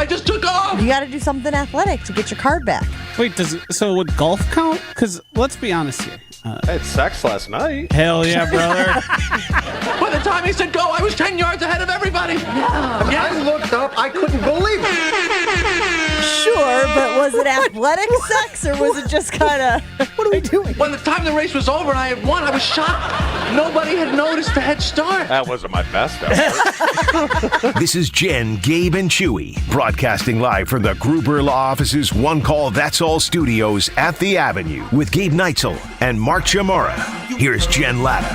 I just took off. You got to do something athletic to get your card back. Wait, so would golf count? Because let's be honest here. I had sex last night. Hell yeah, brother. By the time he said go, I was 10 yards ahead of everybody. Yeah. I looked up. I couldn't believe it. Sure, but was it athletic sex or was it just kind of, what are we doing? When the time the race was over and I had won, I was shocked. Nobody had noticed the head start. That wasn't my best effort. This is Jen, Gabe, and Chewy, broadcasting live from the Gruber Law Office's One Call That's All studios at the Avenue with Gabe Neitzel and Mark Chamorro. Here's Jen Latta.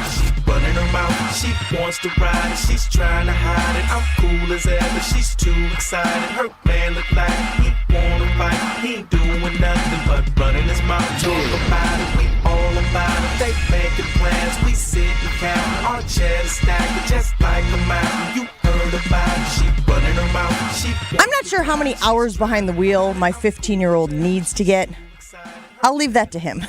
Running her mouth, she wants to ride and she's trying to hide it. I'm cool as ever, she's too excited. Her man look like he wanna fight. He ain't doing nothing but running his mouth. Talk about it, we all about it. They making plans, we sit and count. Our chairs stacked just like a mountain. You heard about it, she running her mouth. I'm not sure how many hours behind the wheel my 15-year-old needs to get. I'll leave that to him.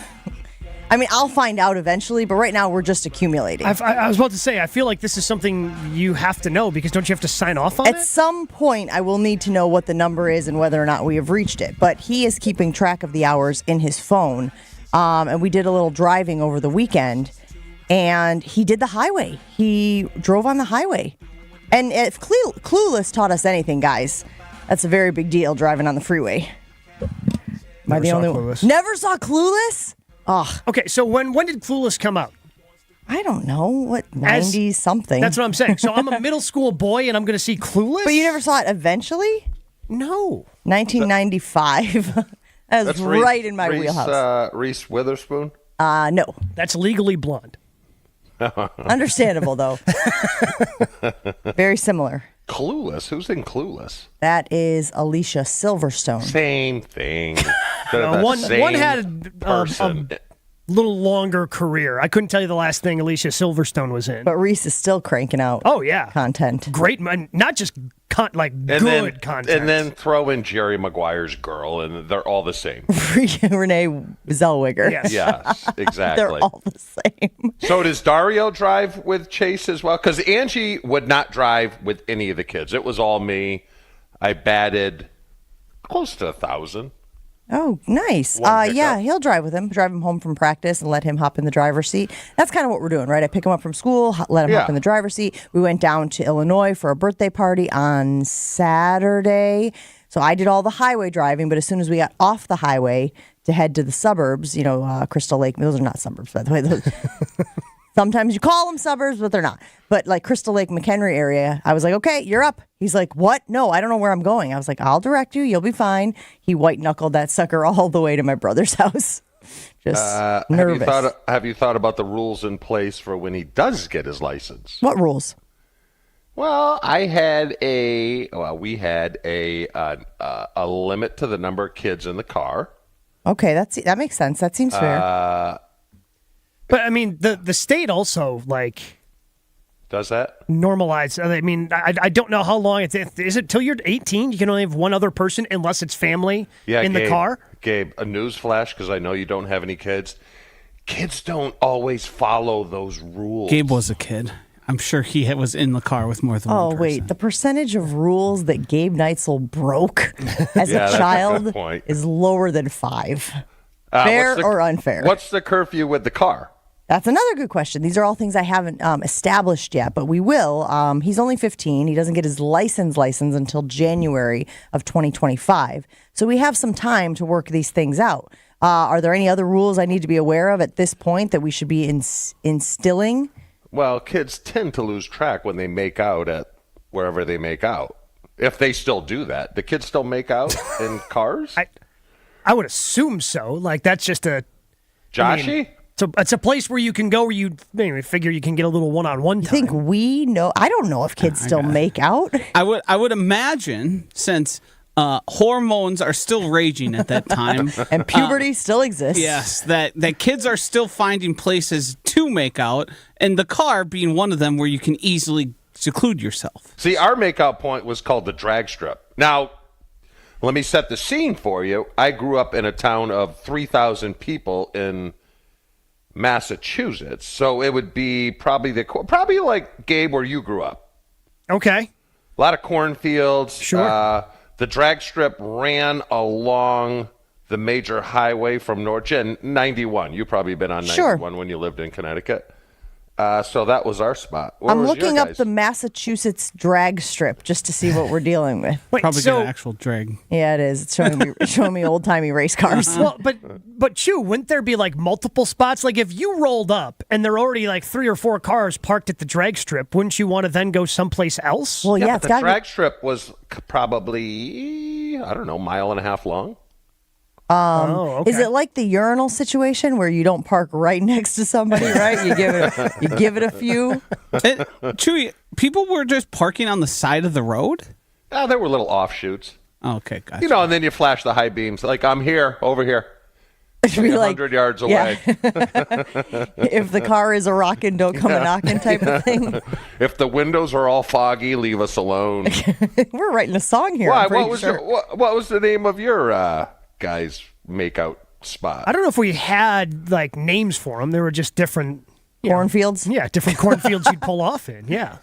I mean, I'll find out eventually, but right now we're just accumulating. I was about to say, I feel like this is something you have to know because don't you have to sign off on it? At some point, I will need to know what the number is and whether or not we have reached it. But he is keeping track of the hours in his phone. And we did a little driving over the weekend, and he did the highway. He drove on the highway. And if Clueless taught us anything, guys, that's a very big deal, driving on the freeway. Am I the only one? Never saw Clueless? Oh. Okay, so when did Clueless come out? I don't know. What, 90s something? That's what I'm saying. So I'm a middle school boy and I'm going to see Clueless? But you never saw it eventually? No. 1995. That's right in my wheelhouse. Reese Witherspoon? No. That's Legally Blonde. Understandable, though. Very similar. Clueless? Who's in Clueless? That is Alicia Silverstone. Same thing. One had a little longer career. I couldn't tell you the last thing Alicia Silverstone was in. But Reese is still cranking out content. Great, not just good content. And then throw in Jerry Maguire's girl, and they're all the same. Renee Zellweger. Yes, exactly. They're all the same. So does Dario drive with Chase as well? Because Angie would not drive with any of the kids. It was all me. I batted close to 1,000. Oh, nice. Yeah, he'll drive with him, drive him home from practice and let him hop in the driver's seat. That's kind of what we're doing, right? I pick him up from school, let him hop in the driver's seat. We went down to Illinois for a birthday party on Saturday. So I did all the highway driving, but as soon as we got off the highway to head to the suburbs, Crystal Lake, those are not suburbs, by the way. Sometimes you call them suburbs, but they're not. But like Crystal Lake, McHenry area, I was like, okay, you're up. He's like, what? No, I don't know where I'm going. I was like, I'll direct you. You'll be fine. He white-knuckled that sucker all the way to my brother's house. Just nervous. Have you thought about the rules in place for when he does get his license? What rules? Well, we had a limit to the number of kids in the car. Okay, that makes sense. That seems fair. But, I mean, the state also, does that? Normalize. I mean, I don't know how long is it till you're 18? You can only have one other person unless it's family in the car? Gabe, a news flash, because I know you don't have any kids. Kids don't always follow those rules. Gabe was a kid. I'm sure he was in the car with more than one person. Oh, wait. The percentage of rules that Gabe Neitzel broke as a child is lower than 5. Fair or unfair? What's the curfew with the car? That's another good question. These are all things I haven't established yet, but we will. He's only 15. He doesn't get his license until January of 2025. So we have some time to work these things out. Are there any other rules I need to be aware of at this point that we should be instilling? Well, kids tend to lose track when they make out at wherever they make out. If they still do that. Do kids still make out in cars? I would assume so. That's just a... Joshy? It's a place where you can go where you figure you can get a little one-on-one time. You think we know? I don't know if kids still make out. I would imagine, since hormones are still raging at that time. And puberty still exists. Yes, that kids are still finding places to make out, and the car being one of them where you can easily seclude yourself. See, our makeout point was called the drag strip. Now, let me set the scene for you. I grew up in a town of 3,000 people in Massachusetts, so it would be probably like Gabe where you grew up. Okay. A lot of cornfields. Sure. the drag strip ran along the major highway from North 91. You've probably been on 91 when you lived in Connecticut. So that was our spot. I'm looking up the Massachusetts drag strip just to see what we're dealing with. Wait, Probably get an actual drag. Yeah, it is. It's showing me old-timey race cars. Well, but Chew, wouldn't there be like multiple spots? Like if you rolled up and there are already like 3 or 4 cars parked at the drag strip, wouldn't you want to then go someplace else? Well, yeah, but the drag strip was probably, I don't know, 1.5 miles long. Okay. Is it like the urinal situation where you don't park right next to somebody, right? You give it a few. Chewy, people were just parking on the side of the road? There were little offshoots. Oh, okay, gotcha. You know, and then you flash the high beams. Like, I'm here, over here. Be 100 yards away. Yeah. If the car is a rockin', don't come a knockin' type of thing. If the windows are all foggy, leave us alone. We're writing a song here. Why? What was the name of your guys' make-out spot? I don't know if we had like names for them. They were just different cornfields. Yeah, different cornfields you'd pull off in. Yeah.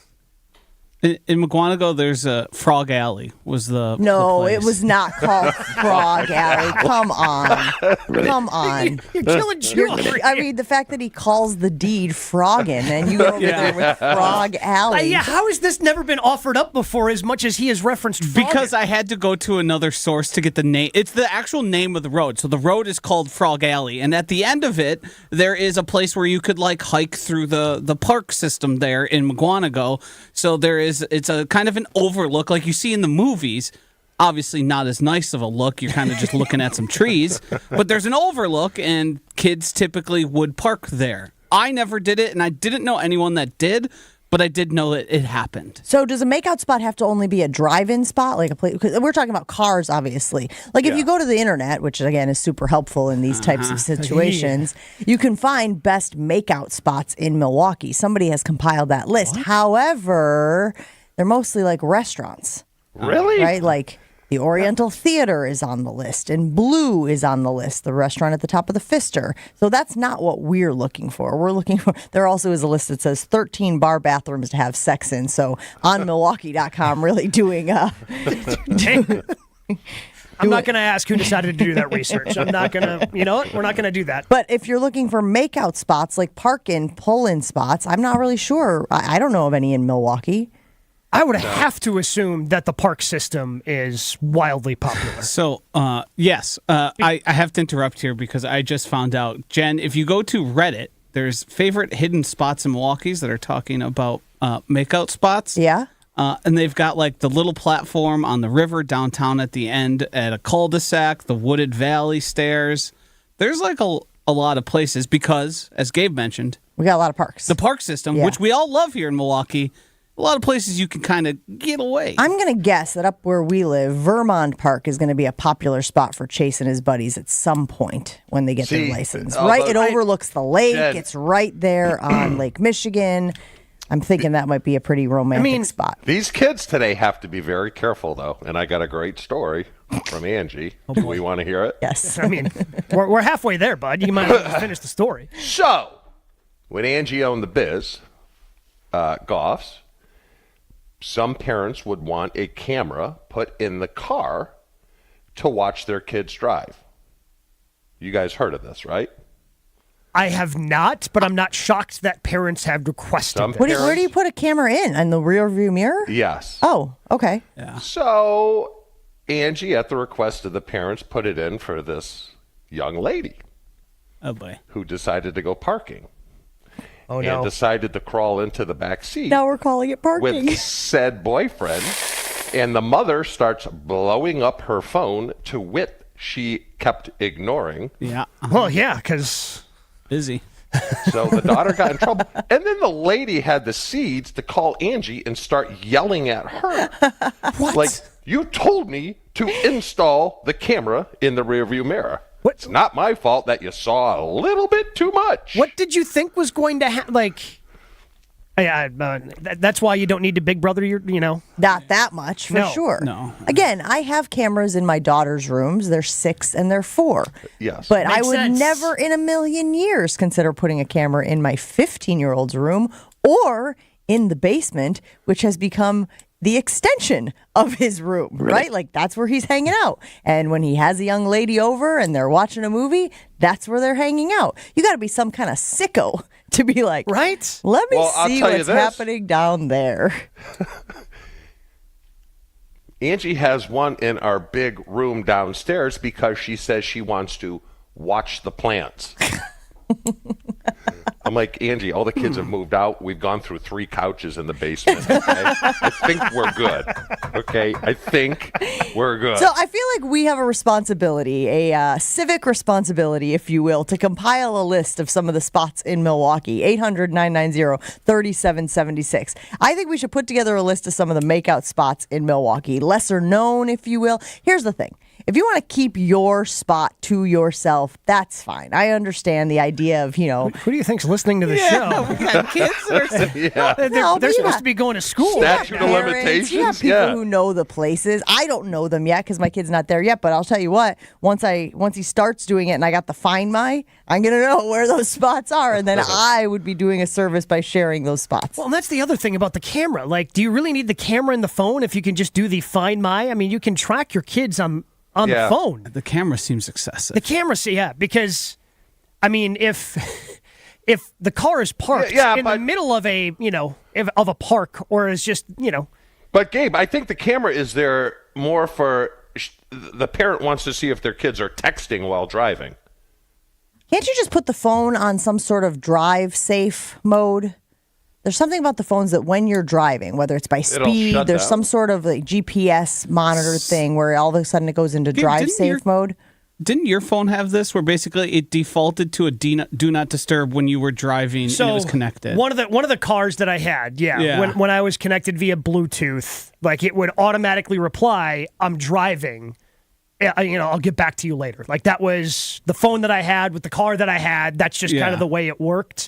In McGuanago, there's a Frog Alley. Was the place. It was not called Frog Alley. Come on. You're killing children. I mean, the fact that he calls the deed Froggin' and you go over there with Frog Alley. How has this never been offered up before as much as he has referenced Froggin'? Because I had to go to another source to get the name. It's the actual name of the road. So the road is called Frog Alley. And at the end of it, there is a place where you could like hike through the park system there in McGuanago. So it's a kind of an overlook like you see in the movies. Obviously not as nice of a look. You're kind of just looking at some trees. But there's an overlook, and kids typically would park there. I never did it, and I didn't know anyone that did, but I did know that it happened. So does a makeout spot have to only be a drive-in spot? Like a place? Because we're talking about cars, obviously. Like if you go to the internet, which again is super helpful in these types of situations, you can find best makeout spots in Milwaukee. Somebody has compiled that list. What? However, they're mostly like restaurants. Really? Right? Like the Oriental Theater is on the list, and Blue is on the list, the restaurant at the top of the Pfister. So that's not what we're looking for. We're looking for, there also is a list that says 13 bar bathrooms to have sex in. So on Milwaukee.com, really doing I'm not going to ask who decided to do that research. I'm not going to, you know what? We're not going to do that. But if you're looking for makeout spots, like park-in, pull-in spots, I'm not really sure. I don't know of any in Milwaukee. I would have to assume that the park system is wildly popular. So, yes, I have to interrupt here because I just found out, Jen, if you go to Reddit, there's favorite hidden spots in Milwaukee's that are talking about makeout spots. Yeah. And they've got like the little platform on the river downtown at the end at a cul-de-sac, the Wooded Valley stairs. There's like a lot of places because, as Gabe mentioned, we got a lot of parks. The park system, which we all love here in Milwaukee. A lot of places you can kind of get away. I'm going to guess that up where we live, Vermont Park is going to be a popular spot for Chase and his buddies at some point when they get their license. Right? It overlooks the lake. Jen. It's right there on Lake Michigan. I'm thinking that might be a pretty romantic spot. These kids today have to be very careful, though. And I got a great story from Angie. Do we want to hear it? Yes. I mean, we're halfway there, bud. You might as well finish the story. So, when Angie owned the biz, Goffs, some parents would want a camera put in the car to watch their kids drive. You guys heard of this, right? I have not, but I'm not shocked that parents have requested this. Where do you put a camera in the rear view mirror? Yes. Oh, okay. Yeah. So Angie, at the request of the parents, put it in for this young lady. Oh, boy. Who decided to go parking. Oh, no. And decided to crawl into the back seat. Now we're calling it parking. With said boyfriend. And the mother starts blowing up her phone to wit she kept ignoring. Yeah. Well, yeah, because... Busy. So the daughter got in trouble. And then the lady had the seeds to call Angie and start yelling at her. What? Like, you told me to install the camera in the rearview mirror. What? It's not my fault that you saw a little bit too much. What did you think was going to happen? Like, that's why you don't need to Big Brother Not that much, for sure. No. Again, I have cameras in my daughter's rooms. They're 6 and they're 4. Yes. But Makes I would sense. never in a million years consider putting a camera in my 15-year-old's room or in the basement, which has become the extension of his room, right? Like that's where he's hanging out. And when he has a young lady over and they're watching a movie, that's where they're hanging out. You got to be some kind of sicko to be like, right? Let me I'll see tell you what's this. happening down there. Angie has one in our big room downstairs because she says she wants to watch the plants. I'm like, Angie, all the kids have moved out. We've gone through 3 couches in the basement. Okay? I think we're good. Okay? I think we're good. So I feel like we have a responsibility, a civic responsibility, if you will, to compile a list of some of the spots in Milwaukee. 800-990-3776. I think we should put together a list of some of the makeout spots in Milwaukee. Lesser known, if you will. Here's the thing. If you want to keep your spot to yourself, that's fine. I understand the idea of, Who do you think's listening to the show? We got kids that are They're supposed to be going to school. Statute of parents, limitations. you have people who know the places. I don't know them yet because my kid's not there yet. But I'll tell you what, once he starts doing it and I got the Find My, I'm gonna know where those spots are, and then I would be doing a service by sharing those spots. Well, and that's the other thing about the camera. Like, do you really need the camera in the phone if you can just do the Find My? I mean, you can track your kids on the phone. The camera seems excessive. The camera, because, I mean, if the car is parked in the middle of a park, or is just, But Gabe, I think the camera is there more for the parent wants to see if their kids are texting while driving. Can't you just put the phone on some sort of drive safe mode? There's something about the phones that when you're driving, whether it's by speed, there's down. some sort of like GPS monitor thing where all of a sudden it goes into drive safe mode. Didn't your phone have this where basically it defaulted to a do not disturb when you were driving and it was connected? One of the cars that I had, when I was connected via Bluetooth, like it would automatically reply, "I'm driving. I'll get back to you later." Like that was the phone that I had with the car that I had. That's just kind of the way it worked.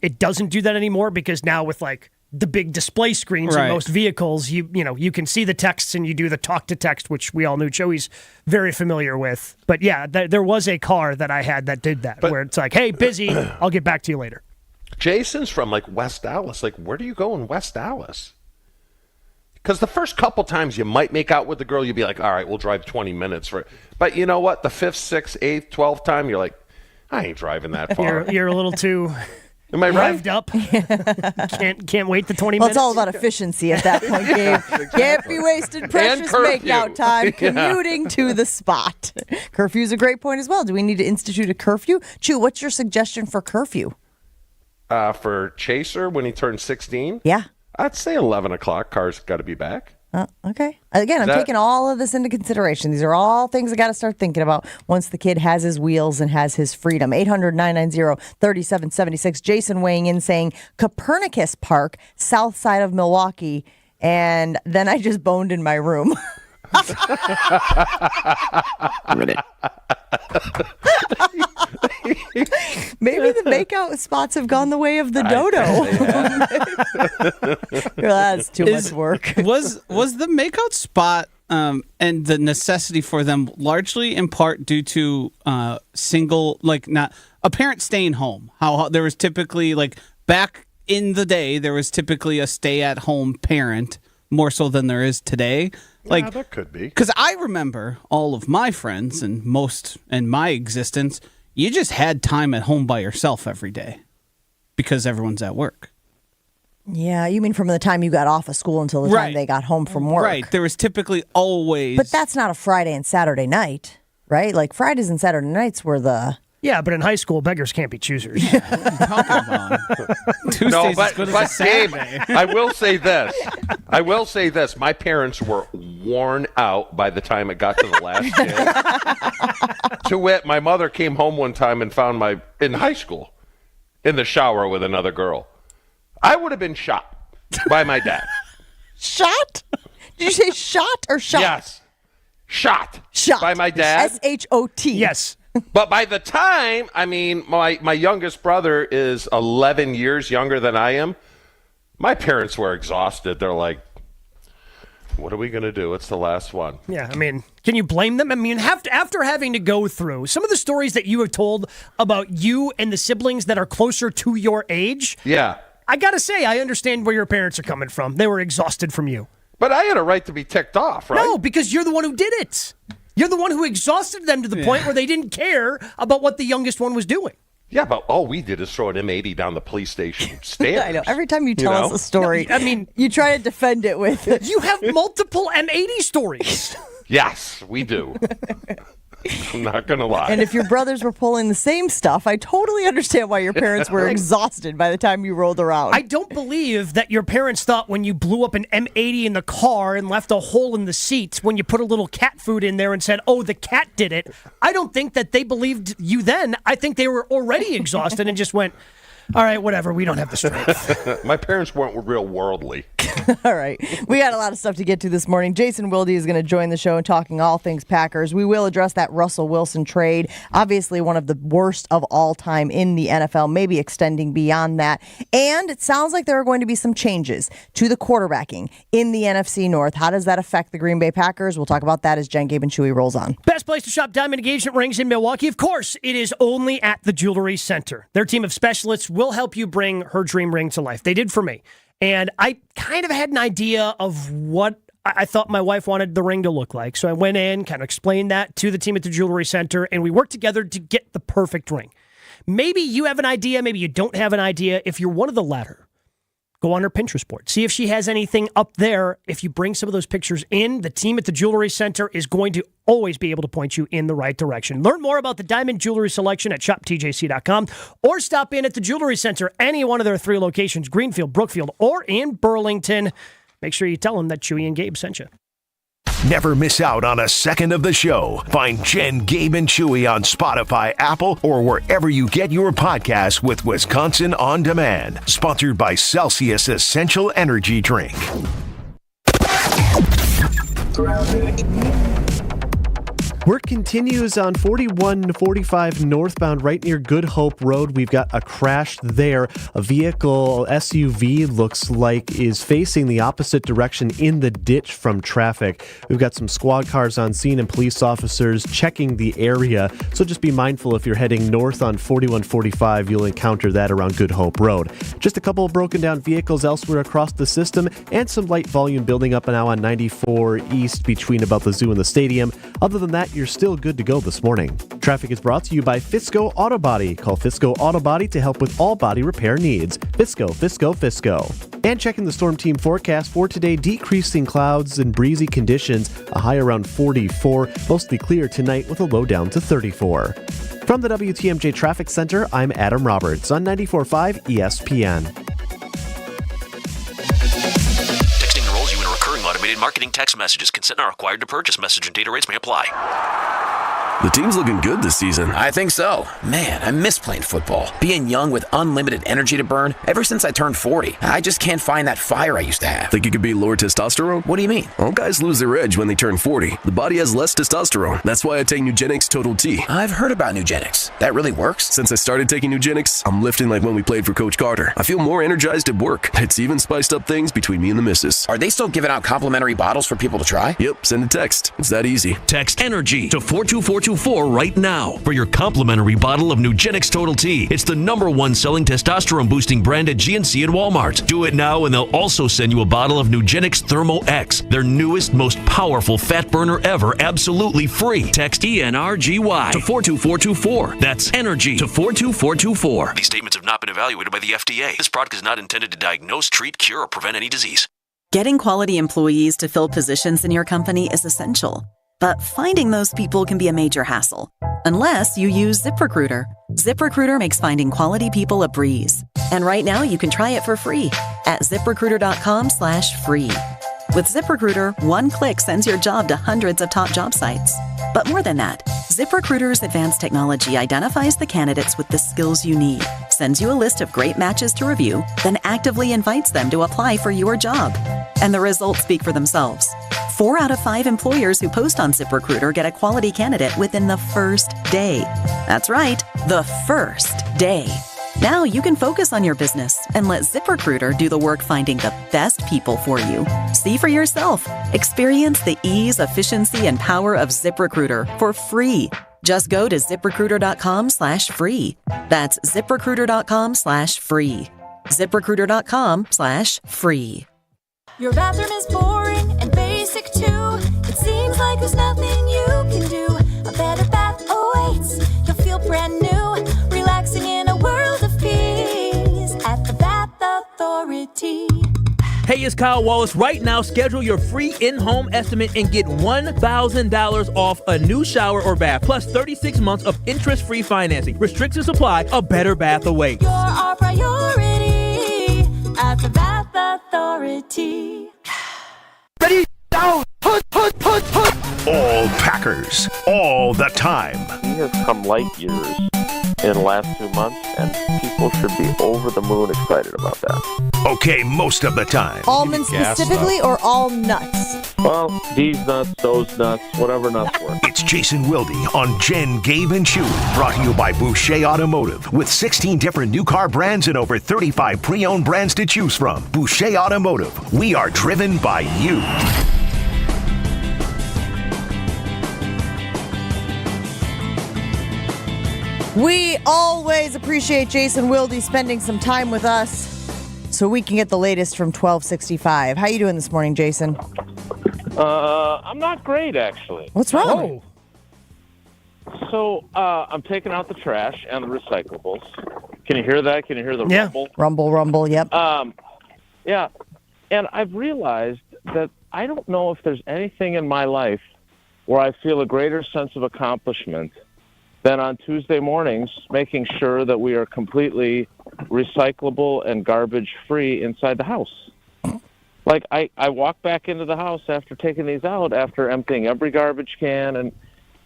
It doesn't do that anymore because now with like the big display screens in most vehicles, you can see the texts and you do the talk to text, which we all knew Chewy's very familiar with. But yeah, there was a car that I had that did that, where it's like, "Hey, busy, I'll get back to you later." Jason's from like West Dallas. Like, where do you go in West Dallas? Because the first couple times you might make out with the girl, you'd be like, all right, we'll drive 20 minutes for it. But you know what? The 5th, 6th, 8th, 12th time, you're like, I ain't driving that far. You're a little too... Am I right? Revved up. Can't wait the 20 Well, minutes. it's all about efficiency at that point, Gabe. Can't be wasting precious makeout time commuting to the spot. Curfew's a great point as well. Do we need to institute a curfew? Chew, what's your suggestion for curfew? For Chaser when he turns 16? Yeah. I'd say 11 o'clock. Car's got to be back. Okay. Again, I'm taking all of this into consideration. These are all things I got to start thinking about once the kid has his wheels and has his freedom. 800-990-3776. Jason weighing in saying Copernicus Park, south side of Milwaukee, and then I just boned in my room. Maybe the makeout spots have gone the way of the dodo. That's too much work. Was the makeout spot and the necessity for them largely in part due to single, like not a parent staying home? How there was typically like back in the day there was typically a stay-at-home parent more so than there is today. Like yeah, that could be. Because I remember all of my friends and most in my existence, you just had time at home by yourself every day because everyone's at work. Yeah, you mean from the time you got off of school until the time they got home from work. Right. There was typically always... But that's not a Friday and Saturday night, right? Like Fridays and Saturday nights were the... Yeah, but in high school, beggars can't be choosers. Tuesday's No, as good as a Gabe, Saturday. I will say this. My parents were worn out by the time it got to the last day. To wit, my mother came home one time and found in high school, in the shower with another girl. I would have been shot by my dad. Shot? Did you say shot or shot? Yes. Shot. By my dad. S-H-O-T. Yes. But by the time, I mean, my youngest brother is 11 years younger than I am. My parents were exhausted. They're like, what are we going to do? It's the last one. Yeah, I mean, can you blame them? I mean, after having to go through some of the stories that you have told about you and the siblings that are closer to your age. Yeah. I got to say, I understand where your parents are coming from. They were exhausted from you. But I had a right to be ticked off, right? No, because you're the one who did it. You're the one who exhausted them to the point where they didn't care about what the youngest one was doing. Yeah, but all we did is throw an M80 down the police station stairs. I know. Every time you tell us a story, No, I mean, you try to defend it with. You have multiple M80 stories. Yes, we do. I'm not going to lie. And if your brothers were pulling the same stuff, I totally understand why your parents were exhausted by the time you rolled around. I don't believe that your parents thought when you blew up an M80 in the car and left a hole in the seat when you put a little cat food in there and said, oh, the cat did it. I don't think that they believed you then. I think they were already exhausted and just went, all right, whatever, we don't have the strength. My parents weren't real worldly. All right. We got a lot of stuff to get to this morning. Jason Wilde is going to join the show and talking all things Packers. We will address that Russell Wilson trade. Obviously, one of the worst of all time in the NFL, maybe extending beyond that. And it sounds like there are going to be some changes to the quarterbacking in the NFC North. How does that affect the Green Bay Packers? We'll talk about that as Jen, Gabe, and Chewy rolls on. Best place to shop diamond engagement rings in Milwaukee. Of course, it is only at the Jewelry Center. Their team of specialists will help you bring her dream ring to life. They did for me. And I kind of had an idea of what I thought my wife wanted the ring to look like. So I went in, kind of explained that to the team at the Jewelry Center, and we worked together to get the perfect ring. Maybe you have an idea, maybe you don't have an idea. If you're one of the latter, go on her Pinterest board. See if she has anything up there. If you bring some of those pictures in, the team at the Jewelry Center is going to always be able to point you in the right direction. Learn more about the diamond jewelry selection at shoptjc.com or stop in at the Jewelry Center, any one of their 3 locations, Greenfield, Brookfield, or in Burlington. Make sure you tell them that Chewy and Gabe sent you. Never miss out on a second of the show. Find Jen, Gabe, and Chewy on Spotify, Apple, or wherever you get your podcasts with Wisconsin On Demand. Sponsored by Celsius Essential Energy Drink. Work continues on 4145 northbound right near Good Hope Road. We've got a crash there. A vehicle, SUV, looks like is facing the opposite direction in the ditch from traffic. We've got some squad cars on scene and police officers checking the area. So just be mindful if you're heading north on 4145, you'll encounter that around Good Hope Road. Just a couple of broken down vehicles elsewhere across the system and some light volume building up now on 94 East between about the zoo and the stadium. Other than that, you're still good to go this morning. Traffic is brought to you by Fisco Auto Body. Call Fisco Auto Body to help with all body repair needs. Fisco, Fisco, Fisco. And checking the storm team forecast for today, decreasing clouds and breezy conditions, a high around 44, mostly clear tonight with a low down to 34. From the WTMJ Traffic Center, I'm Adam Roberts on 94.5 ESPN. Automated marketing text messages. Consent not required to purchase. Message and data rates may apply. The team's looking good this season. I think so. Man, I miss playing football. Being young with unlimited energy to burn. Ever since I turned 40, I just can't find that fire I used to have. Think it could be lower testosterone? What do you mean? All guys lose their edge when they turn 40. The body has less testosterone. That's why I take Nugenix Total T. I've heard about Nugenix. That really works? Since I started taking Nugenix, I'm lifting like when we played for Coach Carter. I feel more energized at work. It's even spiced up things between me and the missus. Are they still giving out complimentary bottles for people to try? Yep, send a text. It's that easy. Text ENERGY to 42424 right now for your complimentary bottle of Nugenix Total T. It's the #1 selling testosterone-boosting brand at GNC and Walmart. Do it now, and they'll also send you a bottle of Nugenix Thermo X, their newest, most powerful fat burner ever, absolutely free. Text ENRGY to 42424. That's ENERGY to 42424. These statements have not been evaluated by the FDA. This product is not intended to diagnose, treat, cure, or prevent any disease. Getting quality employees to fill positions in your company is essential. But finding those people can be a major hassle, unless you use ZipRecruiter. ZipRecruiter makes finding quality people a breeze. And right now you can try it for free at ZipRecruiter.com/free. With ZipRecruiter, one click sends your job to hundreds of top job sites. But more than that, ZipRecruiter's advanced technology identifies the candidates with the skills you need, sends you a list of great matches to review, then actively invites them to apply for your job. And the results speak for themselves. 4 out of 5 employers who post on ZipRecruiter get a quality candidate within the first day. That's right, the first day. Now you can focus on your business and let ZipRecruiter do the work finding the best people for you. See for yourself. Experience the ease, efficiency, and power of ZipRecruiter for free. Just go to ZipRecruiter.com/free. That's ZipRecruiter.com/free. ZipRecruiter.com/free. Your bathroom is boring and basic too. It seems like there's nothing you can do. A better bath awaits. You'll feel brand new, relaxing in a world of peace at the Bath Authority. Hey, it's Kyle Wallace. Right now, schedule your free in-home estimate and get $1,000 off a new shower or bath, plus 36 months of interest-free financing. Restrictions apply. A better bath awaits. You're our priority at the Bath Authority. Ready, down, put. All Packers, all the time. He has come light years in the last 2 months, and people should be over the moon excited about that. Okay, most of the time. Almonds specifically or all nuts? Well, these nuts, those nuts, whatever nuts work. It's Jason Wilde on Jen, Gabe, and Chewy. Brought to you by Boucher Automotive. With 16 different new car brands and over 35 pre-owned brands to choose from. Boucher Automotive. We are driven by you. We always appreciate Jason Wilde spending some time with us so we can get the latest from 1265. How you doing this morning, Jason? I'm not great, actually. What's wrong? So, I'm taking out the trash and the recyclables. Can you hear that? Can you hear the rumble? Rumble, yep. Yeah. And I've realized that I don't know if there's anything in my life where I feel a greater sense of accomplishment than on Tuesday mornings, making sure that we are completely recyclable and garbage-free inside the house. Like, I walk back into the house after taking these out, after emptying every garbage can, and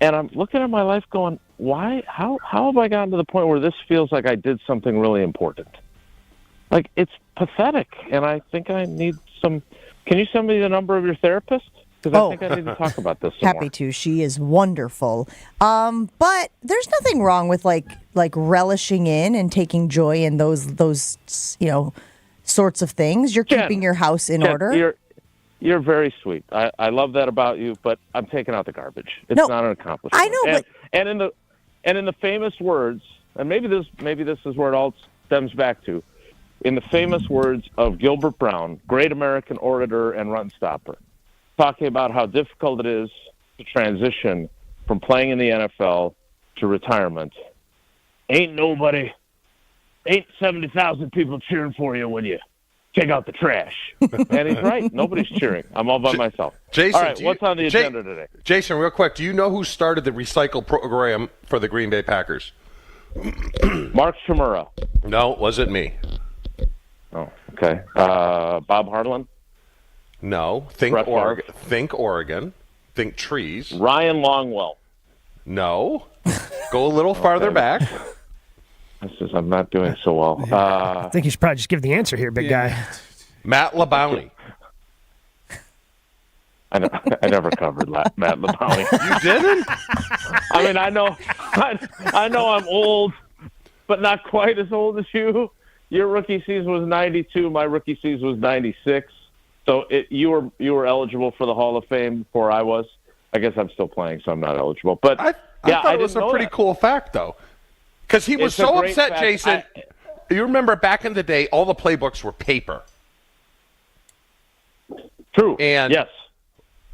I'm looking at my life going, why? How have I gotten to the point where this feels like I did something really important? Like, it's pathetic, and I think I need some... Can you send me the number of your therapist? Because I think I need to talk about this some Happy more. to. She is wonderful. But there's nothing wrong with like relishing in and taking joy in those sorts of things. You're keeping your house in order. You're very sweet. I love that about you, but I'm taking out the garbage. It's not an accomplishment. I know, and in the famous words, and maybe this is where it all stems back to, in the famous words of Gilbert Brown, great American orator and run stopper, talking about how difficult it is to transition from playing in the NFL to retirement. Ain't 70,000 people cheering for you when you take out the trash. And he's right. Nobody's cheering. I'm all by myself. Jason, all right, what's on the agenda today? Jason, real quick, do you know who started the recycle program for the Green Bay Packers? Mark Shimura. No, it wasn't me. Oh, okay. Bob Harlan? No. Think Oregon. Think trees. Ryan Longwell. No. Go a little farther back. I'm not doing so well. I think you should probably just give the answer here, big guy. Matt LaBounty. I never covered Matt LaBounty. You didn't? I mean, I know I'm old, but not quite as old as you. Your rookie season was 92. My rookie season was 96. So you were eligible for the Hall of Fame before I was. I guess I'm still playing, so I'm not eligible. But I thought it was a pretty cool fact, though, because he was so upset, fact. Jason. You remember back in the day, all the playbooks were paper. True. And yes,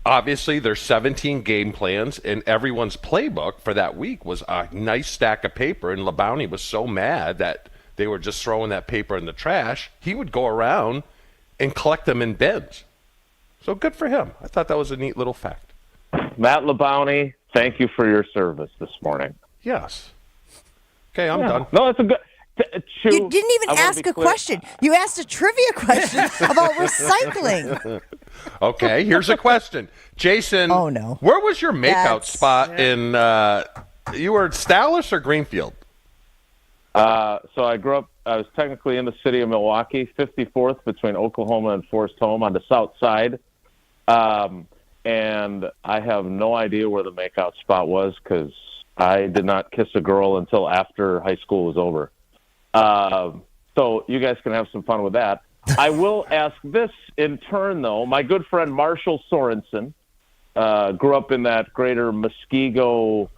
obviously there's 17 game plans, and everyone's playbook for that week was a nice stack of paper. And LaBounty was so mad that they were just throwing that paper in the trash. He would go around and collect them in bins. So good for him. I thought that was a neat little fact. Matt LaBounty, thank you for your service this morning. Yes. Okay, I'm done. No, that's a good... You didn't even ask a question. You asked a trivia question about recycling. Okay, here's a question. Jason, oh, no. Where was your makeout spot in... you were at Dallas or Greenfield? So I grew up... I was technically in the city of Milwaukee, 54th between Oklahoma and Forest Home on the south side. And I have no idea where the makeout spot was because I did not kiss a girl until after high school was over. So you guys can have some fun with that. I will ask this in turn, though. My good friend Marshall Sorensen grew up in that greater Muskego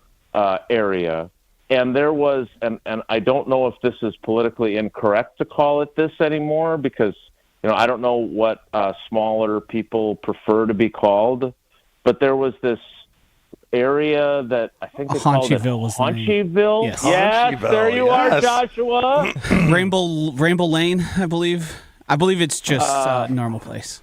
area. And there was, and I don't know if this is politically incorrect to call it this anymore because I don't know what smaller people prefer to be called, but there was this area that I think they called it Haunchyville was the name. Haunchyville. Yes. Yes, there you are, Joshua. Rainbow Lane, I believe. I believe it's just a normal place.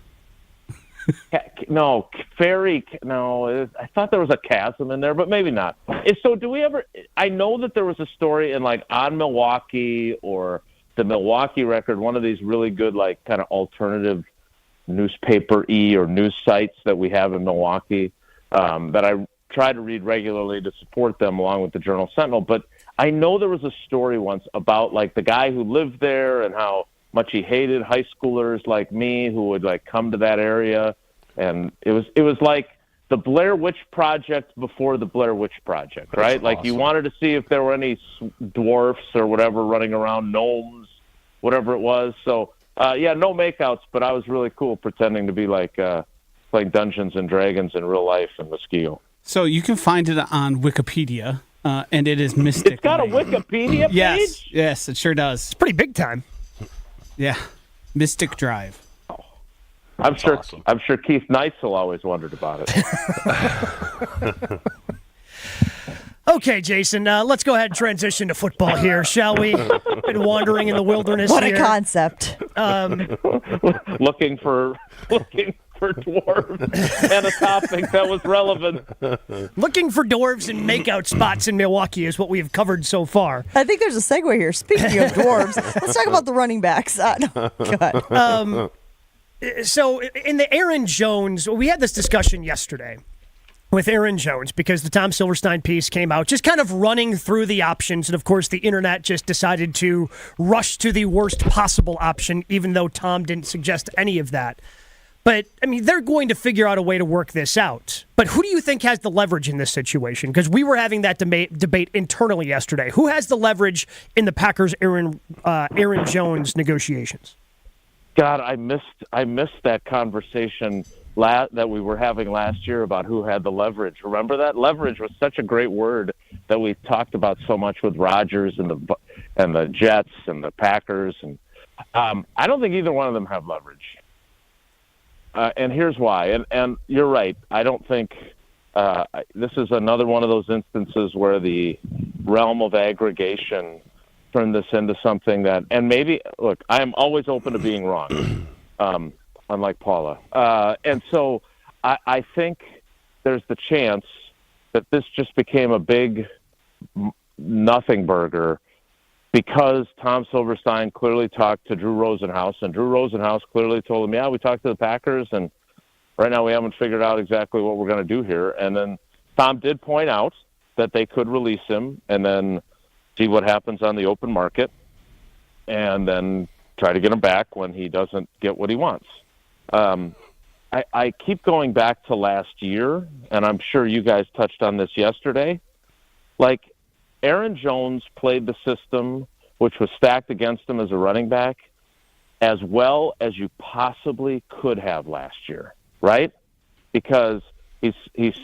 No, Ferry. No, I thought there was a chasm in there, but maybe not. So, do we ever? I know that there was a story in On Milwaukee or the Milwaukee Record, one of these really good kind of alternative newspaper-y or news sites that we have in Milwaukee that I try to read regularly to support them along with the Journal Sentinel. But I know there was a story once about the guy who lived there and how much he hated high schoolers like me who would come to that area. And it was like the Blair Witch Project before the Blair Witch Project, right? That's awesome. You wanted to see if there were any dwarfs or whatever running around, gnomes, whatever it was. So, no makeouts, but I was really cool pretending to be playing Dungeons and Dragons in real life in Muskego. So you can find it on Wikipedia, and it is Mystic. It's got a Wikipedia page? Yes, it sure does. It's pretty big time. Yeah, Mystic Drive. I'm sure Keith Neitzel always wondered about it. Okay, Jason, let's go ahead and transition to football here, shall we? Been wandering in the wilderness What here. a concept. Looking for dwarves and a topic that was relevant. Looking for dwarves and makeout spots in Milwaukee is what we have covered so far. I think there's a segue here. Speaking of dwarves, let's talk about the running backs. No, go ahead. So in the Aaron Jones, we had this discussion yesterday with Aaron Jones because the Tom Silverstein piece came out, just kind of running through the options. And of course, the internet just decided to rush to the worst possible option, even though Tom didn't suggest any of that. But, they're going to figure out a way to work this out. But who do you think has the leverage in this situation? Because we were having that debate internally yesterday. Who has the leverage in the Packers Aaron Jones negotiations? God, I missed that conversation that we were having last year about who had the leverage. Remember that? Leverage was such a great word that we talked about so much with Rodgers and the Jets and the Packers. And I don't think either one of them have leverage. And here's why. And you're right. I don't think this is another one of those instances where the realm of aggregation turned this into something that, and maybe, look, I am always open to being wrong, unlike Paula. And so I think there's the chance that this just became a big nothing burger because Tom Silverstein clearly talked to Drew Rosenhaus, and Drew Rosenhaus clearly told him, yeah, we talked to the Packers, and right now we haven't figured out exactly what we're going to do here. And then Tom did point out that they could release him and then see what happens on the open market and then try to get him back when he doesn't get what he wants. I keep going back to last year, and I'm sure you guys touched on this yesterday. Aaron Jones played the system, which was stacked against him as a running back, as well as you possibly could have last year, right? Because he's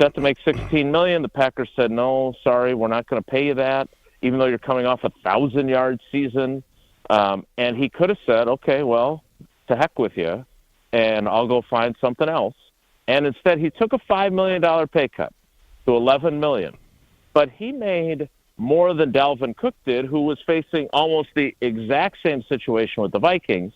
set to make $16 million. The Packers said, no, sorry, we're not going to pay you that, even though you're coming off a 1,000-yard season. And he could have said, okay, well, to heck with you, and I'll go find something else. And instead, he took a $5 million pay cut to $11 million. But he made more than Dalvin Cook did, who was facing almost the exact same situation with the Vikings.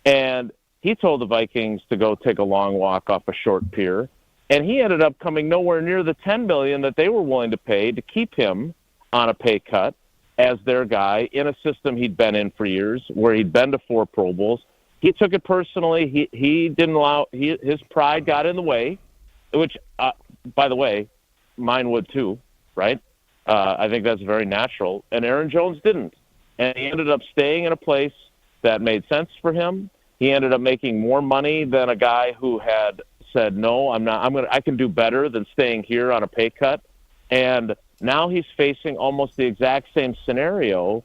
And he told the Vikings to go take a long walk off a short pier. And he ended up coming nowhere near the $10 million that they were willing to pay to keep him on a pay cut as their guy in a system he'd been in for years, where he'd been to 4 Pro Bowls. He took it personally. He didn't allow his pride got in the way, which, by the way, mine would too, right? I think that's very natural. And Aaron Jones didn't. And he ended up staying in a place that made sense for him. He ended up making more money than a guy who had said, no, I'm not. I can do better than staying here on a pay cut. And now he's facing almost the exact same scenario.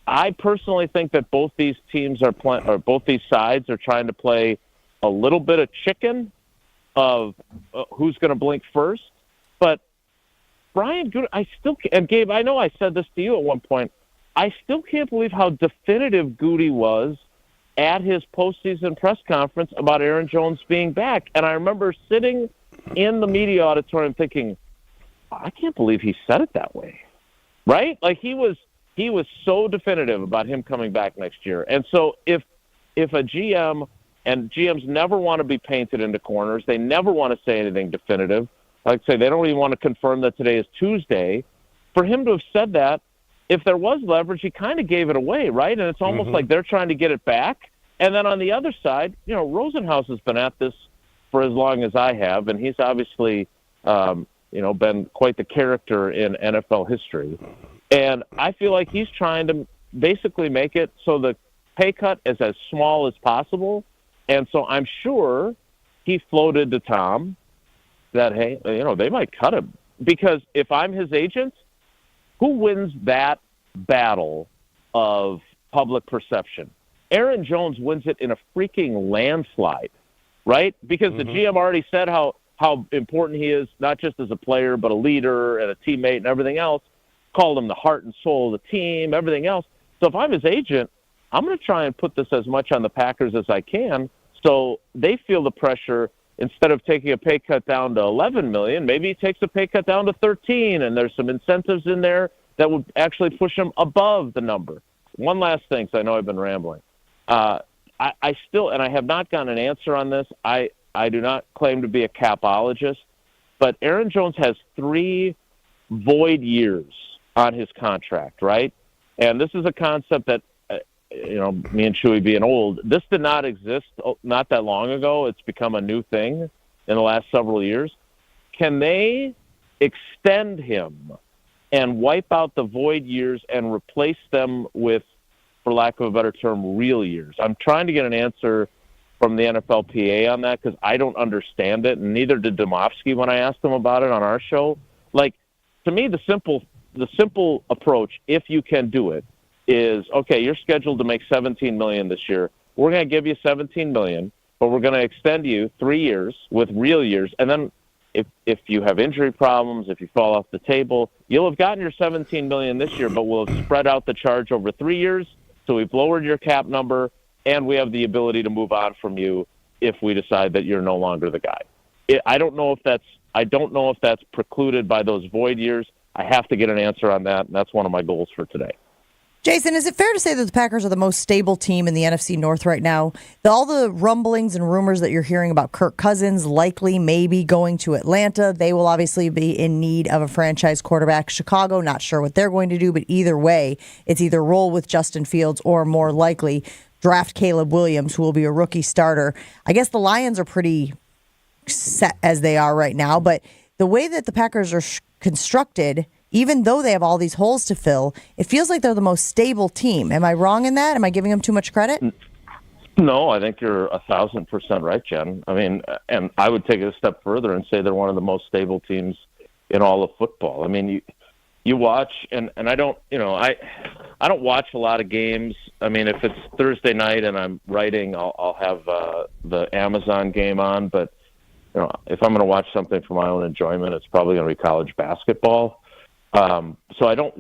I personally think that both these teams are both these sides are trying to play a little bit of chicken of who's going to blink first. But Brian Goody, and Gabe, I know I said this to you at one point. I still can't believe how definitive Goody was at his postseason press conference about Aaron Jones being back. And I remember sitting in the media auditorium thinking, I can't believe he said it that way, right? Like he was so definitive about him coming back next year. And so if a GM, and GMs never want to be painted into corners, they never want to say anything definitive. Like I say, they don't even want to confirm that today is Tuesday. For him to have said that, if there was leverage, he kind of gave it away, right? And it's almost like they're trying to get it back. And then on the other side, Rosenhaus has been at this for as long as I have, and he's obviously, been quite the character in NFL history. And I feel like he's trying to basically make it so the pay cut is as small as possible. And so I'm sure he floated to Tom that, hey, they might cut him. Because if I'm his agent, who wins that battle of public perception? Aaron Jones wins it in a freaking landslide, right? Because the GM already said how important he is, not just as a player, but a leader and a teammate and everything else. Called him the heart and soul of the team, everything else. So if I'm his agent, I'm going to try and put this as much on the Packers as I can so they feel the pressure. Instead of taking a pay cut down to $11 million, maybe he takes a pay cut down to $13 million, and there's some incentives in there that would actually push him above the number. One last thing, because I know I've been rambling. I still, and I have not gotten an answer on this, I do not claim to be a capologist, but Aaron Jones has 3 void years on his contract, right? And this is a concept that, me and Chewy being old, this did not exist not that long ago. It's become a new thing in the last several years. Can they extend him and wipe out the void years and replace them with, for lack of a better term, real years? I'm trying to get an answer from the NFLPA on that because I don't understand it, and neither did Domofsky when I asked him about it on our show. Like, to me, the simple approach, if you can do it, is, okay, you're scheduled to make $17 million this year. We're going to give you $17 million, but we're going to extend you 3 years with real years. And then if you have injury problems, if you fall off the table, you'll have gotten your $17 million this year, but we'll have spread out the charge over 3 years. So we've lowered your cap number, and we have the ability to move on from you if we decide that you're no longer the guy. I don't know if that's precluded by those void years. I have to get an answer on that, and that's one of my goals for today. Jason, is it fair to say that the Packers are the most stable team in the NFC North right now? All the rumblings and rumors that you're hearing about Kirk Cousins likely maybe going to Atlanta, they will obviously be in need of a franchise quarterback. Chicago, not sure what they're going to do, but either way, it's either roll with Justin Fields or more likely draft Caleb Williams, who will be a rookie starter. I guess the Lions are pretty set as they are right now, but the way that the Packers are constructed, even though they have all these holes to fill, it feels like they're the most stable team. Am I wrong in that? Am I giving them too much credit? No, I think you're 1,000% right, Jen. I mean, and I would take it a step further and say they're one of the most stable teams in all of football. I mean, you watch, and I don't, I don't watch a lot of games. I mean, if it's Thursday night and I'm writing, I'll have the Amazon game on. But if I'm going to watch something for my own enjoyment, it's probably going to be college basketball. So I don't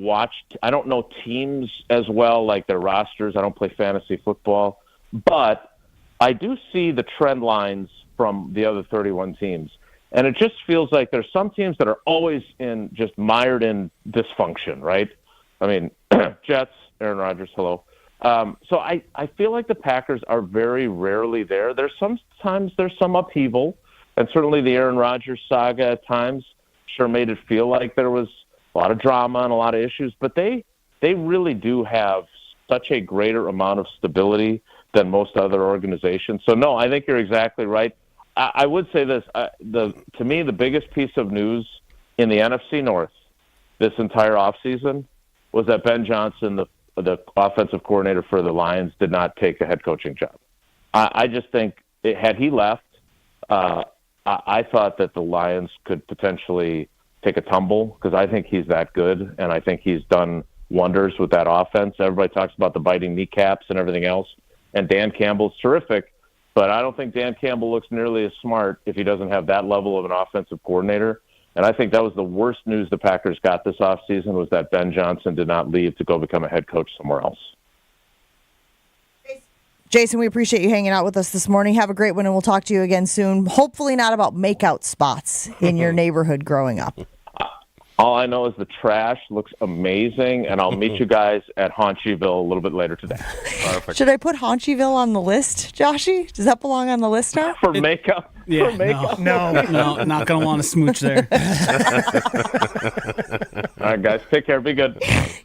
know teams as well, like their rosters. I don't play fantasy football, but I do see the trend lines from the other 31 teams. And it just feels like there's some teams that are always just mired in dysfunction, right? I mean, Jets, Aaron Rodgers, hello. So I feel like the Packers are very rarely there. Sometimes there's some upheaval, and certainly the Aaron Rodgers saga at times sure made it feel like there was a lot of drama and a lot of issues, but they really do have such a greater amount of stability than most other organizations. So, no, I think you're exactly right. I would say this. To me, the biggest piece of news in the NFC North this entire offseason was that Ben Johnson, the offensive coordinator for the Lions, did not take a head coaching job. I just think had he left, I thought that the Lions could potentially take a tumble because I think he's that good, and I think he's done wonders with that offense. Everybody talks about the biting kneecaps and everything else, and Dan Campbell's terrific, but I don't think Dan Campbell looks nearly as smart if he doesn't have that level of an offensive coordinator. And I think that was the worst news the Packers got this offseason was that Ben Johnson did not leave to go become a head coach somewhere else. Jason, we appreciate you hanging out with us this morning. Have a great one, and we'll talk to you again soon. Hopefully not about makeout spots in your neighborhood growing up. All I know is the trash looks amazing, and I'll meet you guys at Haunchyville a little bit later today. Perfect. Should I put Haunchyville on the list, Joshy? Does that belong on the list now? For makeup? Yeah, For makeup? no, not going to want to smooch there. All right, guys, take care. Be good.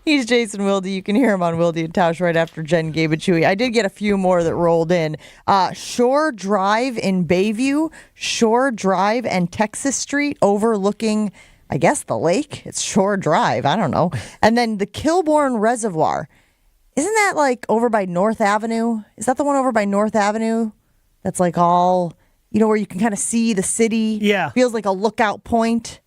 He's Jason Wilde. You can hear him on Wilde and Tausch right after Jen, Gabe, and Chewy. I did get a few more that rolled in. Shore Drive in Bayview, Shore Drive and Texas Street overlooking, I guess, the lake. It's Shore Drive. I don't know. And then the Kilbourne Reservoir. Isn't that like over by North Avenue? Is that the one over by North Avenue? That's like all, where you can kind of see the city. Yeah. Feels like a lookout point.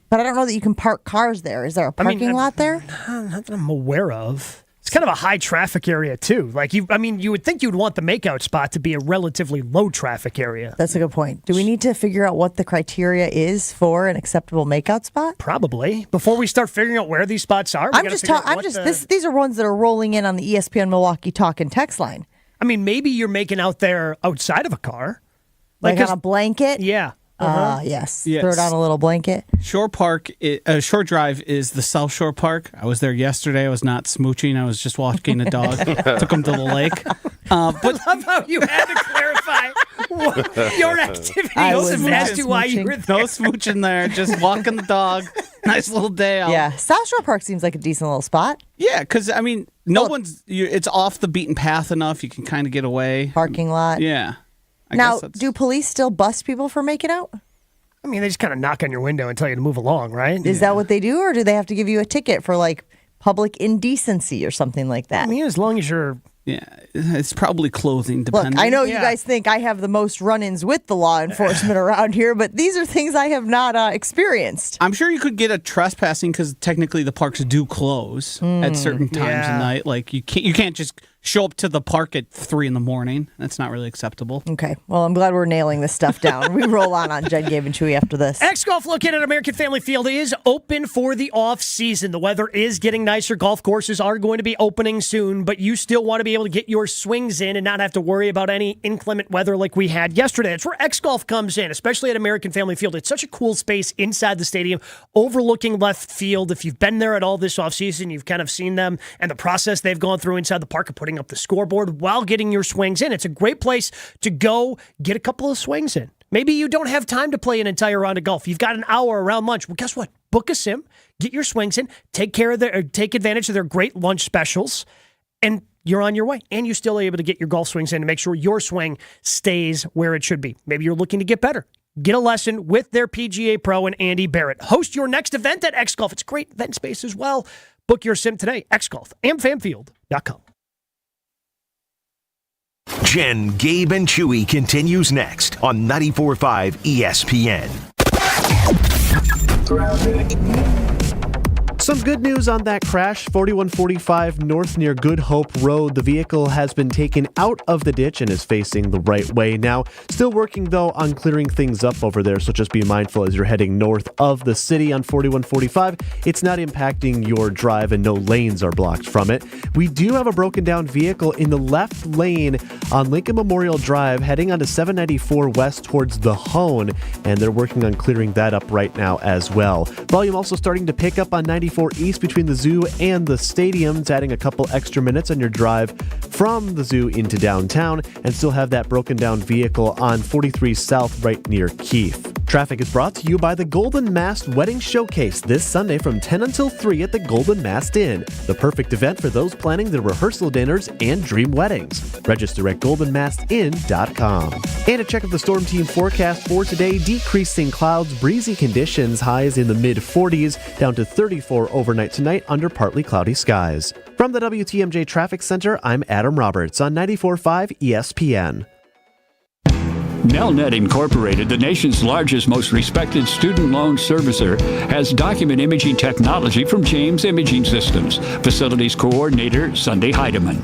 But I don't know that you can park cars there. Is there a parking lot there? Not that I'm aware of. It's kind of a high traffic area too. Like you would think you'd want the makeout spot to be a relatively low traffic area. That's a good point. Do we need to figure out what the criteria is for an acceptable makeout spot? Probably. Before we start figuring out where these spots are, these are ones that are rolling in on the ESPN Milwaukee talk and text line. I mean, maybe you're making out there outside of a car. Like on a blanket? Yeah. Yes. Throw down a little blanket. Shore Drive is the South Shore Park. I was there yesterday. I was not smooching. I was just walking a dog. Took him to the lake. But I love how you had to clarify your activity as to why you were there. No smooching there. Just walking the dog. Nice little day out. Yeah. South Shore Park seems like a decent little spot. Yeah, because, it's off the beaten path enough. You can kind of get away. Parking lot. Yeah. Now, do police still bust people for making out? I mean, they just kind of knock on your window and tell you to move along, right? Is that what they do, or do they have to give you a ticket for, like, public indecency or something like that? I mean, as long as you're... Yeah, it's probably clothing dependent. Look, I know you guys think I have the most run-ins with the law enforcement around here, but these are things I have not experienced. I'm sure you could get a trespassing because technically the parks do close at certain times of night. Like you can't just show up to the park at 3 a.m. That's not really acceptable. Okay, well, I'm glad we're nailing this stuff down. We roll on Jen, Gabe, and Chewy after this. X-Golf located at American Family Field is open for the off-season. The weather is getting nicer. Golf courses are going to be opening soon, but you still want to be able to get your swings in and not have to worry about any inclement weather like we had yesterday. That's where X-Golf comes in, especially at American Family Field. It's such a cool space inside the stadium, overlooking left field. If you've been there at all this offseason, you've kind of seen them and the process they've gone through inside the park of putting up the scoreboard while getting your swings in. It's a great place to go get a couple of swings in. Maybe you don't have time to play an entire round of golf. You've got an hour around lunch. Well, guess what? Book a sim, get your swings in, take advantage of their great lunch specials, and you're on your way. And you're still able to get your golf swings in to make sure your swing stays where it should be. Maybe you're looking to get better. Get a lesson with their PGA Pro and Andy Barrett. Host your next event at X Golf. It's a great event space as well. Book your sim today. XGolf, amfanfield.com. Jen, Gabe, and Chewy continues next on 94.5 ESPN. Some good news on that crash, 4145 North near Good Hope Road. The vehicle has been taken out of the ditch and is facing the right way now. Still working, though, on clearing things up over there, so just be mindful as you're heading north of the city on 4145. It's not impacting your drive and no lanes are blocked from it. We do have a broken down vehicle in the left lane on Lincoln Memorial Drive heading onto 794 west towards the Hone, and they're working on clearing that up right now as well. Volume also starting to pick up on 94 east between the zoo and the stadium. It's adding a couple extra minutes on your drive from the zoo into downtown, and still have that broken down vehicle on 43 south right near Keith. Traffic is brought to you by the Golden Mast Wedding Showcase this Sunday from 10 until 3 at the Golden Mast Inn, the perfect event for those planning their rehearsal dinners and dream weddings. Register at goldenmastinn.com. And a check of the Storm Team forecast for today: decreasing clouds, breezy conditions, highs in the mid-40s, down to 34 overnight tonight under partly cloudy skies. From the WTMJ Traffic Center, I'm Adam Roberts on 94.5 ESPN. Nelnet Incorporated, the nation's largest, most respected student loan servicer, has document imaging technology from James Imaging Systems. Facilities Coordinator Sunday Heidemann.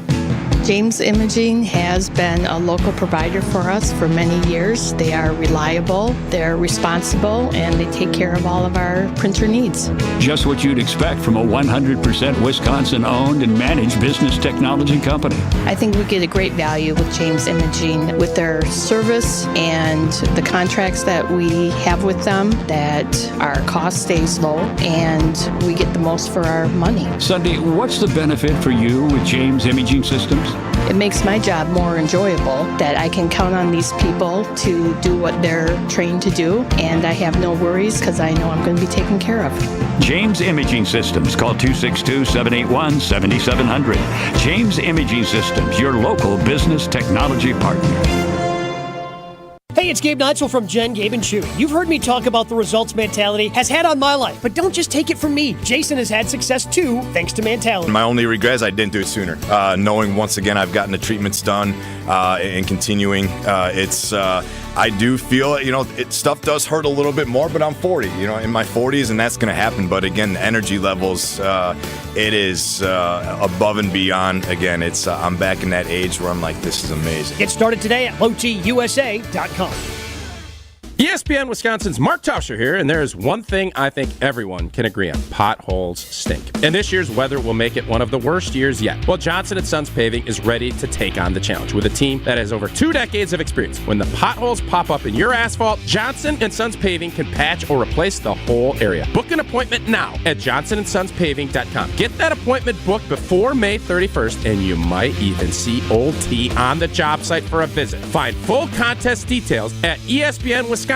James Imaging has been a local provider for us for many years. They are reliable, they're responsible, and they take care of all of our printer needs. Just what you'd expect from a 100% Wisconsin-owned and managed business technology company. I think we get a great value with James Imaging with their service and the contracts that we have with them, that our cost stays low and we get the most for our money. Sunday, what's the benefit for you with James Imaging Systems? It makes my job more enjoyable that I can count on these people to do what they're trained to do, and I have no worries because I know I'm going to be taken care of. James Imaging Systems. Call 262-781-7700. James Imaging Systems, your local business technology partner. Hey, it's Gabe Neitzel from Jen, Gabe, and Chewy. You've heard me talk about the results mentality has had on my life, but don't just take it from me. Jason has had success too, thanks to mentality. My only regret is I didn't do it sooner. Knowing once again I've gotten the treatments done and continuing, I do feel, stuff does hurt a little bit more, but I'm 40, in my 40s, and that's going to happen. But again, the energy levels, it is above and beyond. Again, I'm back in that age where I'm like, this is amazing. Get started today at lowtusa.com. ESPN Wisconsin's Mark Tauscher here, and there is one thing I think everyone can agree on. Potholes stink. And this year's weather will make it one of the worst years yet. Well, Johnson & Sons Paving is ready to take on the challenge with a team that has over 2 decades of experience. When the potholes pop up in your asphalt, Johnson & Sons Paving can patch or replace the whole area. Book an appointment now at johnsonsonspaving.com. Get that appointment booked before May 31st, and you might even see Old T on the job site for a visit. Find full contest details at ESPNWisconsinContest.com.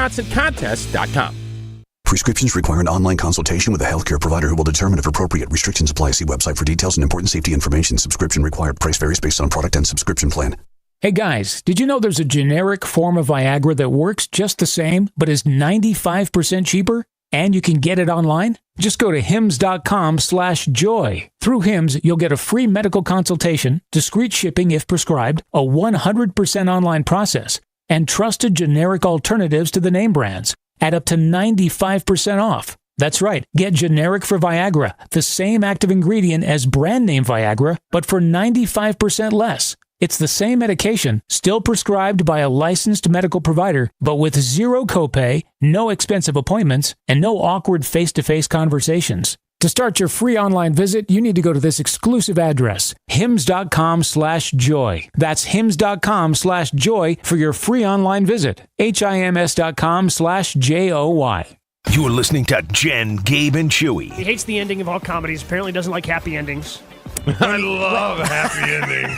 Prescriptions require an online consultation with a healthcare provider who will determine if appropriate. Restrictions apply. See website for details and important safety information. Subscription required. Price varies based on product and subscription plan. Hey guys, did you know there's a generic form of Viagra that works just the same, but is 95% cheaper? And you can get it online? Just go to hims.com/joy. Through Hims, you'll get a free medical consultation, discreet shipping if prescribed, a 100% online process, and trusted generic alternatives to the name brands at up to 95% off. That's right, get generic for Viagra, the same active ingredient as brand name Viagra, but for 95% less. It's the same medication, still prescribed by a licensed medical provider, but with zero copay, no expensive appointments, and no awkward face-to-face conversations. To start your free online visit, you need to go to this exclusive address, hims.com/joy. That's hims.com/joy for your free online visit. hims.com/joy. You're listening to Jen, Gabe, and Chewy. He hates the ending of all comedies. Apparently doesn't like happy endings. I love happy endings.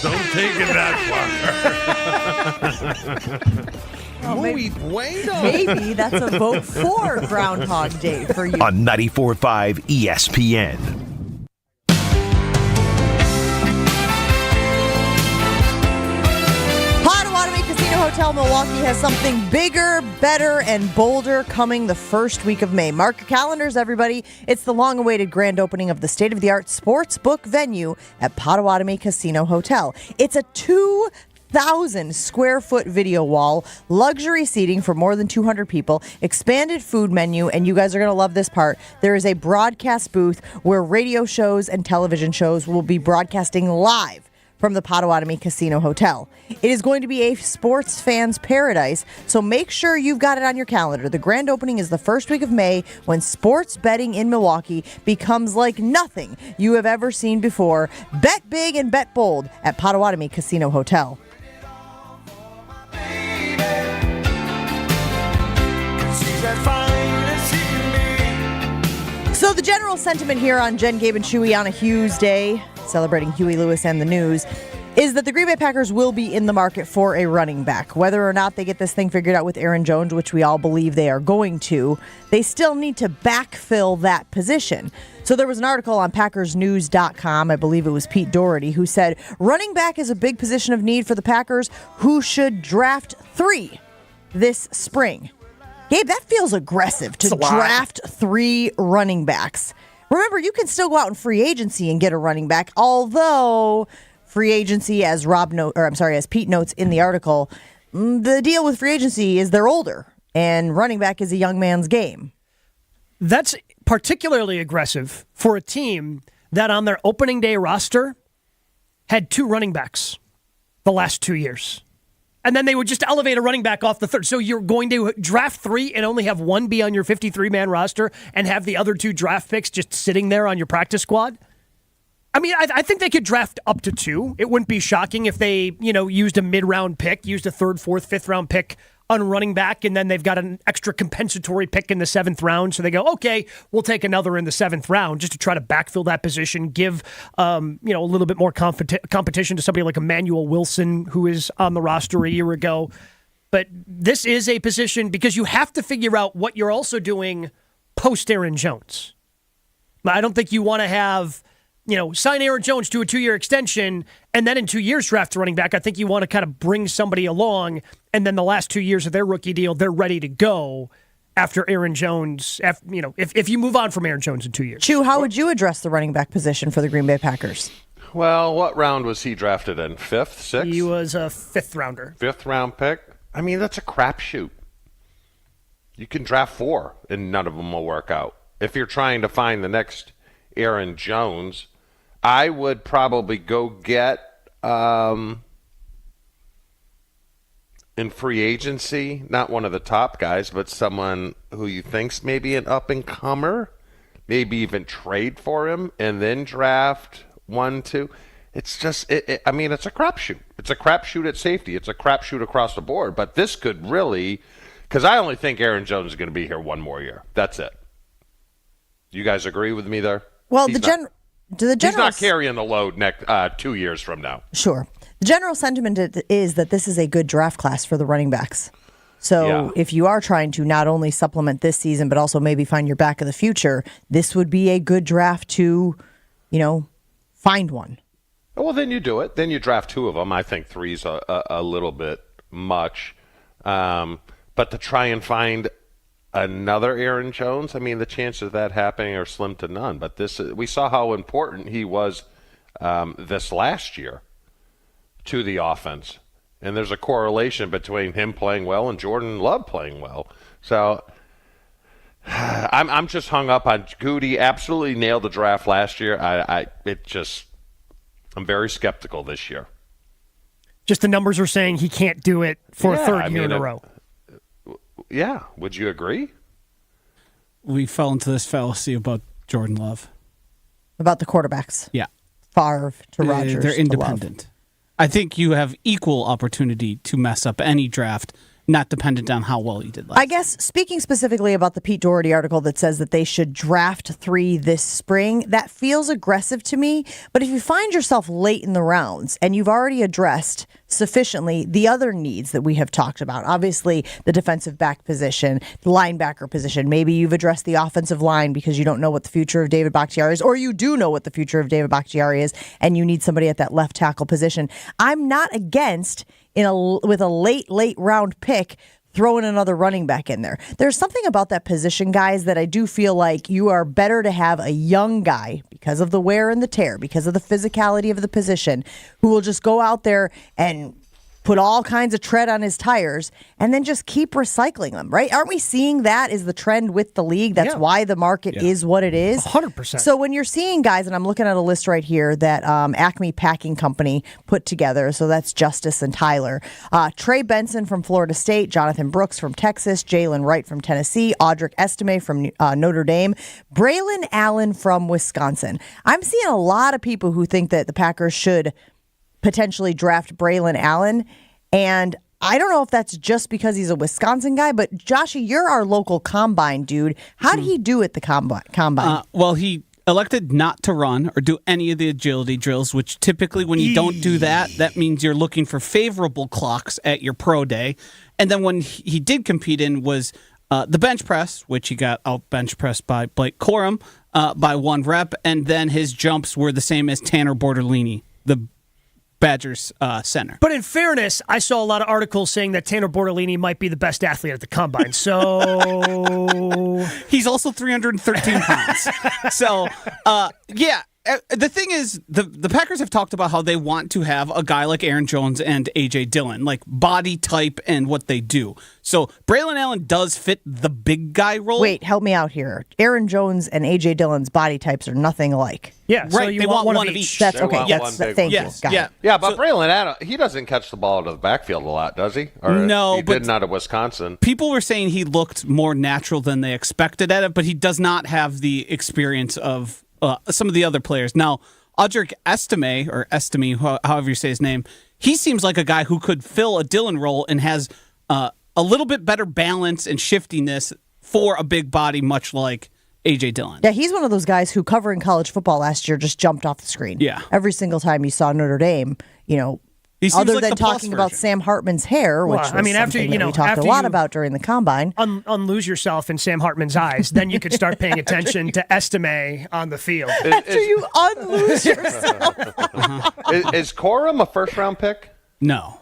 Don't take it that far. Maybe that's a vote for Groundhog Day for you. On 94.5 ESPN. Potawatomi Casino Hotel Milwaukee has something bigger, better, and bolder coming the first week of May. Mark your calendars, everybody. It's the long-awaited grand opening of the state-of-the-art sports book venue at Potawatomi Casino Hotel. It's a 2,000 square foot video wall, luxury seating for more than 200 people, expanded food menu, and you guys are going to love this part. There is a broadcast booth where radio shows and television shows will be broadcasting live from the Potawatomi Casino Hotel. It is going to be a sports fan's paradise, so make sure you've got it on your calendar. The grand opening is the first week of May, when sports betting in Milwaukee becomes like nothing you have ever seen before. Bet big and bet bold at Potawatomi Casino Hotel. So the general sentiment here on Jen, Gabe, and Chewy on a Hughes Day, celebrating Huey Lewis and the News, is that the Green Bay Packers will be in the market for a running back. Whether or not they get this thing figured out with Aaron Jones, which we all believe they are going to, they still need to backfill that position. So there was an article on PackersNews.com, I believe it was Pete Doherty, who said, running back is a big position of need for the Packers, who should draft 3 this spring. Gabe, that feels aggressive to draft 3 running backs. Remember, you can still go out in free agency and get a running back, although free agency, as Pete notes in the article, the deal with free agency is they're older, and running back is a young man's game. That's particularly aggressive for a team that on their opening day roster had 2 running backs the last 2 years. And then they would just elevate a running back off the third. So you're going to draft 3 and only have 1 be on your 53-man roster and have the other 2 draft picks just sitting there on your practice squad? I mean, I think they could draft up to 2. It wouldn't be shocking if they, used a mid-round pick, used a 3rd, 4th, 5th-round pick on running back, and then they've got an extra compensatory pick in the 7th round. So they go, okay, we'll take another in the 7th round just to try to backfill that position, give a little bit more competition to somebody like Emmanuel Wilson, who is on the roster a year ago. But this is a position because you have to figure out what you're also doing post Aaron Jones. I don't think you want to have sign Aaron Jones to a 2-year extension, and then in 2 years draft a running back. I think you want to kind of bring somebody along, and then the last 2 years of their rookie deal, they're ready to go after Aaron Jones. If you move on from Aaron Jones in 2 years. Chew, how would you address the running back position for the Green Bay Packers? Well, what round was he drafted in? 5th, 6th? He was a 5th rounder. 5th round pick? I mean, that's a crapshoot. You can draft 4, and none of them will work out. If you're trying to find the next Aaron Jones, I would probably go get in free agency, not one of the top guys, but someone who you think's maybe an up-and-comer, maybe even trade for him, and then draft 1, 2. It's just, it's a crapshoot. It's a crapshoot at safety. It's a crapshoot across the board. But this could really, because I only think Aaron Jones is going to be here 1 more year. That's it. You guys agree with me there? Well, He's not carrying the load next 2 years from now. Sure. The general sentiment is that this is a good draft class for the running backs. So if you are trying to not only supplement this season, but also maybe find your back of the future, this would be a good draft to, find one. Well, then you do it. Then you draft 2 of them. I think 3's a little bit much. But to try and find another Aaron Jones, I mean, the chances of that happening are slim to none. But we saw how important he was this last year to the offense. And there's a correlation between him playing well and Jordan Love playing well. So I'm just hung up on Goody. Absolutely nailed the draft last year. I'm very skeptical this year. Just the numbers are saying he can't do it for a 3rd year in a row. Yeah. Would you agree? We fell into this fallacy about Jordan Love. About the quarterbacks. Yeah. Favre to Rodgers. They're independent. I think you have equal opportunity to mess up any draft, not dependent on how well you did last. I guess speaking specifically about the Pete Doherty article that says that they should draft 3 this spring, that feels aggressive to me. But if you find yourself late in the rounds and you've already addressed sufficiently the other needs that we have talked about, obviously the defensive back position, the linebacker position, maybe you've addressed the offensive line because you don't know what the future of David Bakhtiari is, or you do know what the future of David Bakhtiari is and you need somebody at that left tackle position. I'm not against with a late round pick, throwing another running back in there. There's something about that position, guys, that I do feel like you are better to have a young guy because of the wear and the tear, because of the physicality of the position, who will just go out there and put all kinds of tread on his tires and then just keep recycling them, right? Aren't we seeing that is the trend with the league? That's why the market is what it is. 100%. So when you're seeing guys, and I'm looking at a list right here that Acme Packing Company put together, so that's Justice and Tyler. Trey Benson from Florida State, Jonathan Brooks from Texas, Jalen Wright from Tennessee, Audric Estime from Notre Dame, Braylon Allen from Wisconsin. I'm seeing a lot of people who think that the Packers should potentially draft Braylon Allen, and I don't know if that's just because he's a Wisconsin guy, but Joshy, you're our local combine dude. How did he do at the combine? Well, he elected not to run or do any of the agility drills, which typically when you don't do that, that means you're looking for favorable clocks at your pro day. And then when he did compete in was the bench press, which he got out bench pressed by Blake Corum by 1 rep, and then his jumps were the same as Tanner Bortolini, the Badgers center. But in fairness, I saw a lot of articles saying that Tanner Bortolini might be the best athlete at the combine. So he's also 313 pounds. So, the thing is, the Packers have talked about how they want to have a guy like Aaron Jones and A.J. Dillon, like body type and what they do. So Braylon Allen does fit the big guy role. Wait, help me out here. Aaron Jones and A.J. Dillon's body types are nothing alike. Yeah, right. So you they want one of each. That's They okay. want Yes, one big thank one. you. Got it. Yeah, but Braylon Allen, he doesn't catch the ball out of the backfield a lot, does he? Or No, he but did not at Wisconsin. people were saying he looked more natural than they expected at it, but he does not have the experience of some of the other players. Now, Audric Estime, however you say his name, he seems like a guy who could fill a Dillon role and has a little bit better balance and shiftiness for a big body, much like A.J. Dillon. Yeah, he's one of those guys who, covering college football last year, just jumped off the screen. Yeah. Every single time you saw Notre Dame, He seems other like than the plus talking about version. Sam Hartman's hair, which Well, was I mean, after, something you that know, we talked after a lot you- about during the combine. Unlose yourself in Sam Hartman's eyes, then you could start paying attention to Estime on the field. After you unlose yourself. Is Corum a first-round pick? No.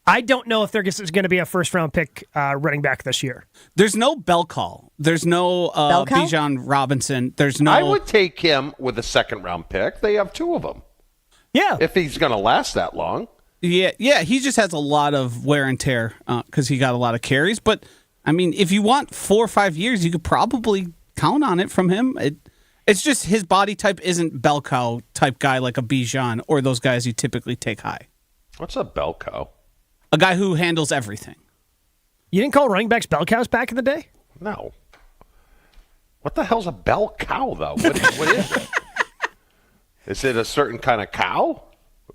I don't know if there's going to be a first-round pick running back this year. There's no bell call. There's no Bell cow? Bijan Robinson. There's no. I would take him with a second-round pick. They have two of them. Yeah. If he's going to last that long. Yeah. He just has a lot of wear and tear because he got a lot of carries. But I mean, if you want 4 or 5 years, you could probably count on it from him. It's just his body type isn't bell cow type guy like a Bijan or those guys you typically take high. What's a bell cow? A guy who handles everything. You didn't call running backs bell cows back in the day? No. What the hell's a bell cow, though? What is it? Is it a certain kind of cow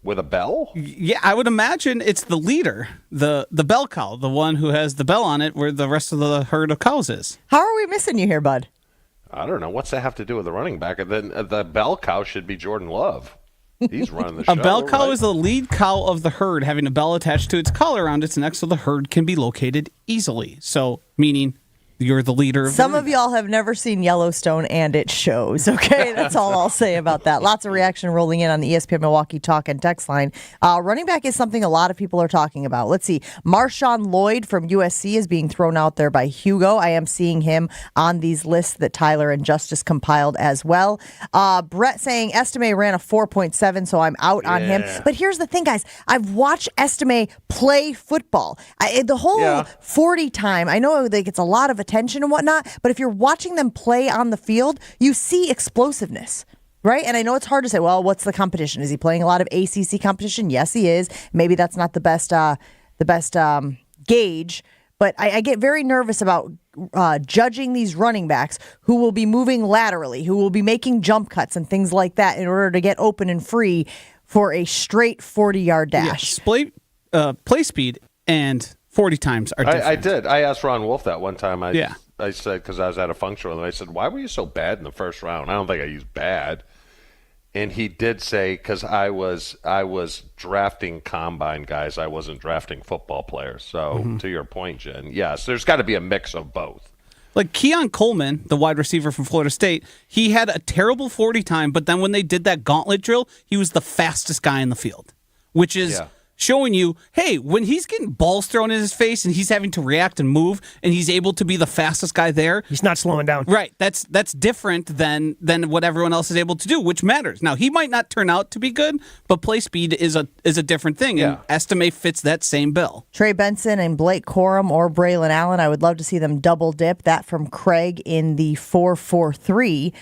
with a bell? Yeah, I would imagine it's the leader, the bell cow, the one who has the bell on it where the rest of the herd of cows is. How are we missing you here, bud? I don't know. What's that have to do with the running back? And then the bell cow should be Jordan Love. He's running the show. A bell cow right? is the lead cow of the herd, having a bell attached to its collar around its neck so the herd can be located easily. So, meaning you're the leader. Some of y'all have never seen Yellowstone, and it shows, okay? That's all I'll say about that. Lots of reaction rolling in on the ESPN Milwaukee talk and text line. Running back is something a lot of people are talking about. Let's see. Marshawn Lloyd from USC is being thrown out there by Hugo. I am seeing him on these lists that Tyler and Justice compiled as well. Brett saying Estime ran a 4.7, so I'm out on him. But here's the thing, guys. I've watched Estime play football. The whole 40 time, I know like it's a lot of attention and whatnot, but if you're watching them play on the field, you see explosiveness, right? And I know it's hard to say, well, what's the competition? Is he playing a lot of ACC competition? Yes, he is. Maybe that's not the best gauge, but I get very nervous about judging these running backs who will be moving laterally, who will be making jump cuts and things like that in order to get open and free for a straight 40-yard dash. Yeah, play speed and 40 times are different. I did. I asked Ron Wolf that one time. I said, because I was at a function with him, I said, why were you so bad in the first round? I don't think I used bad. And he did say, because I was drafting combine guys. I wasn't drafting football players. So to your point, Jen, yes, there's got to be a mix of both. Like Keon Coleman, the wide receiver from Florida State, he had a terrible 40 time, but then when they did that gauntlet drill, he was the fastest guy in the field, which is showing you, hey, when he's getting balls thrown in his face and he's having to react and move and he's able to be the fastest guy there. He's not slowing down. Right. That's different than what everyone else is able to do, which matters. Now, he might not turn out to be good, but play speed is a different thing, and Estime fits that same bill. Trey Benson and Blake Corum or Braylon Allen, I would love to see them double dip. That from Craig in the 4-4-3.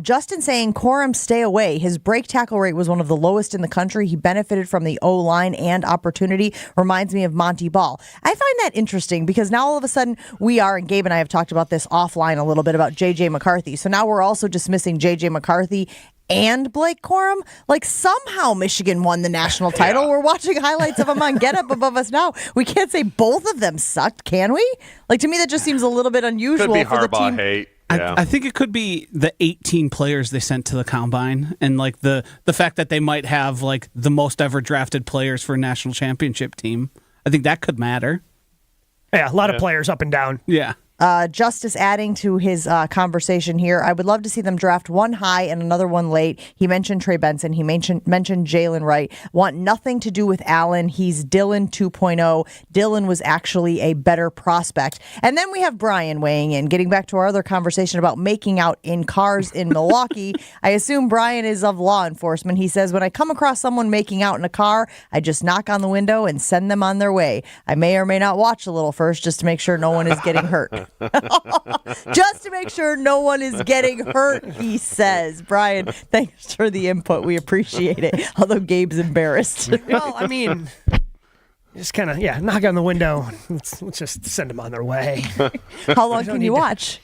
Justin saying Corum stay away. His break tackle rate was one of the lowest in the country. He benefited from the O-line and opportunity. Reminds me of Monty Ball. I find that interesting because now all of a sudden we are, and Gabe and I have talked about this offline a little bit about J.J. McCarthy. So now we're also dismissing J.J. McCarthy and Blake Corum. Like somehow Michigan won the national title. We're watching highlights of them on Get Up above us now. We can't say both of them sucked, can we? Like to me that just seems a little bit unusual Could be for the Harbaugh team. hate. I think it could be the 18 players they sent to the combine and like the fact that they might have like the most ever drafted players for a national championship team. I think that could matter. Yeah, a lot of players up and down. Yeah. Justice adding to his conversation here. I would love to see them draft one high and another one late. He mentioned Trey Benson. He mentioned Jalen Wright. Want nothing to do with Allen. He's Dylan 2.0. Dylan was actually a better prospect. And then we have Brian weighing in, getting back to our other conversation about making out in cars in Milwaukee. I assume Brian is of law enforcement. He says, when I come across someone making out in a car, I just knock on the window and send them on their way. I may or may not watch a little first just to make sure no one is getting hurt. Just to make sure no one is getting hurt, he says. Brian, thanks for the input. We appreciate it. Although Gabe's embarrassed. Well, I mean, just kind of, knock on the window. Let's just send them on their way. How long can you watch?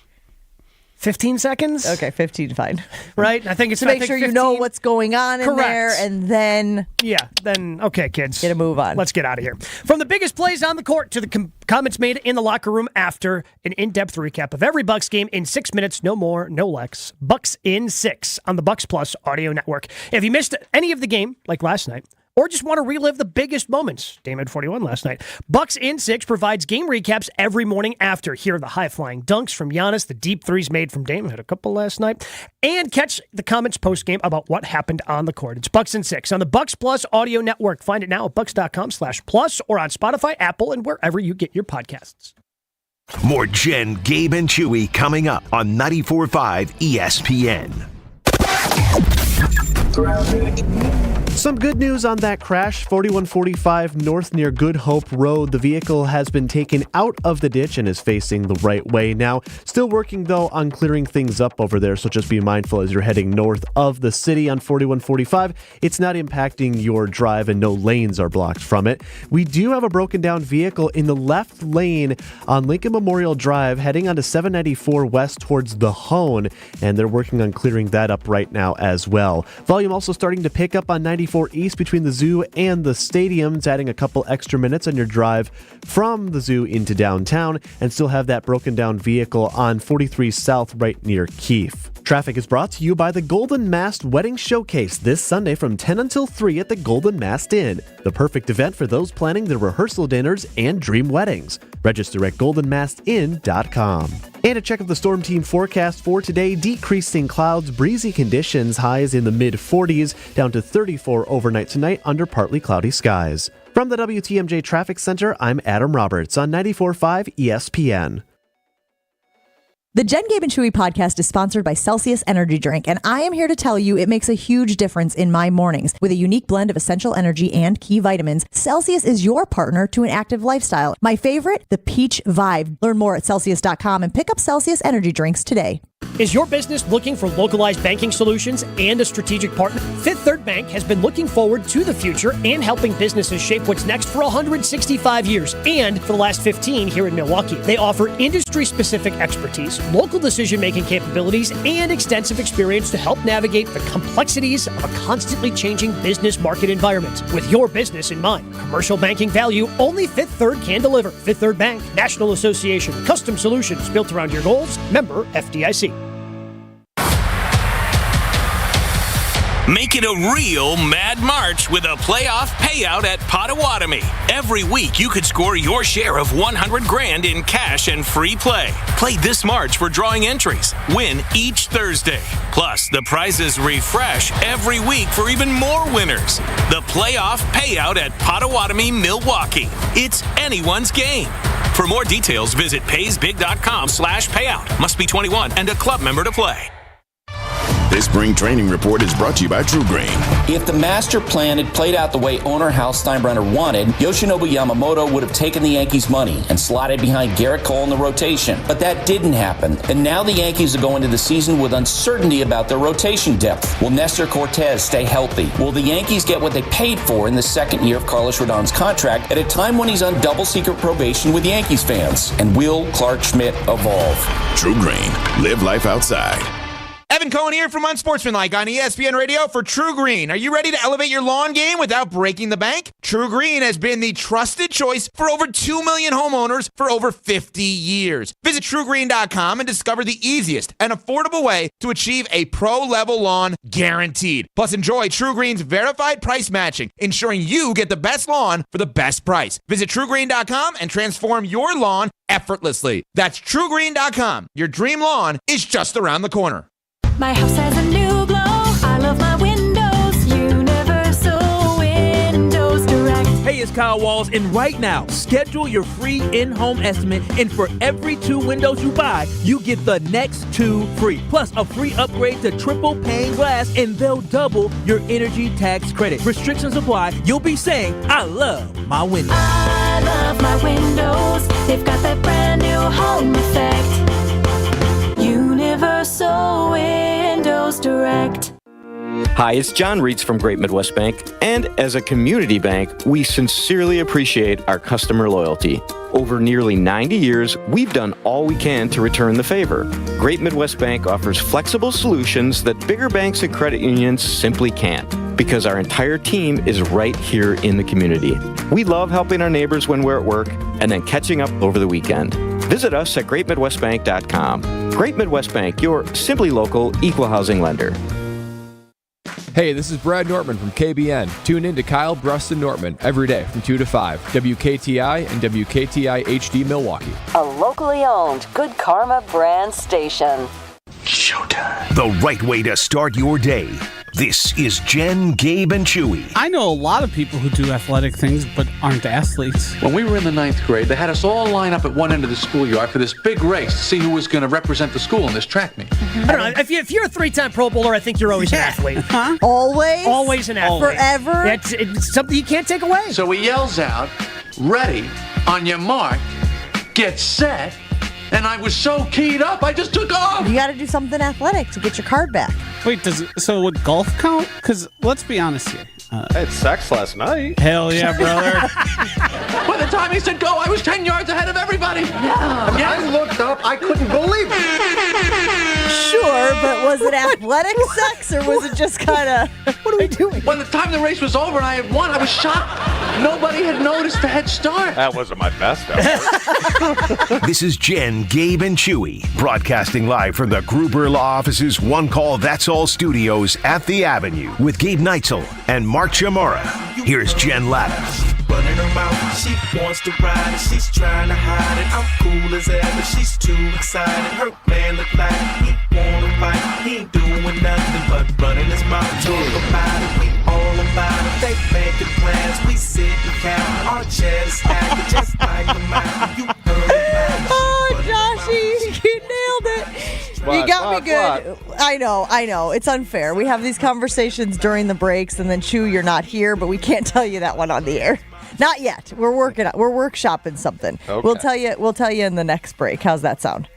15 seconds? Okay, 15, fine. Right? I think it's to make sure 15. you know what's going on in there, and then... Yeah, then, okay, kids. Get a move on. Let's get out of here. From the biggest plays on the court to the comments made in the locker room after an in-depth recap of every Bucks game in 6 minutes, no more, no less. Bucks in 6 on the Bucks Plus audio network. If you missed any of the game, like last night, or just want to relive the biggest moments, Dame had 41 last night, Bucks in 6 provides game recaps every morning after. Hear the high-flying dunks from Giannis, the deep threes made from Dame, had a couple last night, and catch the comments post-game about what happened on the court. It's Bucks in 6 on the Bucks Plus audio network. Find it now at bucks.com/plus or on Spotify, Apple, and wherever you get your podcasts. More Jen, Gabe, and Chewy coming up on 94.5 ESPN. Some good news on that crash, 4145 North near Good Hope Road. The vehicle has been taken out of the ditch and is facing the right way now. Still working, though, on clearing things up over there, so just be mindful as you're heading north of the city on 4145. It's not impacting your drive and no lanes are blocked from it. We do have a broken down vehicle in the left lane on Lincoln Memorial Drive heading onto 794 west towards the Hone, and they're working on clearing that up right now as well. Volume also starting to pick up on 94 East between the zoo and the stadium. It's adding a couple extra minutes on your drive from the zoo into downtown, and still have that broken down vehicle on 43 South right near Keefe. Traffic is brought to you by the Golden Mast Wedding Showcase this Sunday from 10 until 3 at the Golden Mast Inn. The perfect event for those planning their rehearsal dinners and dream weddings. Register at goldenmastinn.com. And a check of the Storm Team forecast for today. Decreasing clouds, breezy conditions, highs in the mid-40s, down to 34 overnight tonight under partly cloudy skies. From the WTMJ Traffic Center, I'm Adam Roberts on 94.5 ESPN. The Jen, Gabe, and Chewy podcast is sponsored by Celsius Energy Drink, and I am here to tell you it makes a huge difference in my mornings. With a unique blend of essential energy and key vitamins, Celsius is your partner to an active lifestyle. My favorite, the Peach Vibe. Learn more at Celsius.com and pick up Celsius Energy Drinks today. Is your business looking for localized banking solutions and a strategic partner? Fifth Third Bank has been looking forward to the future and helping businesses shape what's next for 165 years, and for the last 15 here in Milwaukee. They offer industry-specific expertise, local decision-making capabilities, and extensive experience to help navigate the complexities of a constantly changing business market environment. With your business in mind, commercial banking value only Fifth Third can deliver. Fifth Third Bank, National Association, custom solutions built around your goals, member FDIC. Make it a real Mad March with a playoff payout at Potawatomi. Every week you could score your share of $100,000 in cash and free play. Play this March for drawing entries. Win each Thursday. Plus, the prizes refresh every week for even more winners. The playoff payout at Potawatomi, Milwaukee. It's anyone's game. For more details, visit paysbig.com/payout. Must be 21 and a club member to play. This spring training report is brought to you by True Grain. If the master plan had played out the way owner Hal Steinbrenner wanted, Yoshinobu Yamamoto would have taken the Yankees' money and slotted behind Garrett Cole in the rotation. But that didn't happen, and now the Yankees are going into the season with uncertainty about their rotation depth. Will Nestor Cortez stay healthy? Will the Yankees get what they paid for in the second year of Carlos Rodon's contract at a time when he's on double-secret probation with Yankees fans? And will Clark Schmidt evolve? True Grain. Live life outside. Evan Cohen here from Unsportsmanlike on ESPN Radio for True Green. Are you ready to elevate your lawn game without breaking the bank? True Green has been the trusted choice for over 2 million homeowners for over 50 years. Visit TrueGreen.com and discover the easiest and affordable way to achieve a pro-level lawn guaranteed. Plus, enjoy True Green's verified price matching, ensuring you get the best lawn for the best price. Visit TrueGreen.com and transform your lawn effortlessly. That's TrueGreen.com. Your dream lawn is just around the corner. My house has a new glow. I love my windows. Universal Windows Direct. Hey, it's Kyle Walls, and right now, schedule your free in-home estimate, and for every 2 windows you buy, you get the next 2 free. Plus, a free upgrade to triple pane glass, and they'll double your energy tax credit. Restrictions apply. You'll be saying, I love my windows. I love my windows. They've got that brand new home effect. Universal Windows Direct. Hi, it's John Reitz from Great Midwest Bank, and as a community bank, we sincerely appreciate our customer loyalty. Over nearly 90 years, we've done all we can to return the favor. Great Midwest Bank offers flexible solutions that bigger banks and credit unions simply can't, because our entire team is right here in the community. We love helping our neighbors when we're at work and then catching up over the weekend. Visit us at greatmidwestbank.com. Great Midwest Bank, your simply local equal housing lender. Hey, this is Brad Nortman from KBN. Tune in to Kyle, Brust, and Nortman every day from 2 to 5. WKTI and WKTI HD Milwaukee. A locally owned Good Karma brand station. Showtime. The right way to start your day. This is Jen, Gabe, and Chewy. I know a lot of people who do athletic things but aren't athletes. When we were in the 9th grade, they had us all line up at one end of the schoolyard for this big race to see who was going to represent the school in this track meet. I don't know. If you're a 3-time Pro Bowler, I think you're always an athlete. Huh? Always? Always an athlete. Forever? It's something you can't take away. So he yells out, "Ready, on your mark, get set." And I was so keyed up, I just took off. You got to do something athletic to get your card back. Wait, so would golf count? Because let's be honest here. I had sex last night. Hell yeah, brother. By the time he said go, I was 10 yards ahead of everybody. Yeah. I looked up, I couldn't believe it. Sure, but was it athletic sex or was it just kind of, what are we doing? When the time the race was over and I had won, I was shocked. Nobody had noticed the head start. That wasn't my best effort. This is Jen, Gabe, and Chewy, broadcasting live from the Gruber Law Office's One Call That's All studios at the Avenue with Gabe Neitzel and Mark Chamora. Here's Jen Latta. Running her mouth, she wants to ride it, she's trying to hide it. I'm cool as ever, she's too excited. Her man look like he wanna fight, he ain't doing nothing but running his mouth. Talk about it, we all about it. They making plans, we sit and count. Our chairs stacked just like a mouth. You heard about it. Oh, Joshy, you nailed it. You got me good. I know. It's unfair. We have these conversations during the breaks, and then Chew, you're not here, but we can't tell you that one on the air. Not yet. We're workshopping something. Okay. We'll tell you in the next break. How's that sound?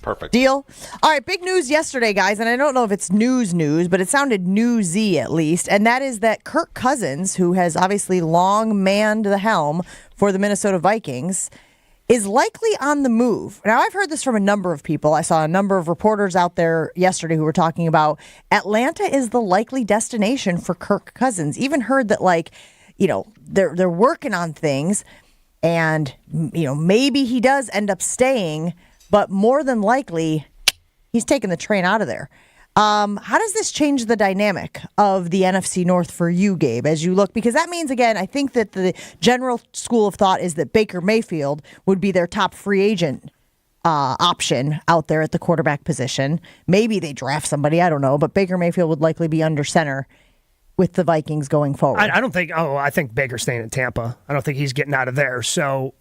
Perfect. Deal? All right, big news yesterday, guys, and I don't know if it's news, but it sounded newsy at least, and that is that Kirk Cousins, who has obviously long manned the helm for the Minnesota Vikings, is likely on the move. Now, I've heard this from a number of people. I saw a number of reporters out there yesterday who were talking about Atlanta is the likely destination for Kirk Cousins. Even heard that, they're working on things, and, maybe he does end up staying, but more than likely, he's taking the train out of there. How does this change the dynamic of the NFC North for you, Gabe, as you look? Because that means, again, I think that the general school of thought is that Baker Mayfield would be their top free agent option out there at the quarterback position. Maybe they draft somebody, I don't know, but Baker Mayfield would likely be under center with the Vikings going forward. I think Baker's staying in Tampa. I don't think he's getting out of there. So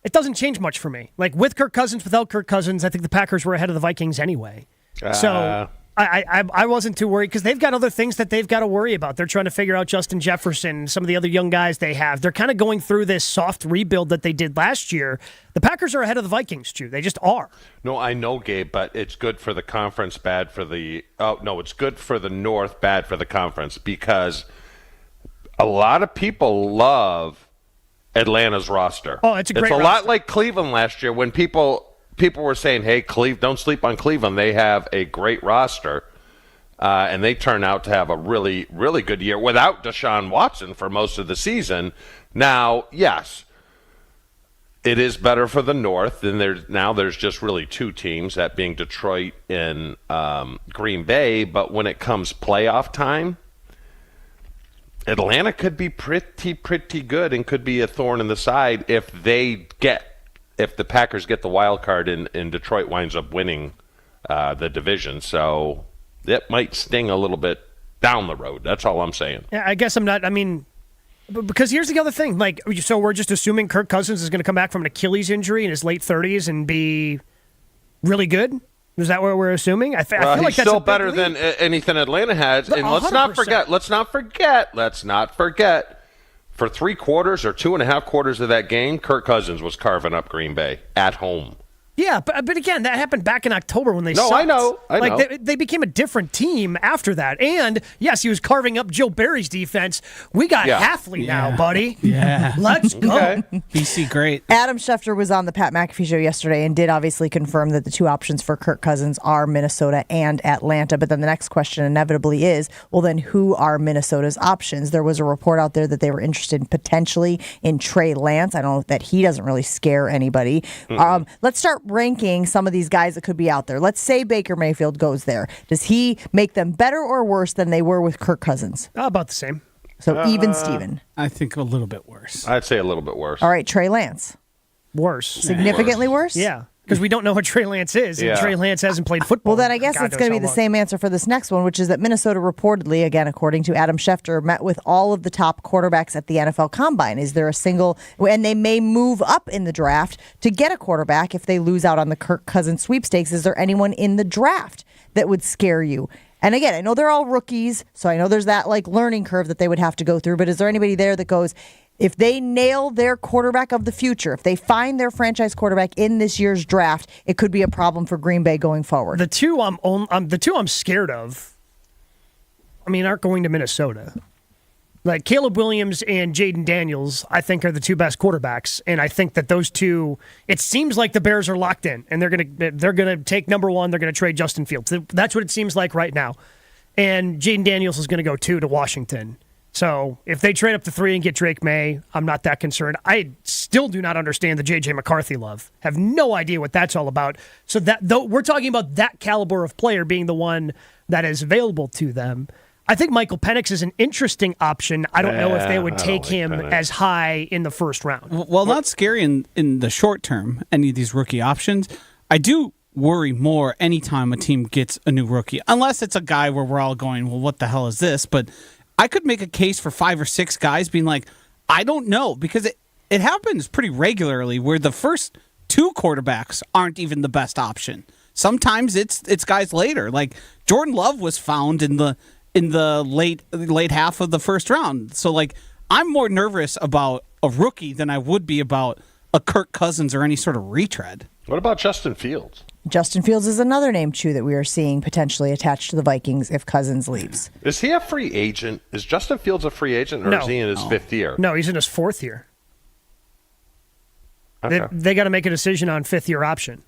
it doesn't change much for me. Like, with Kirk Cousins, without Kirk Cousins, I think the Packers were ahead of the Vikings anyway. So I wasn't too worried because they've got other things that they've got to worry about. They're trying to figure out Justin Jefferson, some of the other young guys they have. They're kind of going through this soft rebuild that they did last year. The Packers are ahead of the Vikings, too. They just are. No, I know, Gabe, but it's good for the conference, bad for the – it's good for the North, bad for the conference, because a lot of people love Atlanta's roster. Oh, it's a great roster. Lot like Cleveland last year when people people were saying, hey, don't sleep on Cleveland. They have a great roster. And they turn out to have a really, really good year without Deshaun Watson for most of the season. Now, yes, it is better for the North. And there's just really two teams, that being Detroit and Green Bay. But when it comes playoff time, Atlanta could be pretty good and could be a thorn in the side if the Packers get the wild card and Detroit winds up winning the division. So it might sting a little bit down the road. That's all I'm saying. Yeah, I guess I'm not. I mean, because here's the other thing. Like, so we're just assuming Kirk Cousins is going to come back from an Achilles injury in his late 30s and be really good. Is that what we're assuming? I feel like he's that's still better than anything Atlanta has. And 100%. Let's not forget. For 3 quarters or 2.5 quarters of that game, Kirk Cousins was carving up Green Bay at home. Yeah, but again, that happened back in October when they sucked. I know. They became a different team after that. And, yes, he was carving up Joe Barry's defense. We got Halfley now, buddy. Yeah. Let's go. Okay. BC, great. Adam Schefter was on the Pat McAfee show yesterday and did obviously confirm that the two options for Kirk Cousins are Minnesota and Atlanta. But then the next question inevitably is, well, then who are Minnesota's options? There was a report out there that they were interested potentially in Trey Lance. I don't know that he doesn't really scare anybody. Let's start ranking some of these guys that could be out there. Let's say Baker Mayfield goes there. Does he make them better or worse than they were with Kirk Cousins? About the same. So even Steven. I think a little bit worse. I'd say a little bit worse. All right, Trey Lance. Worse. Significantly worse? Yeah. Because we don't know what Trey Lance is, and Trey Lance hasn't played football. Well, then I guess it's going to be the same answer for this next one, which is that Minnesota reportedly, again, according to Adam Schefter, met with all of the top quarterbacks at the NFL Combine. Is there a single, and they may move up in the draft to get a quarterback if they lose out on the Kirk Cousins sweepstakes. Is there anyone in the draft that would scare you? And again, I know they're all rookies, so I know there's that learning curve that they would have to go through, but is there anybody there that goes, if they nail their quarterback of the future, if they find their franchise quarterback in this year's draft, it could be a problem for Green Bay going forward? The two I'm scared of, aren't going to Minnesota. Like Caleb Williams and Jaden Daniels, I think are the two best quarterbacks, and I think that those two. It seems like the Bears are locked in, and they're gonna take number one. They're gonna trade Justin Fields. That's what it seems like right now, and Jaden Daniels is gonna go 2 to Washington. So if they trade up to 3 and get Drake May, I'm not that concerned. I still do not understand the J.J. McCarthy love. Have no idea what that's all about. So that though we're talking about that caliber of player being the one that is available to them. I think Michael Penix is an interesting option. I don't know if they would take him as high in the first round. Well, not scary in the short term, any of these rookie options. I do worry more anytime a team gets a new rookie, unless it's a guy where we're all going, well, what the hell is this? But I could make a case for 5 or 6 guys being like, I don't know, because it happens pretty regularly where the first 2 quarterbacks aren't even the best option. Sometimes it's guys later. Like Jordan Love was found in the late half of the first round. So I'm more nervous about a rookie than I would be about a Kirk Cousins or any sort of retread. What about Justin Fields? Justin Fields is another name, too, that we are seeing potentially attached to the Vikings if Cousins leaves. Is he a free agent? Is Justin Fields a free agent, or is he in his 5th year? No, he's in his 4th year. Okay. They got to make a decision on 5th-year option.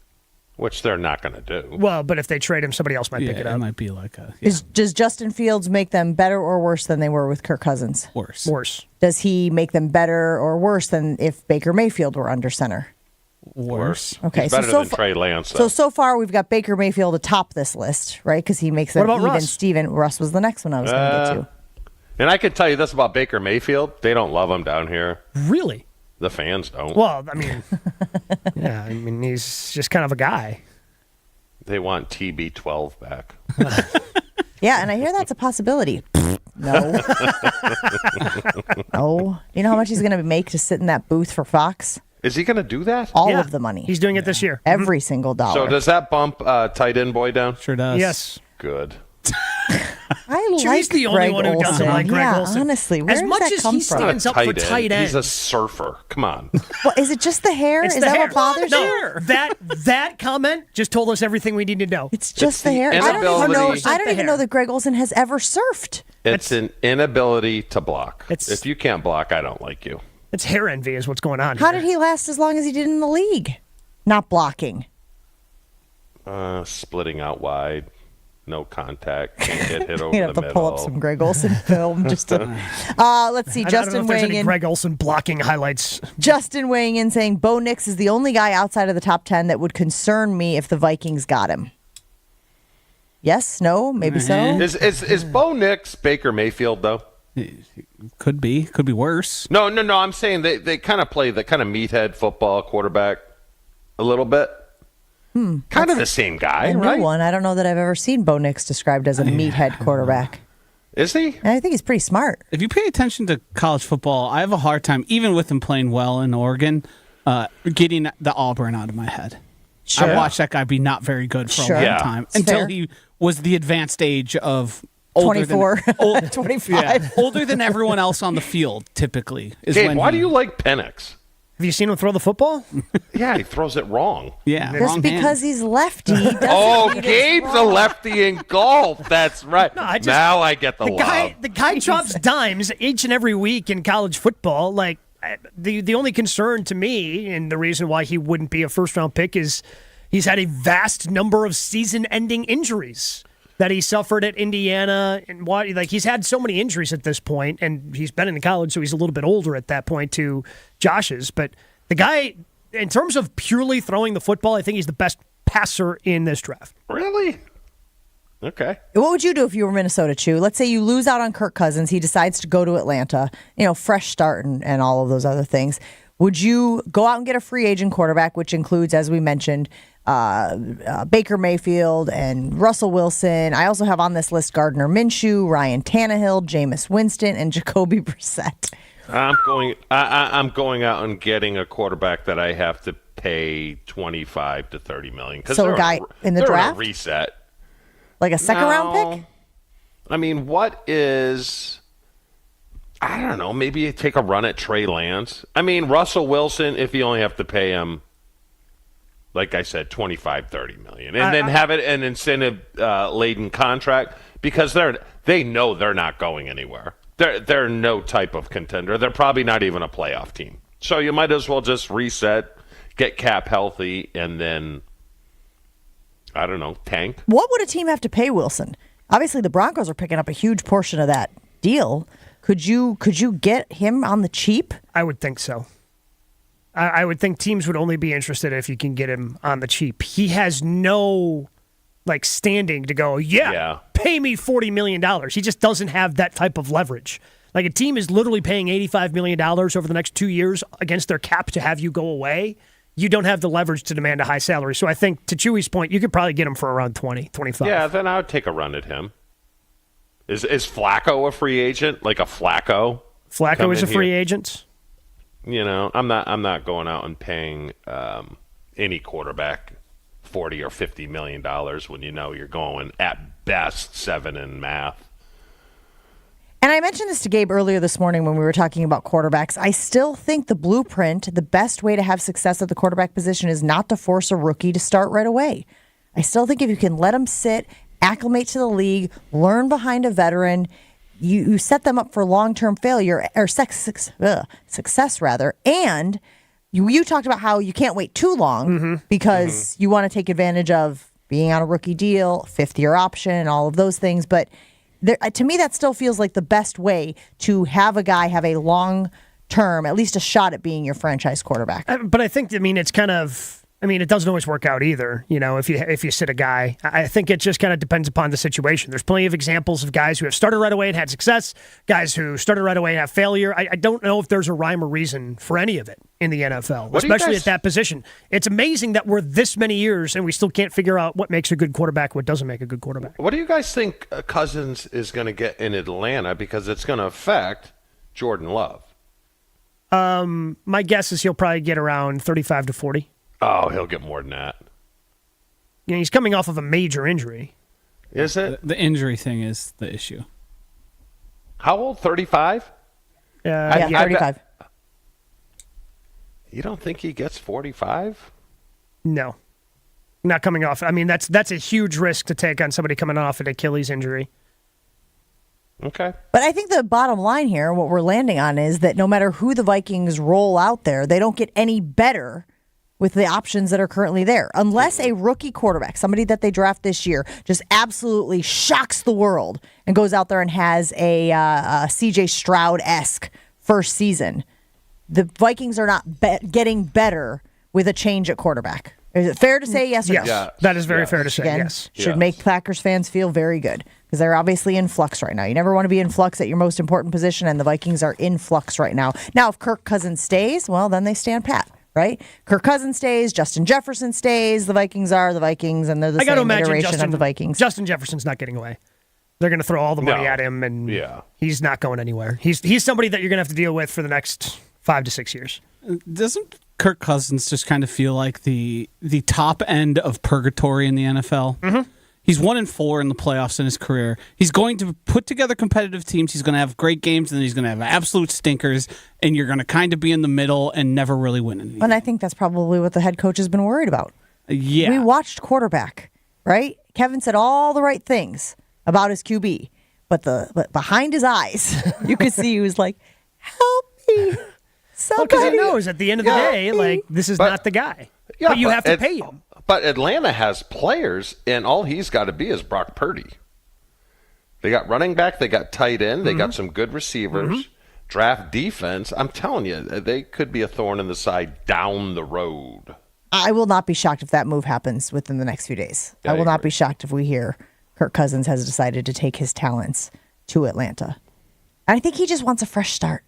Which they're not going to do. Well, but if they trade him, somebody else might pick it up. It might be like a... Yeah. Does Justin Fields make them better or worse than they were with Kirk Cousins? Worse. Does he make them better or worse than if Baker Mayfield were under center? Worse. Okay, He's better than Trey Lance, though. So far we've got Baker Mayfield atop this list, right? Because he makes them even. Russ? Steven, Russ was the next one I was going to get to. And I can tell you this about Baker Mayfield. They don't love him down here. Really? The fans don't. Well, he's just kind of a guy. They want TB12 back. Yeah, and I hear that's a possibility. No. No. You know how much he's going to make to sit in that booth for Fox? Is he going to do that? All of the money. He's doing it this year. Every single dollar. So does that bump tight end boy down? Sure does. Yes. Good. He's the only one who doesn't like Greg Olsen. Honestly, where as does much that as come he from? stands up for tight end, He's a surfer. Come on. Well, is it just the hair? It's is the that hair. what bothers you? No, that comment just told us everything we need to know. It's just the hair. I don't even know that Greg Olsen has ever surfed. It's an inability to block. If you can't block, I don't like you. It's hair envy is what's going on How here. did he last as long as he did in the league? Not blocking. Splitting out wide. No contact. Can't get hit over You the have to middle. pull up some Greg Olson film just to. Let's see. I don't know Justin if there's weighing any in. Greg Olson blocking highlights. Justin weighing in saying Bo Nix is the only guy outside of the top 10 that would concern me if the Vikings got him. Yes, no, maybe so. Is Bo Nix Baker Mayfield though? Could be worse. No. I'm saying they kind of play the kind of meathead football quarterback a little bit. Kind of the same guy, A right? new one. I don't know that I've ever seen Bo Nix described as a meathead quarterback. Is he? I think he's pretty smart. If you pay attention to college football, I have a hard time, even with him playing well in Oregon, getting the Auburn out of my head. Sure. I watched that guy be not very good for Sure. a long Yeah. time It's until fair. he was the advanced age of older 24, than, 25. older than everyone else on the field. Typically, is Gabe, when why do you like Penix? Have you seen him throw the football? Yeah, he throws it wrong. Yeah, Just because he's lefty. doesn't Oh, mean it's Gabe's a wrong. lefty in golf. That's right. Now I get the love. The guy drops dimes each and every week in college football. Like the only concern to me, and the reason why he wouldn't be a first-round pick, is he's had a vast number of season-ending injuries that he suffered at Indiana, and he's had so many injuries at this point, and he's been in college, so he's a little bit older at that point to Josh's. But the guy, in terms of purely throwing the football, I think he's the best passer in this draft. Really? Okay. What would you do if you were Minnesota, Chew? Let's say you lose out on Kirk Cousins. He decides to go to Atlanta, fresh start and all of those other things. Would you go out and get a free agent quarterback, which includes, as we mentioned, Baker Mayfield and Russell Wilson? I also have on this list Gardner Minshew, Ryan Tannehill, Jameis Winston, and Jacoby Brissett. I'm going out and getting a quarterback that I have to pay $25 to $30 million. So a guy in the draft? A reset. Like a second-round pick? I mean, what is... I don't know. Maybe you take a run at Trey Lance. I mean, Russell Wilson, if you only have to pay him, like I said, $25-30 million, and then have it an incentive-laden contract, because they know they're not going anywhere. They're no type of contender. They're probably not even a playoff team. So you might as well just reset, get cap healthy, and then, I don't know, tank. What would a team have to pay Wilson? Obviously, the Broncos are picking up a huge portion of that deal. Could you get him on the cheap? I would think so. I would think teams would only be interested if you can get him on the cheap. He has no standing to go, pay me $40 million. He just doesn't have that type of leverage. Like, a team is literally paying $85 million over the next 2 years against their cap to have you go away. You don't have the leverage to demand a high salary. So I think, to Chewy's point, you could probably get him for around 20, 25. Yeah, then I would take a run at him. Is Flacco a free agent? Like a Flacco? Flacco is a free agent. I'm not going out and paying any quarterback $40 or $50 million when you're going at best 7 in math. And I mentioned this to Gabe earlier this morning when we were talking about quarterbacks. I still think the blueprint, the best way to have success at the quarterback position is not to force a rookie to start right away. I still think if you can let him sit, acclimate to the league, learn behind a veteran, you set them up for long-term failure or success rather. And you talked about how you can't wait too long because you want to take advantage of being on a rookie deal, fifth-year option, all of those things. But to me, that still feels like the best way to have a guy have a long-term, at least a shot at being your franchise quarterback. But I think, it's kind of... it doesn't always work out either, if you sit a guy. I think it just kind of depends upon the situation. There's plenty of examples of guys who have started right away and had success, guys who started right away and have failure. I don't know if there's a rhyme or reason for any of it in the NFL, especially at that position. It's amazing that we're this many years and we still can't figure out what makes a good quarterback, what doesn't make a good quarterback. What do you guys think Cousins is going to get in Atlanta, because it's going to affect Jordan Love? My guess is he'll probably get around 35 to 40. Oh, he'll get more than that. He's coming off of a major injury. Is it? The injury thing is the issue. How old? 35? Yeah, 35. You don't think he gets 45? No. Not coming off. That's a huge risk to take on somebody coming off an Achilles injury. Okay. But I think the bottom line here, what we're landing on, is that no matter who the Vikings roll out there, they don't get any better with the options that are currently there. Unless a rookie quarterback, somebody that they draft this year, just absolutely shocks the world and goes out there and has a CJ Stroud-esque first season, the Vikings are not getting better with a change at quarterback. Is it fair to say yes or no? Yes, that is very fair to say, yes. Should make Packers fans feel very good because they're obviously in flux right now. You never want to be in flux at your most important position, and the Vikings are in flux right now. Now, if Kirk Cousins stays, well, then they stand pat, right? Kirk Cousins stays, Justin Jefferson stays, the Vikings are the Vikings, and they're the same iteration of the Vikings. Justin Jefferson's not getting away. They're going to throw all the money at him, and he's not going anywhere. He's somebody that you're going to have to deal with for the next 5 to 6 years. Doesn't Kirk Cousins just kind of feel like the top end of purgatory in the NFL? Mm-hmm. He's 1-4 in the playoffs in his career. He's going to put together competitive teams. He's going to have great games, and then he's going to have absolute stinkers, and you're going to kind of be in the middle and never really win anything. And I think that's probably what the head coach has been worried about. Yeah. We watched quarterback, right? Kevin said all the right things about his QB, but behind his eyes, you could see he was like, help me. Because he knows at the end of the day, like, this is not the guy. Yeah, but you have to pay him. But Atlanta has players, and all he's got to be is Brock Purdy. They got running back, they got tight end, they got some good receivers, draft defense. I'm telling you, they could be a thorn in the side down the road. I will not be shocked if that move happens within the next few days. I will not be shocked if we hear Kirk Cousins has decided to take his talents to Atlanta. And I think he just wants a fresh start.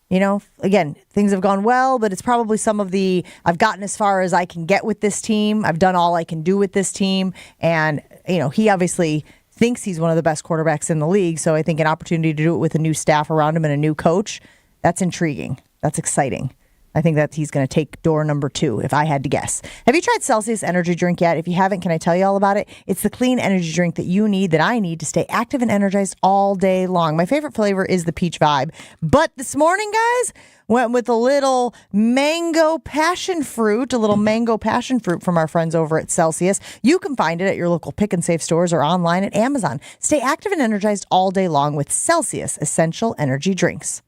You know, again, things have gone well, but it's probably some of the, I've gotten as far as I can get with this team. I've done all I can do with this team. And, you know, he obviously thinks he's one of the best quarterbacks in the league. So I think an opportunity to do it with a new staff around him and a new coach, that's intriguing. That's exciting. I think that he's going to take door number 2, if I had to guess. Have you tried Celsius energy drink yet? If you haven't, can I tell you all about it? It's the clean energy drink that you need, that I need to stay active and energized all day long. My favorite flavor is the peach vibe. But this morning, guys, went with a little mango passion fruit from our friends over at Celsius. You can find it at your local Pick and Save stores or online at Amazon. Stay active and energized all day long with Celsius Essential Energy Drinks.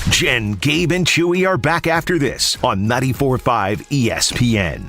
Jen, Gabe, and Chewy are back after this on 94.5 ESPN.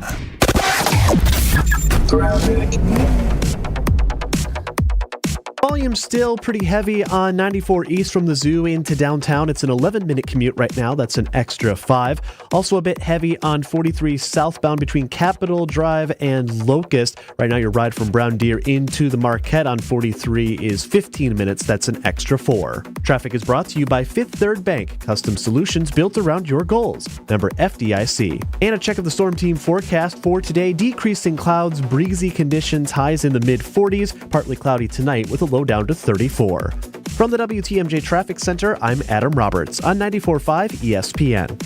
Volume still pretty heavy on 94 east from the zoo into downtown. It's an 11-minute commute right now. That's an extra 5. Also a bit heavy on 43 southbound between Capitol Drive and Locust. Right now your ride from Brown Deer into the Marquette on 43 is 15 minutes. That's an extra 4. Traffic is brought to you by Fifth Third Bank. Custom solutions built around your goals. Member FDIC. And a check of the storm team forecast for today. Decreasing clouds, breezy conditions, highs in the mid-40s. Partly cloudy tonight with a low down to 34. From the WTMJ Traffic Center, I'm Adam Roberts on 94.5 ESPN.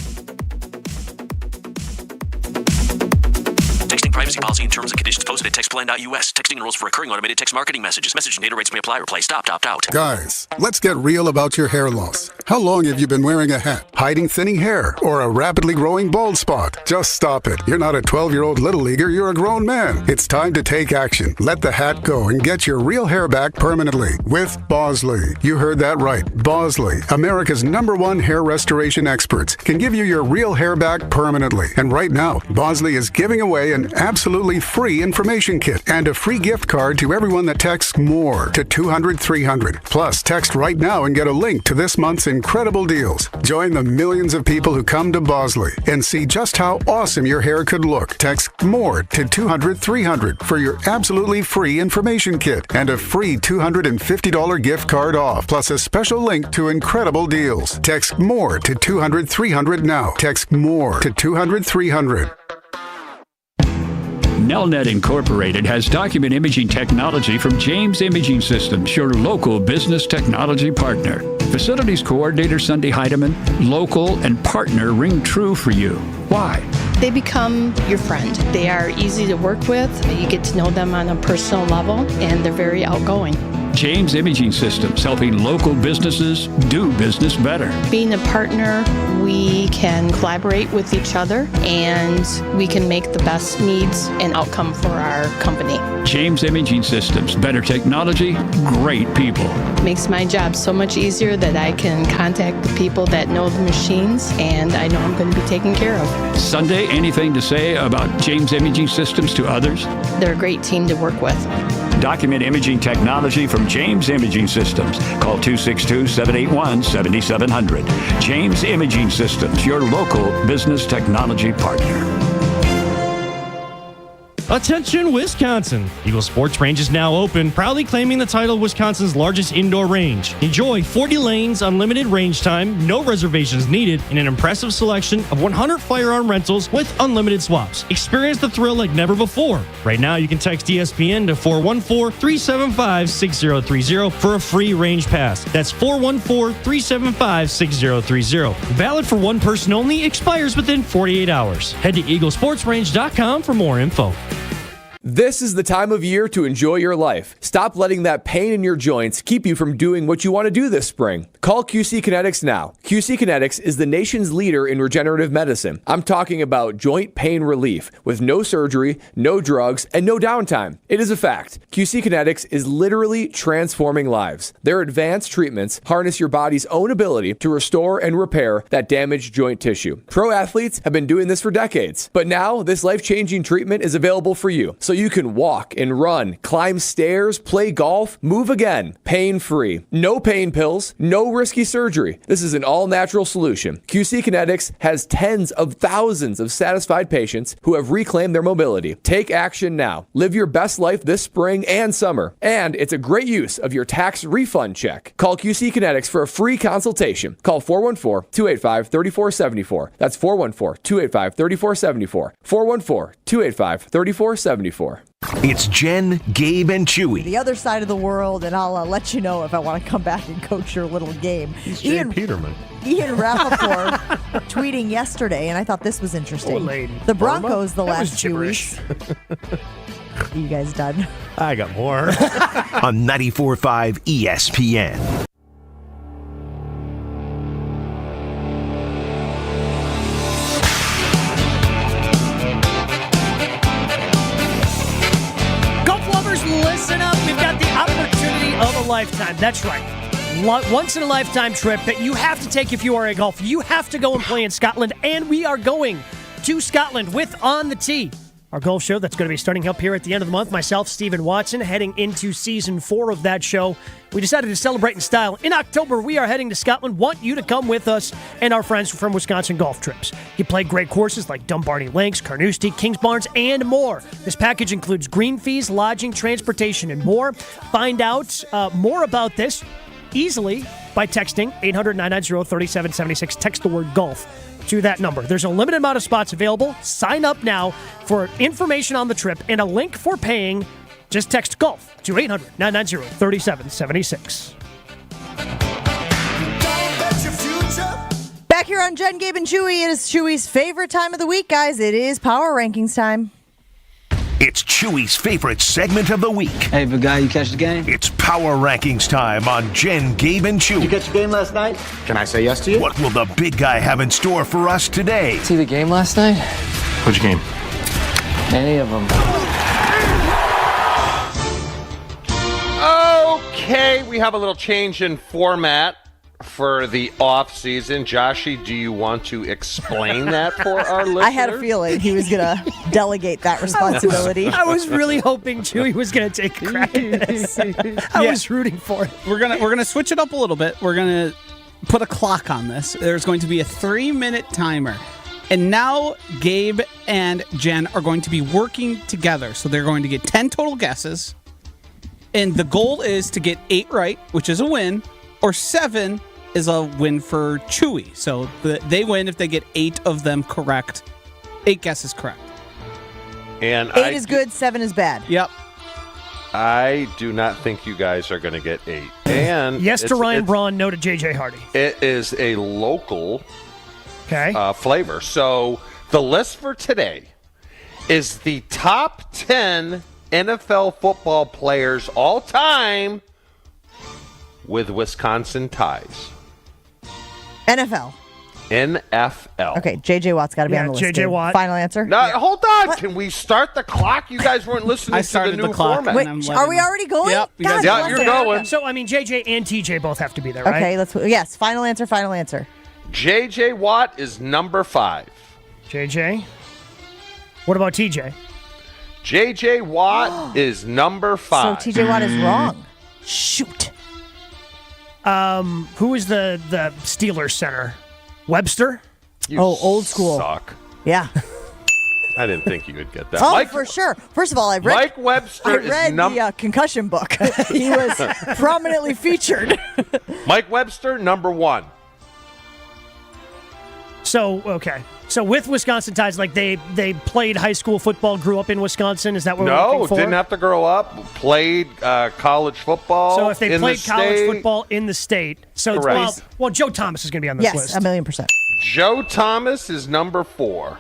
Texting privacy policy and terms and conditions posted at textplan.us. Texting enrolls for recurring automated text marketing messages. Message and data rates may apply. Reply stop, opt out. Guys, let's get real about your hair loss. How long have you been wearing a hat? Hiding thinning hair or a rapidly growing bald spot? Just stop it. You're not a 12-year-old little leaguer. You're a grown man. It's time to take action. Let the hat go and get your real hair back permanently with Bosley. You heard that right. Bosley, America's #1 hair restoration experts, can give you your real hair back permanently. And right now, Bosley is giving away an absolutely free information kit and a free gift card to everyone that texts MORE to 200-300. Plus, text right now and get a link to this month's incredible deals. Join the millions of people who come to Bosley and see just how awesome your hair could look. Text MORE to 200-300 for your absolutely free information kit and a free $250 gift card off, plus a special link to incredible deals. Text MORE to 200-300 now. Text MORE to 200-300. Nelnet Incorporated has document imaging technology from James Imaging Systems, your local business technology partner. Facilities Coordinator Sunday Heidemann, local and partner ring true for you. Why? They become your friend. They are easy to work with. You get to know them on a personal level, and they're very outgoing. James Imaging Systems, helping local businesses do business better. Being a partner, we can collaborate with each other and we can make the best needs and outcome for our company. James Imaging Systems, better technology, great people. Makes my job so much easier that I can contact the people that know the machines and I know I'm going to be taken care of. Sunday, anything to say about James Imaging Systems to others? They're a great team to work with. Document imaging technology from James Imaging Systems. Call 262-781-7700. James Imaging Systems, your local business technology partner. Attention, Wisconsin! Eagle Sports Range is now open, proudly claiming the title of Wisconsin's largest indoor range. Enjoy 40 lanes, unlimited range time, no reservations needed, and an impressive selection of 100 firearm rentals with unlimited swaps. Experience the thrill like never before. Right now, you can text ESPN to 414-375-6030 for a free range pass. That's 414-375-6030. Valid for one person only, expires within 48 hours. Head to eaglesportsrange.com for more info. This is the time of year to enjoy your life. Stop letting that pain in your joints keep you from doing what you want to do this spring. Call QC Kinetics now. QC Kinetics is the nation's leader in regenerative medicine. I'm talking about joint pain relief with no surgery, no drugs, and no downtime. It is a fact. QC Kinetics is literally transforming lives. Their advanced treatments harness your body's own ability to restore and repair that damaged joint tissue. Pro athletes have been doing this for decades, but now this life-changing treatment is available for you. So you can walk and run, climb stairs, play golf, move again, pain-free. No pain pills, no risky surgery. This is an all-natural solution. QC Kinetics has tens of thousands of satisfied patients who have reclaimed their mobility. Take action now. Live your best life this spring and summer. And it's a great use of your tax refund check. Call QC Kinetics for a free consultation. Call 414-285-3474. That's 414-285-3474. 414-285-3474. It's Jen, Gabe, and Chewy. The other side of the world, and I'll let you know if I want to come back and coach your little game. Ian Peterman. Ian Rappaport tweeting yesterday, and I thought this was interesting. The Broncos the last 2 weeks. You guys done? I got more. On 94.5 ESPN. Listen up, we've got the opportunity of a lifetime. That's right. Once in a lifetime trip that you have to take if you are a golfer. You have to go and play in Scotland, and we are going to Scotland with On the Tee, our golf show that's going to be starting up here at the end of the month. Myself, Stephen Watson, heading into season 4 of that show. We decided to celebrate in style. In October, we are heading to Scotland. Want you to come with us and our friends from Wisconsin Golf Trips. You play great courses like Dumbarton Links, Carnoustie, Kingsbarns, and more. This package includes green fees, lodging, transportation, and more. Find out more about this easily by texting 800-990-3776. Text the word golf to that number. There's a limited amount of spots available. Sign up now for information on the trip and a link for paying. Just text golf to 800-990-3776. Back here on Jen, Gabe, and Chewy. It is Chewy's favorite time of the week, guys. It is Power Rankings time. It's Chewy's favorite segment of the week. Hey, big guy, you catch the game? It's Power Rankings time on Jen, Gabe, and Chewy. You catch the game last night? Can I say yes to you? What will the big guy have in store for us today? See the game last night? Which game? Any of them. Okay, we have a little change in format for the off season. Joshy, do you want to explain that for our listeners? I had a feeling he was going to delegate that responsibility. I was really hoping Chewy was going to take a crack at this. I was rooting for it. We're gonna switch it up a little bit. We're gonna put a clock on this. There's going to be a 3-minute timer. And now Gabe and Jen are going to be working together. So they're going to get 10 total guesses. And the goal is to get 8 right, which is a win, or 7 is a win for Chewy. So they win if they get 8 of them correct. 8 guesses correct. And 8 is good, 7 is bad. Yep. I do not think you guys are going to get 8. And yes to Ryan Braun, no to JJ Hardy. It is a local Okay. flavor. So the list for today is the top 10 NFL football players all time with Wisconsin ties? NFL. NFL. Okay, J.J. Watt's got to be on the list. J.J. Dave. Watt. Final answer? No, hold on. Can we start the clock? You guys weren't listening I to the started new the clock. format. Wait, are we already going? Yep, you guys- God, Yeah, bless you're it. going. So, I mean, JJ and TJ both have to be there, right? Okay, yes, final answer. J.J. Watt is number 5. JJ. What about TJ? J.J. Watt is number 5. So T.J. Watt is wrong. Shoot. Who is the Steelers center? Webster? You old school. Suck. Yeah. I didn't think you would get that. Oh, for sure. First of all, I read Mike Webster the concussion book. He was prominently featured. Mike Webster, number 1. So, okay. So with Wisconsin ties, like they played high school football, grew up in Wisconsin. Is that what we're looking for? Didn't have to grow up. Played college football. So if they in played the college state. football in the state, so Correct. well, Joe Thomas is going to be on this Yes, list. 1,000,000%. Joe Thomas is number 4.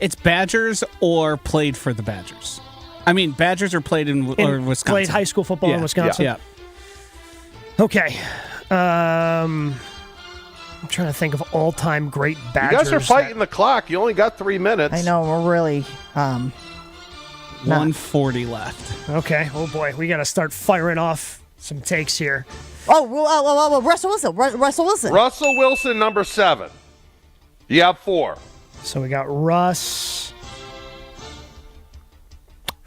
It's Badgers or played for the Badgers. I mean, Badgers are played in Wisconsin. Played high school football in Wisconsin. Yeah. Okay. I'm trying to think of all-time great Badgers. You guys are fighting the clock. You only got 3 minutes. I know, we're really 140 left. Okay. Oh boy, we got to start firing off some takes here. Oh, Russell Wilson. Russell Wilson. Russell Wilson, number 7. You have 4. So we got Russ.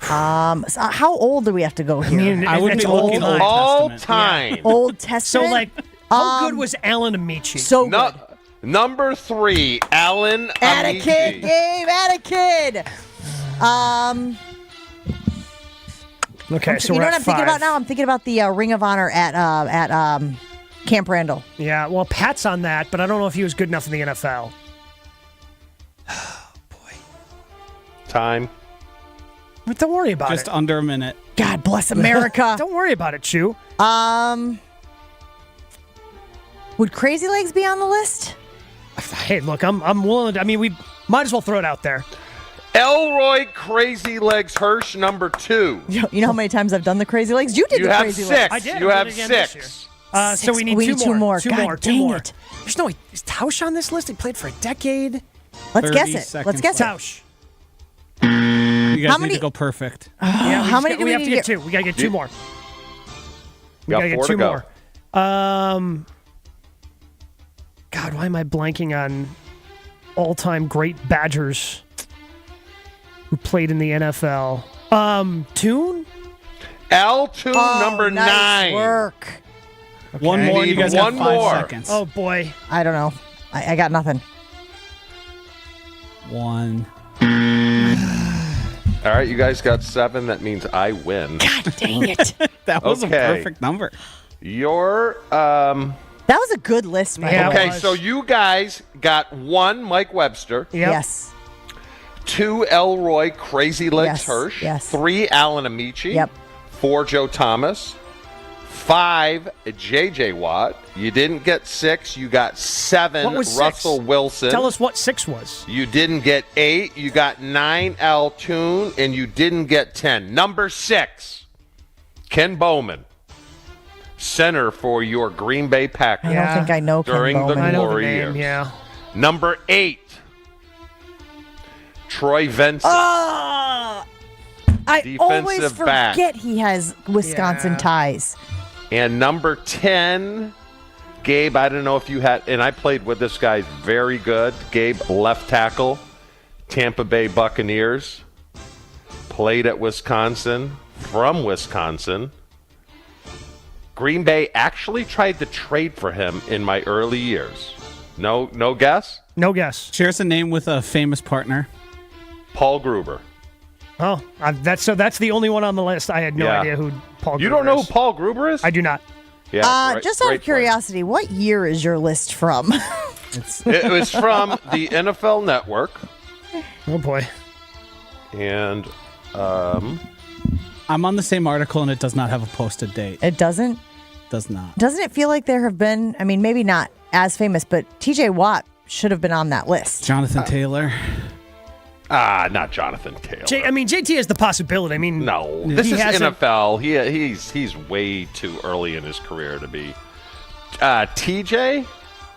So how old do we have to go here? I would be looking all Testament. time. Old Testament. So like, how good was Alan Amici? So good. Number 3, Alan Atta kid, Gabe. Atta kid. Okay, so you we're know what at I'm thinking 5. about now? I'm thinking about the Ring of Honor at Camp Randall. Yeah, well, Pat's on that, but I don't know if he was good enough in the NFL. Time. But don't worry about Just it. under a minute. God bless America. Don't worry about it, Chew. Would Crazy Legs be on the list? Hey, look, I'm willing to. I mean, we might as well throw it out there. Elroy Crazy Legs Hirsch, number 2. You know how many times I've done the Crazy Legs? You did You the have Crazy 6. Legs. I did. You I have did it again this 6. So we need two more. Two God more. dang Two more. it. There's no way. Is Tausch on this list? He played for a decade. Let's 30 guess it. seconds Let's guess it. Tausch. You guys How need many- to go perfect. Yeah, How many do we we have need to to get get? two? We got to get two more. We Got got to get 4 two to go. more. God, why am I blanking on all-time great Badgers who played in the NFL? Toon? Al Toon, number nice 9. work. One more. You guys one got 5 more. seconds. Oh boy. I don't know. I got nothing. 1. All right, you guys got 7. That means I win. God dang it. That was Okay. a perfect number. Your That was a good list, by Yeah, the way. okay, so you guys got 1 Mike Webster, Yep. Yes. 2 Elroy Crazy Legs Yes, Hirsch, yes. 3 Alan Amici, Yep. 4 Joe Thomas, 5 J.J. Watt. You didn't get 6. You got 7 What was Russell 6? Wilson. Tell us what 6 was. You didn't get 8. You got 9 Al Toon, and you didn't get 10. Number 6, Ken Bowman, center for your Green Bay Packers. I don't think I know Ken during the Bowman. I know the glory name. years. Yeah. Number 8, Troy Vincent. I Defensive always back. forget he has Wisconsin Yeah. ties. And number 10, Gabe, I don't know if you had, and I played with this guy, very good. Gabe, left tackle, Tampa Bay Buccaneers, played at Wisconsin, from Wisconsin. Green Bay actually tried to trade for him in my early years. No guess? No guess. Shares a name with a famous partner. Paul Gruber. Oh, that's the only one on the list. I had no Yeah. idea who Paul You Gruber don't know is. who Paul Gruber is? I do not. Yeah. Just out of curiosity, what year is your list from? It was from the NFL Network. Oh boy. And I'm on the same article and it does not have a posted date. It doesn't? Does not. Doesn't it feel like there have been, I mean, maybe not as famous, but TJ Watt should have been on that list. Jonathan Taylor. Not Jonathan Taylor. JT has the possibility. No. This is NFL. He's way too early in his career to be. TJ,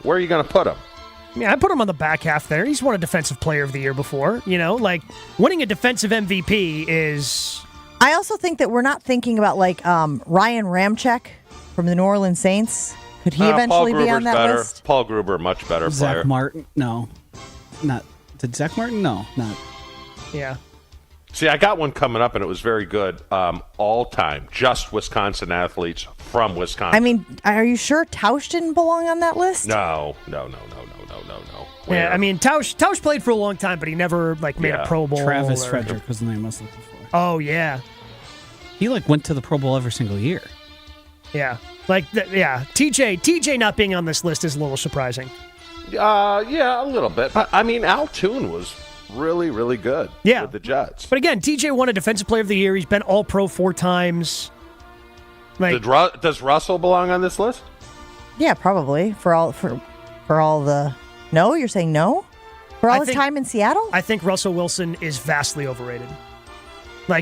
where are you going to put him? Yeah, I put him on the back half there. He's won a Defensive Player of the Year before. Winning a defensive MVP is... I also think that we're not thinking about, Ryan Ramczyk from the New Orleans Saints. Could he eventually be on that list? Paul Gruber, much better player. Zach Martin? No. Not. Did Zach Martin? No, not. Yeah. See, I got one coming up, and it was very good. All time, just Wisconsin athletes from Wisconsin. Are you sure Tausch didn't belong on that list? No. Yeah, Tausch played for a long time, but he never made a Pro Bowl. Travis Frederick was the name I was looking for. Oh yeah, he went to the Pro Bowl every single year. Yeah, TJ not being on this list is a little surprising. Yeah, a little bit. But Al Toon was really, really good. With the Jets. But again, TJ won a Defensive Player of the Year. He's been All Pro 4 times. Does Russell belong on this list? Yeah, probably for all the. No, you're saying no? For all his time in Seattle? I think Russell Wilson is vastly overrated.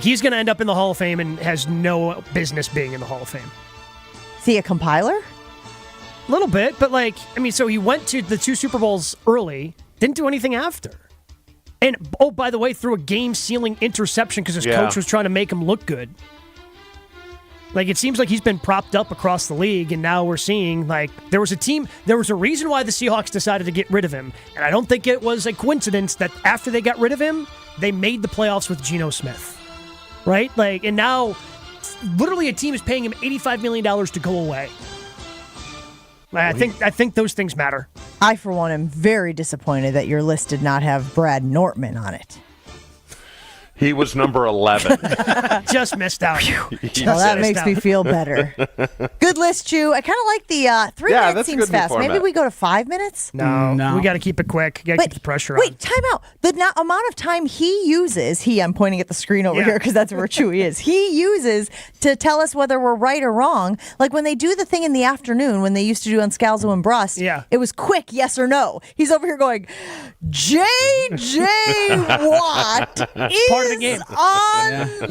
He's going to end up in the Hall of Fame and has no business being in the Hall of Fame. Is he a compiler? A little bit, but so he went to the 2 Super Bowls early, didn't do anything after. And, by the way, threw a game-sealing interception because his coach was trying to make him look good. It seems like he's been propped up across the league, and now we're seeing, there was a reason why the Seahawks decided to get rid of him, and I don't think it was a coincidence that after they got rid of him, they made the playoffs with Geno Smith, right? And now, literally a team is paying him $85 million to go away. I think those things matter. I, for one, am very disappointed that your list did not have Brad Nortman on it. He was number 11. Just missed out. Well, that makes me feel better. Good list, Chew. I kind of like the 3 minutes seems fast. Maybe we go to 5 minutes? No. We got to keep it quick. Got to keep the pressure on. Wait, time out. The amount of time he uses, I'm pointing at the screen over here because that's where Chewy is. He uses to tell us whether we're right or wrong. When they do the thing in the afternoon, when they used to do on Scalzo and Brust, it was quick, yes or no. He's over here going, J.J. Watt is part of the game.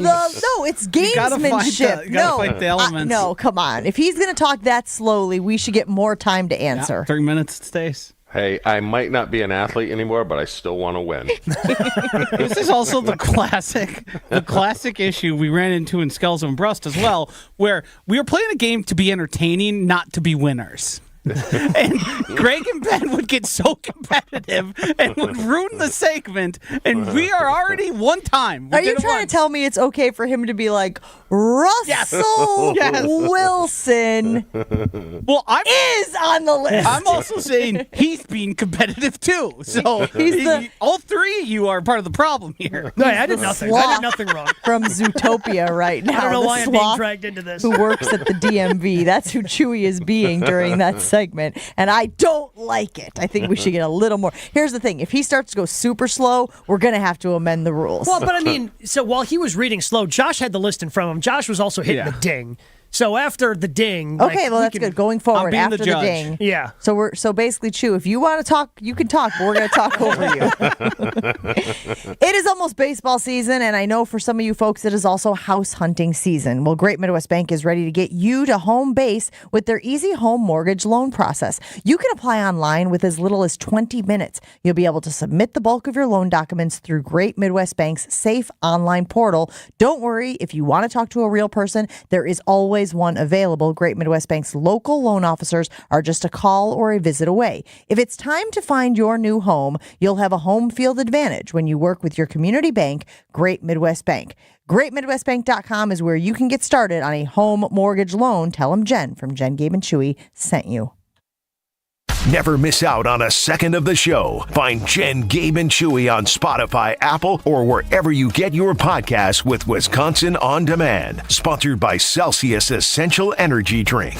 No, it's gamesmanship. You gotta fight the elements. No, come on. If he's going to talk that slowly, we should get more time to answer. 3 minutes it stays. Hey, I might not be an athlete anymore, but I still want to win. This is also the classic issue we ran into in Scalzo and Brust as well, where we were playing a game to be entertaining, not to be winners. And Greg and Ben would get so competitive and would ruin the segment, and we are already one time. Are you trying to tell me it's okay for him to be like, Russell Wilson is on the list? I'm also saying he's being competitive too. So all 3 of you are part of the problem here. No, I did nothing. I did nothing wrong. From Zootopia right now. I don't know why I'm being dragged into this. Who works at the DMV. That's who Chewy is being during that segment, and I don't like it. I think we should get a little more. Here's the thing. If he starts to go super slow, we're going to have to amend the rules. Well, but so while he was reading slow, Josh had the list in front of him. Josh was also hitting the ding. So after the ding, okay, well that's good. Going forward after the ding, yeah. So basically, Chew, if you want to talk, you can talk, but we're going to talk over you. It is almost baseball season, and I know for some of you folks, it is also house hunting season. Well, Great Midwest Bank is ready to get you to home base with their easy home mortgage loan process. You can apply online with as little as 20 minutes. You'll be able to submit the bulk of your loan documents through Great Midwest Bank's safe online portal. Don't worry, if you want to talk to a real person, there is always one available. Great Midwest Bank's local loan officers are just a call or a visit away. If it's time to find your new home, you'll have a home field advantage when you work with your community bank, Great Midwest Bank. GreatMidwestBank.com is where you can get started on a home mortgage loan. Tell them Jen from Jen, Gabe, and Chewy sent you. Never miss out on a second of the show. Find Jen, Gabe, and Chewy on Spotify, Apple, or wherever you get your podcasts with Wisconsin On Demand. Sponsored by Celsius Essential Energy Drink.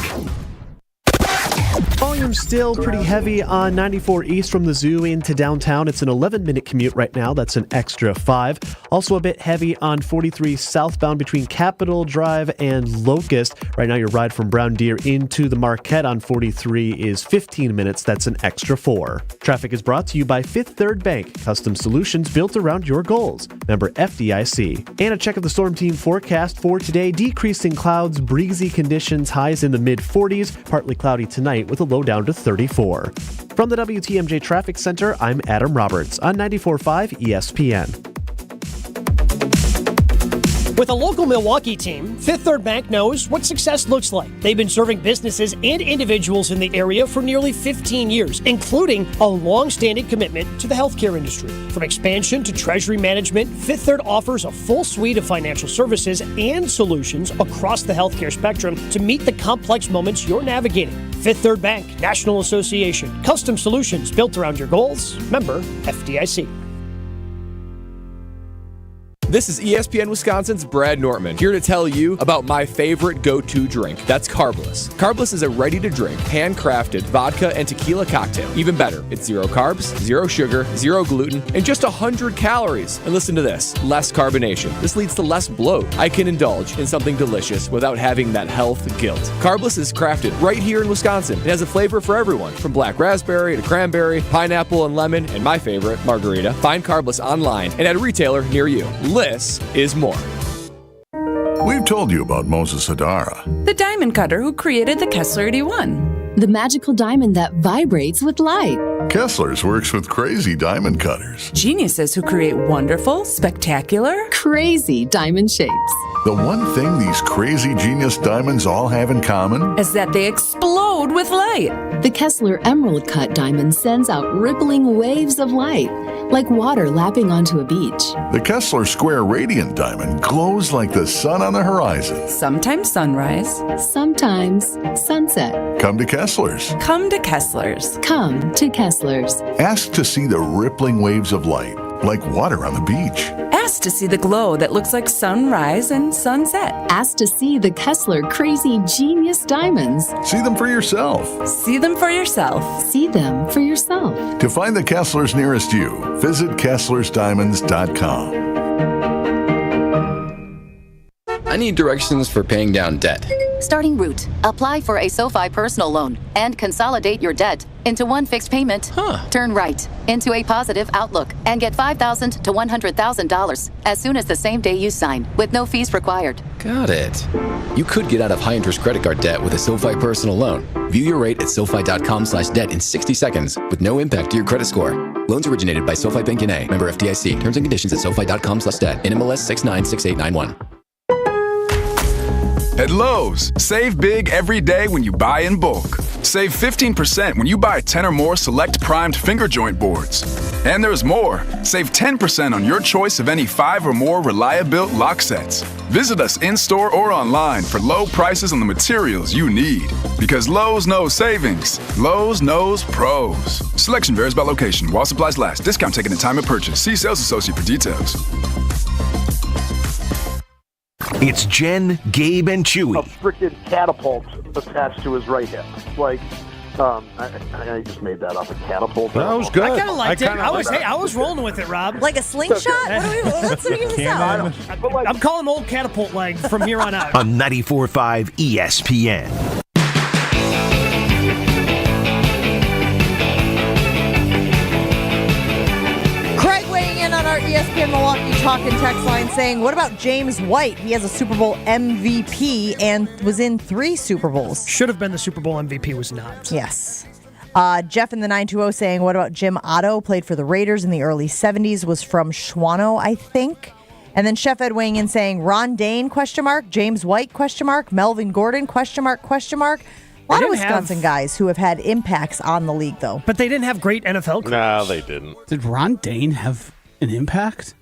Oh Spectrum's still pretty heavy on 94 east from the zoo into downtown. It's an 11-minute commute right now. That's an extra 5. Also a bit heavy on 43 southbound between Capitol Drive and Locust. Right now, your ride from Brown Deer into the Marquette on 43 is 15 minutes. That's an extra 4. Traffic is brought to you by Fifth Third Bank. Custom solutions built around your goals. Member FDIC. And a check of the storm team forecast for today. Decreasing clouds, breezy conditions, highs in the mid-40s. Partly cloudy tonight with a low down to 34. From the WTMJ Traffic Center, I'm Adam Roberts on 94.5 ESPN. With a local Milwaukee team, Fifth Third Bank knows what success looks like. They've been serving businesses and individuals in the area for nearly 15 years, including a long-standing commitment to the healthcare industry. From expansion to treasury management, Fifth Third offers a full suite of financial services and solutions across the healthcare spectrum to meet the complex moments you're navigating. Fifth Third Bank, National Association. Custom solutions built around your goals. Member FDIC. This is ESPN Wisconsin's Brad Nortman, here to tell you about my favorite go-to drink. That's Carbless. Carbless is a ready-to-drink, handcrafted vodka and tequila cocktail. Even better, it's 0 carbs, 0 sugar, 0 gluten, and just 100 calories. And listen to this, less carbonation. This leads to less bloat. I can indulge in something delicious without having that health guilt. Carbless is crafted right here in Wisconsin. It has a flavor for everyone, from black raspberry to cranberry, pineapple and lemon, and my favorite, margarita. Find Carbless online and at a retailer near you. Less is more. We've told you about Moses Hadara, the diamond cutter who created the Kessler 81. The magical diamond that vibrates with light. Kessler's works with crazy diamond cutters. Geniuses who create wonderful, spectacular, crazy diamond shapes. The one thing these crazy genius diamonds all have in common is that they explode with light. The Kessler Emerald Cut diamond sends out rippling waves of light, like water lapping onto a beach. The Kessler Square Radiant Diamond glows like the sun on the horizon. Sometimes sunrise, sometimes sunset. Come to Kessler's. Come to Kessler's. Come to Kessler's. Ask to see the rippling waves of light, like water on the beach. Ask to see the glow that looks like sunrise and sunset. Ask to see the Kessler Crazy Genius Diamonds. See them for yourself. See them for yourself. See them for yourself. To find the Kesslers nearest you, visit KesslersDiamonds.com. I need directions for paying down debt. Starting route. Apply for a SoFi personal loan and consolidate your debt into one fixed payment. Turn right into a positive outlook and get $5,000 to $100,000 as soon as the same day you sign, with no fees required. Got it. You could get out of high-interest credit card debt with a SoFi personal loan. View your rate at SoFi.com/debt in 60 seconds with no impact to your credit score. Loans originated by SoFi Bank N.A. Member FDIC. Terms and conditions at SoFi.com/debt. NMLS 696891. At Lowe's, save big every day when you buy in bulk. Save 15% when you buy 10 or more select primed finger joint boards. And there's more. Save 10% on your choice of any 5 or more Reliabuilt lock sets. Visit us in-store or online for low prices on the materials you need. Because Lowe's knows savings. Lowe's knows pros. Selection varies by location. While supplies last. Discount taken at time of purchase. See sales associate for details. It's Jen, Gabe, and Chewy. A freaking catapult attached to his right hip. Like, I just made that up. A catapult. That was good. I kind of liked it. I was rolling with it, Rob. Like a slingshot? What's this out? I'm calling old catapult leg from here on out. On 94.5 ESPN. On our ESPN Milwaukee talk and text line saying, what about James White? He has a Super Bowl MVP and was in 3 Super Bowls. Should have been the Super Bowl MVP, was not. Yes. Jeff in the 920 saying, what about Jim Otto? Played for the Raiders in the early 70s, was from Schwano, I think. And then Chef Ed weighing in saying, Ron Dane, ? James White, ? Melvin Gordon, ? A lot of Wisconsin guys who have had impacts on the league, though. But they didn't have great NFL careers. No, they didn't. Did Ron Dane have an impact?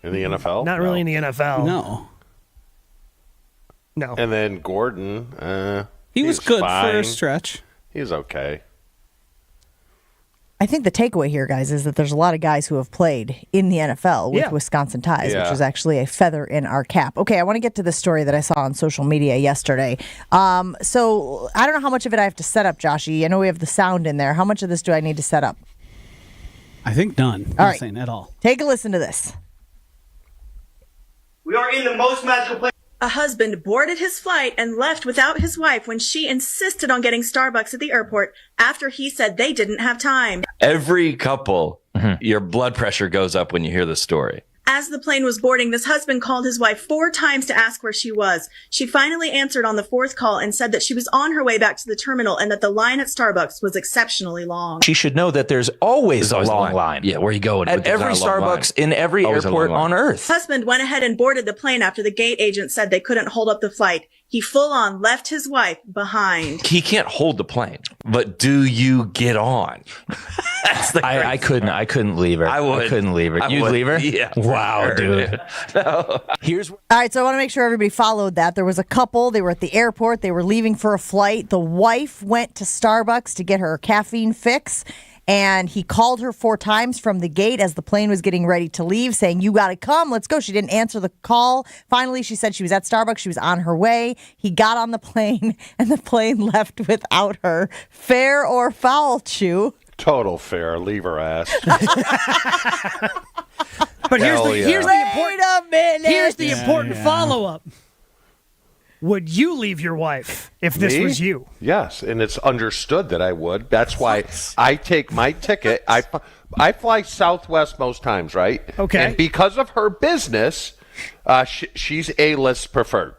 In the NFL? Not really in the NFL. No. And then Gordon, he was good fine. for a stretch. He's okay. I think the takeaway here, guys, is that there's a lot of guys who have played in the NFL with Wisconsin ties, which is actually a feather in our cap. Okay, I want to get to this story that I saw on social media yesterday. So I don't know how much of it I have to set up, Joshy. I know we have the sound in there. How much of this do I need to set up? I think none. All right. Nothing at all. Take a listen to this. We are in the most magical place. A husband boarded his flight and left without his wife when she insisted on getting Starbucks at the airport after he said they didn't have time. Every couple, your blood pressure goes up when you hear the story. As the plane was boarding, this husband called his wife 4 times to ask where she was. She finally answered on the 4th call and said that she was on her way back to the terminal and that the line at Starbucks was exceptionally long. She should know that there's always a long line. Yeah, where are you going? At every Starbucks in every airport on Earth. Husband went ahead and boarded the plane after the gate agent said they couldn't hold up the flight. He full on left his wife behind. He can't hold the plane, but do you get on? I couldn't leave her. I couldn't leave her. You'd leave her? Yeah. Wow, dude. No. All right, so I want to make sure everybody followed that. There was a couple. They were at the airport. They were leaving for a flight. The wife went to Starbucks to get her caffeine fix. And he called her 4 times from the gate as the plane was getting ready to leave, saying, "You got to come. Let's go." She didn't answer the call. Finally, she said she was at Starbucks. She was on her way. He got on the plane, and the plane left without her. Fair or foul, Chew? Total fair. Leave her ass. But here's the important Yeah. follow-up. Would you leave your wife if this Me? was you? Yes, and it's understood that I would. That's why I take my ticket. I fly Southwest most times, right? Okay. And because of her business, she's A-list preferred.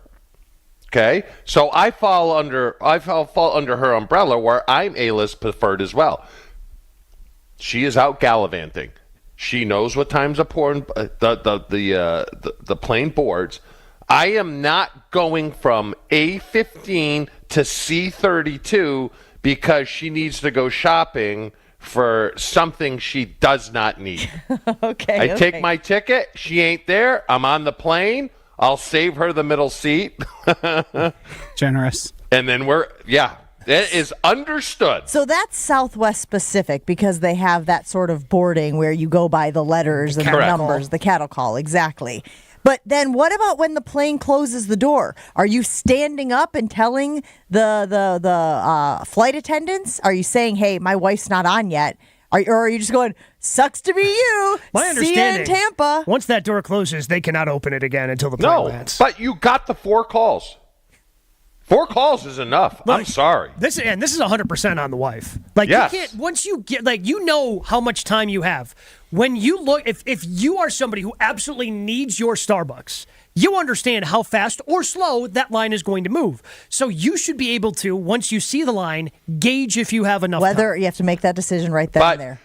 Okay, so I fall under her umbrella where I'm A-list preferred as well. She is out gallivanting. She knows what times the plane boards. I am not going from A15 to C32 because she needs to go shopping for something she does not need. Okay. I take my ticket. She ain't there. I'm on the plane. I'll save her the middle seat. Generous. And then it is understood. So that's Southwest specific because they have that sort of boarding where you go by the letters and the numbers, the cattle call, exactly. But then what about when the plane closes the door? Are you standing up and telling the flight attendants? Are you saying, "Hey, my wife's not on yet"? Or are you just going, "Sucks to be you. My See you understanding, in Tampa"? Once that door closes, they cannot open it again until the plane lands. But you got the 4 calls. 4 calls is enough. I'm sorry. This is 100% on the wife. Like, yes. You can't, once you get, like, you know how much time you have. When you look, if you are somebody who absolutely needs your Starbucks, you understand how fast or slow that line is going to move. So you should be able to, once you see the line, gauge if you have enough Whether time. you have to make that decision right then and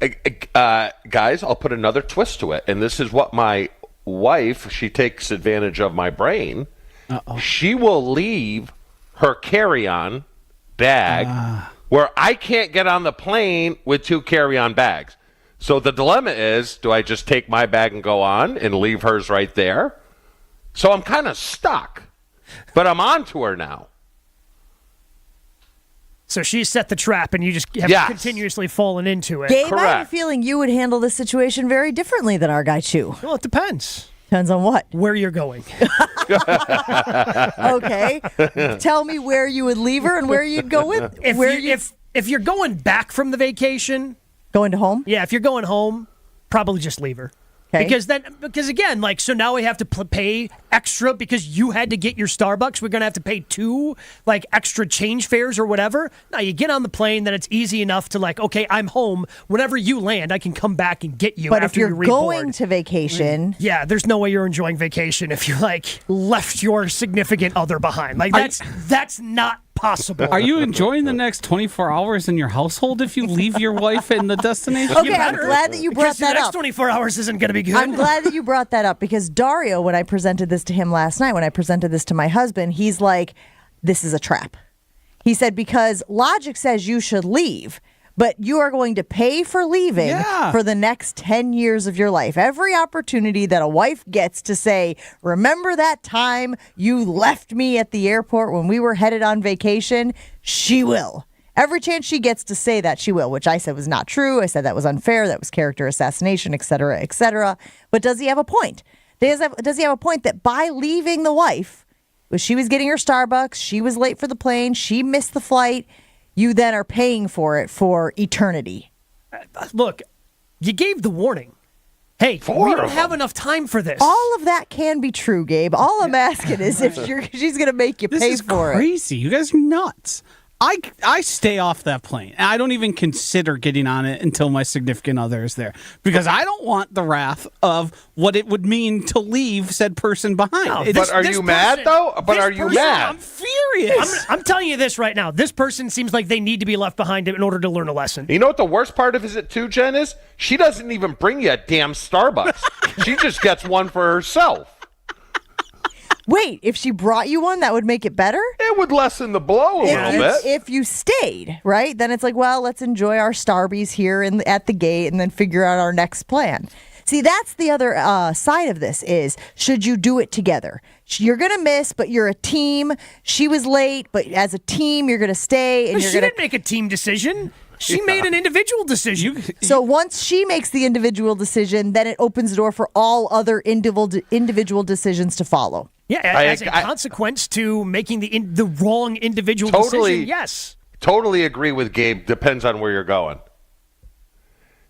there. Guys, I'll put another twist to it. And this is what my wife, she takes advantage of my brain. She will leave her carry-on bag where I can't get on the plane with 2 carry-on bags. So the dilemma is, do I just take my bag and go on and leave hers right there? So I'm kind of stuck, but I'm on to her now. So she set the trap, and you just have continuously fallen into it. Gabe, I have a feeling you would handle this situation very differently than our guy Chew. Well, it depends. Depends on what? Where you're going. Okay. Tell me where you would leave her and where you'd go with. If you're going back from the vacation, going to home. Yeah, if you're going home, probably just leave her. Okay. Because again, like, so now we have to pay extra because you had to get your Starbucks. We're going to have to pay 2 like extra change fares or whatever. Now you get on the plane, then it's easy enough to like, okay, I'm home. Whenever you land, I can come back and get you. But after if you're you going to vacation, yeah, there's no way you're enjoying vacation if you like left your significant other behind. Like that's not possible. Are you enjoying the next 24 hours in your household if you leave your wife in the destination? Okay, I'm glad that you brought that the next up. 24 hours isn't going to be good. I'm glad that you brought that up because Dario, when I presented this to him last night, when I presented this to my husband, he's like, "This is a trap." He said, because logic says you should leave, but you are going to pay for leaving for the next 10 years of your life. Every opportunity that a wife gets to say, "Remember that time you left me at the airport when we were headed on vacation?" she will. Every chance she gets to say that, she will, which I said was not true. I said that was unfair. That was character assassination, et cetera, et cetera. But does he have a point? Does he have a point that by leaving the wife, when she was getting her Starbucks, she was late for the plane, she missed the flight, you then are paying for it for eternity? Look, you gave the warning. Hey, we don't have enough time for this. All of that can be true, Gabe. All I'm asking is if she's going to make you pay for it. This is crazy. You guys are nuts. I stay off that plane. I don't even consider getting on it until my significant other is there because I don't want the wrath of what it would mean to leave said person behind. No, but are you mad, though? But are you mad? I'm furious. I'm telling you this right now. This person seems like they need to be left behind in order to learn a lesson. You know what the worst part of it too, Jen, is? She doesn't even bring you a damn Starbucks. She just gets one for herself. Wait, if she brought you one, that would make it better? It would lessen the blow a little bit. If you stayed, right? Then it's like, well, let's enjoy our Starbies here at the gate and then figure out our next plan. See, that's the other side of this is, should you do it together? You're going to miss, but you're a team. She was late, but as a team, you're going to stay. And she didn't make a team decision. She made an individual decision. So once she makes the individual decision, then it opens the door for all other individual decisions to follow. Yeah, as a consequence to making the wrong individual decision, yes. Totally agree with Gabe. Depends on where you're going.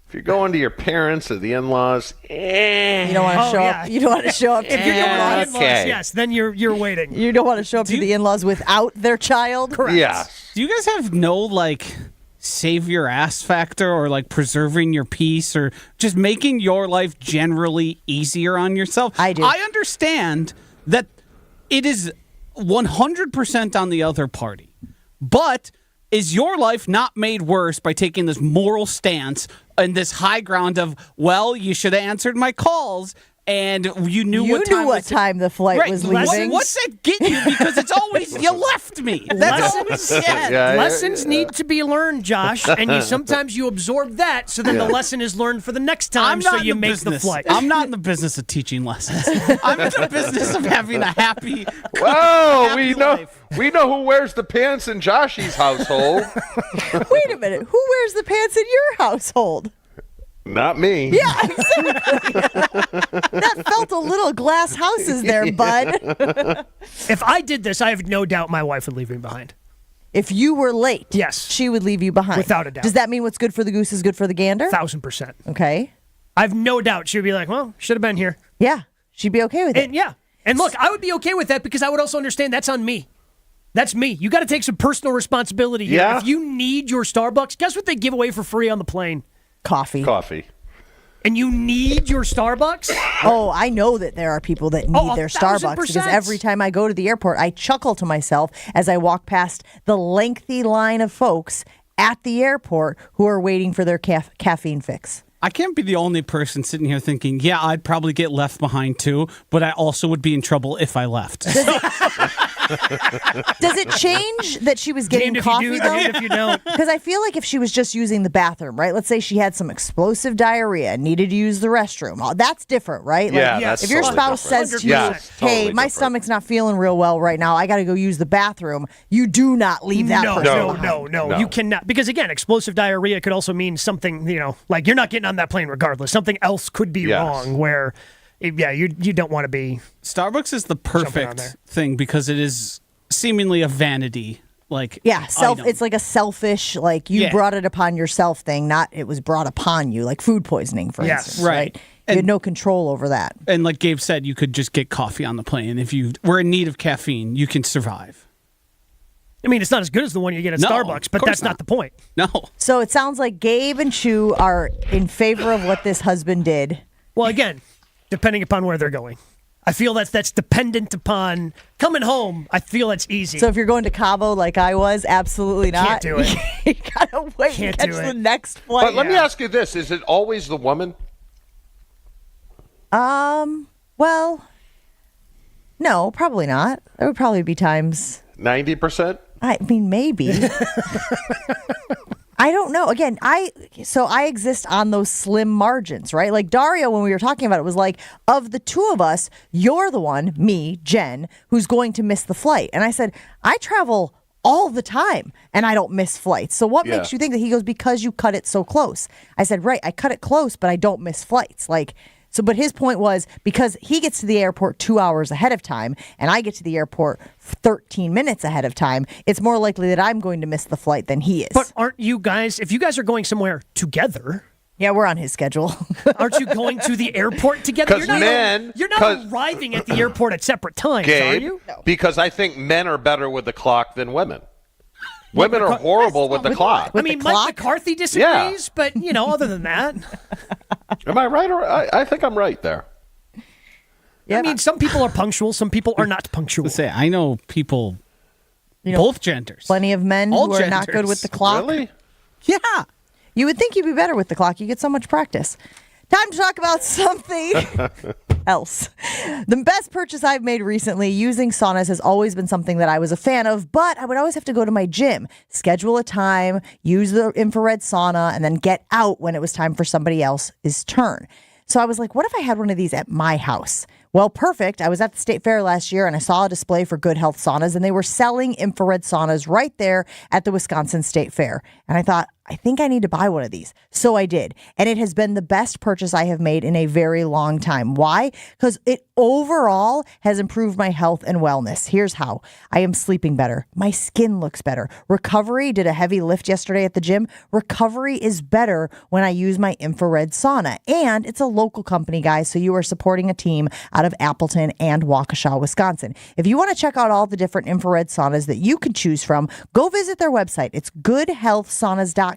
If you're going to your parents or the in-laws, you don't want to show up. You don't want to show up. If you're going to the in-laws, yes, then you're waiting. You don't want to show up to the in-laws without their child. Correct. Yeah. Do you guys have no save your ass factor or preserving your peace or just making your life generally easier on yourself? I do. I understand that it is 100% on the other party. But is your life not made worse by taking this moral stance and this high ground of, well, you should have answered my calls and you knew what time the flight was leaving? What's that get you? Because it's always, you left me. That's always Lessons need to be learned, Josh, and sometimes you absorb that, so then the lesson is learned for the next time, so you make the flight. I'm not in the business of teaching lessons. I'm in the business of having a happy life. We know who wears the pants in Joshy's household. Wait a minute. Who wears the pants in your household? Not me. Yeah, exactly. That felt a little glass houses there, bud. If I did this, I have no doubt my wife would leave me behind. If you were late, yes, she would leave you behind. Without a doubt. Does that mean what's good for the goose is good for the gander? 1,000%. Okay. I have no doubt she would be like, well, should have been here. Yeah, she'd be okay with it. And yeah. And look, I would be okay with that because I would also understand that's on me. That's me. You got to take some personal responsibility here. Yeah. If you need your Starbucks, guess what they give away for free on the plane? Coffee. And you need your Starbucks? Oh, I know that there are people that need their Starbucks because every time I go to the airport, I chuckle to myself as I walk past the lengthy line of folks at the airport who are waiting for their caffeine fix. I can't be the only person sitting here thinking, yeah, I'd probably get left behind too, but I also would be in trouble if I left. Does it change that she was getting coffee, though? If you don't. Because I feel like if she was just using the bathroom, right? Let's say she had some explosive diarrhea and needed to use the restroom. Oh, that's different, right? Yeah, that's if your totally spouse different. says to you, hey, my stomach's not feeling real well right now, I got to go use the bathroom, you do not leave that person behind. No, you cannot. Because again, explosive diarrhea could also mean something, like you're not getting on that plane regardless. Something else could be wrong where, you don't want to be. Starbucks is the perfect thing because it is seemingly a vanity. Item. It's like a selfish, you brought it upon yourself thing, not it was brought upon you, like food poisoning, for instance. Right. You had no control over that. And like Gabe said, you could just get coffee on the plane. If you were in need of caffeine, you can survive. I mean, it's not as good as the one you get at Starbucks, but that's not the point. No. So it sounds like Gabe and Chew are in favor of what this husband did. Well, again, depending upon where they're going. I feel that's dependent upon coming home. I feel that's easy. So if you're going to Cabo like I was, absolutely not. Can't do it. You gotta wait and catch the next flight. But let me ask you this: is it always the woman? Well, no, probably not. There would probably be times 90%. I mean, maybe. I don't know. Again, I exist on those slim margins, right? Like Dario, when we were talking about it, was like, of the two of us, you're the one, me, Jen, who's going to miss the flight. And I said, I travel all the time, and I don't miss flights. So what makes you think that? He goes, because you cut it so close. I said, right, I cut it close, but I don't miss flights. But his point was, because he gets to the airport 2 hours ahead of time and I get to the airport 13 minutes ahead of time, it's more likely that I'm going to miss the flight than he is. But aren't you guys, if you guys are going somewhere together... Yeah, we're on his schedule. Aren't you going to the airport together? You're not arriving at the airport at separate times, Gabe, are you? No. Because I think men are better with the clock than women. Women are horrible with the clock. I mean, Mike McCarthy disagrees, but, other than that. Am I right? Or I think I'm right there. Yeah. I mean, some people are punctual, some people are not punctual. I know people, both genders. Plenty of men All who are genders. not good with the clock. Really? Yeah. You would think you'd be better with the clock. You get so much practice. Time to talk about something else. The best purchase I've made recently using saunas has always been something that I was a fan of, but I would always have to go to my gym, schedule a time, use the infrared sauna, and then get out when it was time for somebody else's turn. So I was like, what if I had one of these at my house? Well, perfect. I was at the state fair last year and I saw a display for Good Health saunas, and they were selling infrared saunas right there at the Wisconsin State Fair. And I thought, I think I need to buy one of these. So I did. And it has been the best purchase I have made in a very long time. Why? Because it overall has improved my health and wellness. Here's how. I am sleeping better. My skin looks better. Recovery, did a heavy lift yesterday at the gym. Recovery is better when I use my infrared sauna. And it's a local company, guys, so you are supporting a team out of Appleton and Waukesha, Wisconsin. If you want to check out all the different infrared saunas that you can choose from, go visit their website. It's goodhealthsaunas.com.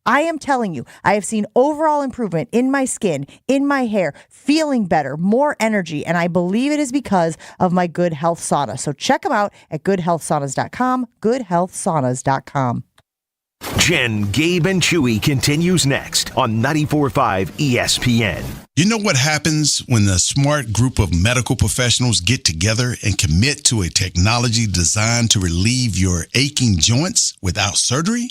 I am telling you, I have seen overall improvement in my skin, in my hair, feeling better, more energy, and I believe it is because of my Good Health sauna. So check them out at goodhealthsaunas.com, goodhealthsaunas.com. Jen, Gabe, and Chewy continues next on 94.5 ESPN. You know what happens when a smart group of medical professionals get together and commit to a technology designed to relieve your aching joints without surgery?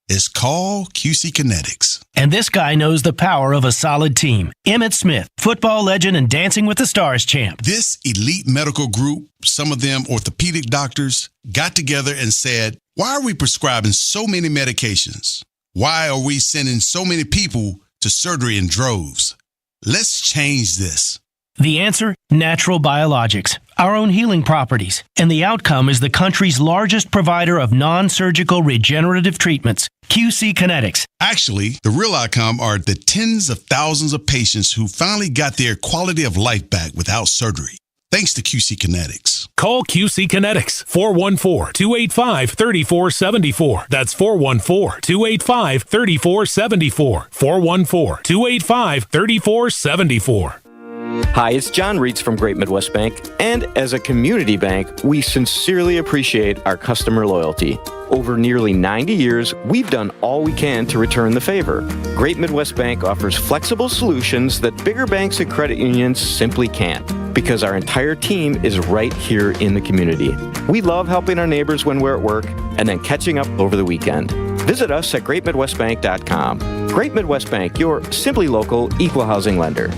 It's called QC Kinetics. And this guy knows the power of a solid team. Emmitt Smith, football legend and Dancing with the Stars champ. This elite medical group, some of them orthopedic doctors, got together and said, why are we prescribing so many medications? Why are we sending so many people to surgery in droves? Let's change this. The answer? Natural biologics, our own healing properties. And the outcome is the country's largest provider of non-surgical regenerative treatments, QC Kinetics. Actually, the real outcome are the tens of thousands of patients who finally got their quality of life back without surgery. Thanks to QC Kinetics. Call QC Kinetics, 414-285-3474. That's 414-285-3474. 414-285-3474. Hi, it's John Reitz from Great Midwest Bank, and as a community bank, we sincerely appreciate our customer loyalty. Over nearly 90 years, we've done all we can to return the favor. Great Midwest Bank offers flexible solutions that bigger banks and credit unions simply can't, because our entire team is right here in the community. We love helping our neighbors when we're at work and then catching up over the weekend. Visit us at greatmidwestbank.com. Great Midwest Bank, your simply local equal housing lender.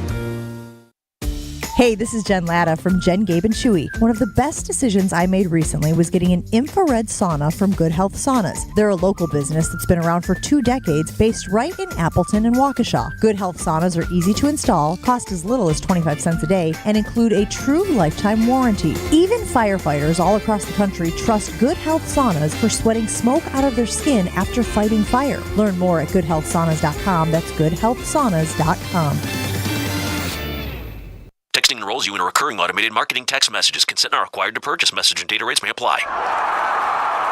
Hey, this is Jen Latta from Jen, Gabe, and Chewy. One of the best decisions I made recently was getting an infrared sauna from Good Health Saunas. They're a local business that's been around for 2 decades, based right in Appleton and Waukesha. Good Health Saunas are easy to install, cost as little as 25 cents a day, and include a true lifetime warranty. Even firefighters all across the country trust Good Health Saunas for sweating smoke out of their skin after fighting fire. Learn more at goodhealthsaunas.com. That's goodhealthsaunas.com. Texting enrolls you in a recurring automated marketing text messages. Consent not required to purchase. Message and data rates may apply.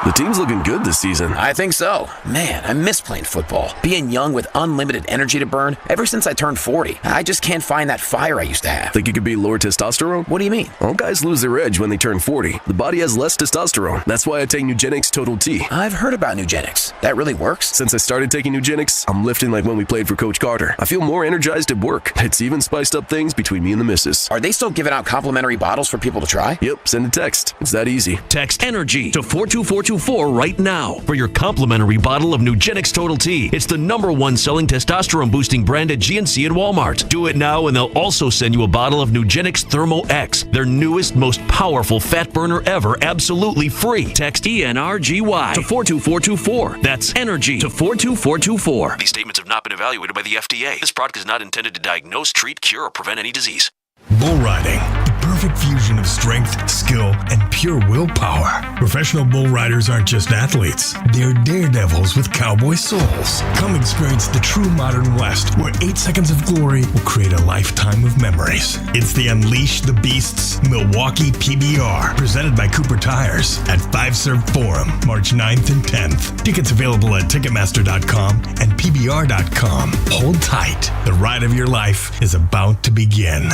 The team's looking good this season. I think so. Man, I miss playing football. Being young with unlimited energy to burn. Ever since I turned 40, I just can't find that fire I used to have. Think you could be lower testosterone? What do you mean? All guys lose their edge when they turn 40. The body has less testosterone. That's why I take Nugenix Total T. I've heard about Nugenix. That really works? Since I started taking Nugenix, I'm lifting like when we played for Coach Carter. I feel more energized at work. It's even spiced up things between me and the missus. Are they still giving out complimentary bottles for people to try? Yep, send a text. It's that easy. Text ENERGY to 42424 2424 right now for your complimentary bottle of Nugenix Total T. It's the #1 selling testosterone-boosting brand at GNC and Walmart. Do it now, and they'll also send you a bottle of Nugenix Thermo X, their newest, most powerful fat burner ever, absolutely free. Text ENRGY to 42424. That's energy to 42424. These statements have not been evaluated by the FDA. This product is not intended to diagnose, treat, cure, or prevent any disease. Bull riding, the perfect fusion of strength, skill, and pure willpower. Professional bull riders aren't just athletes, they're daredevils with cowboy souls. Come experience the true modern West, where 8 seconds of glory will create a lifetime of memories. It's the Unleash the Beasts Milwaukee PBR, presented by Cooper Tires at 5 Serve Forum, March 9th and 10th. Tickets available at Ticketmaster.com and PBR.com. Hold tight. The ride of your life is about to begin.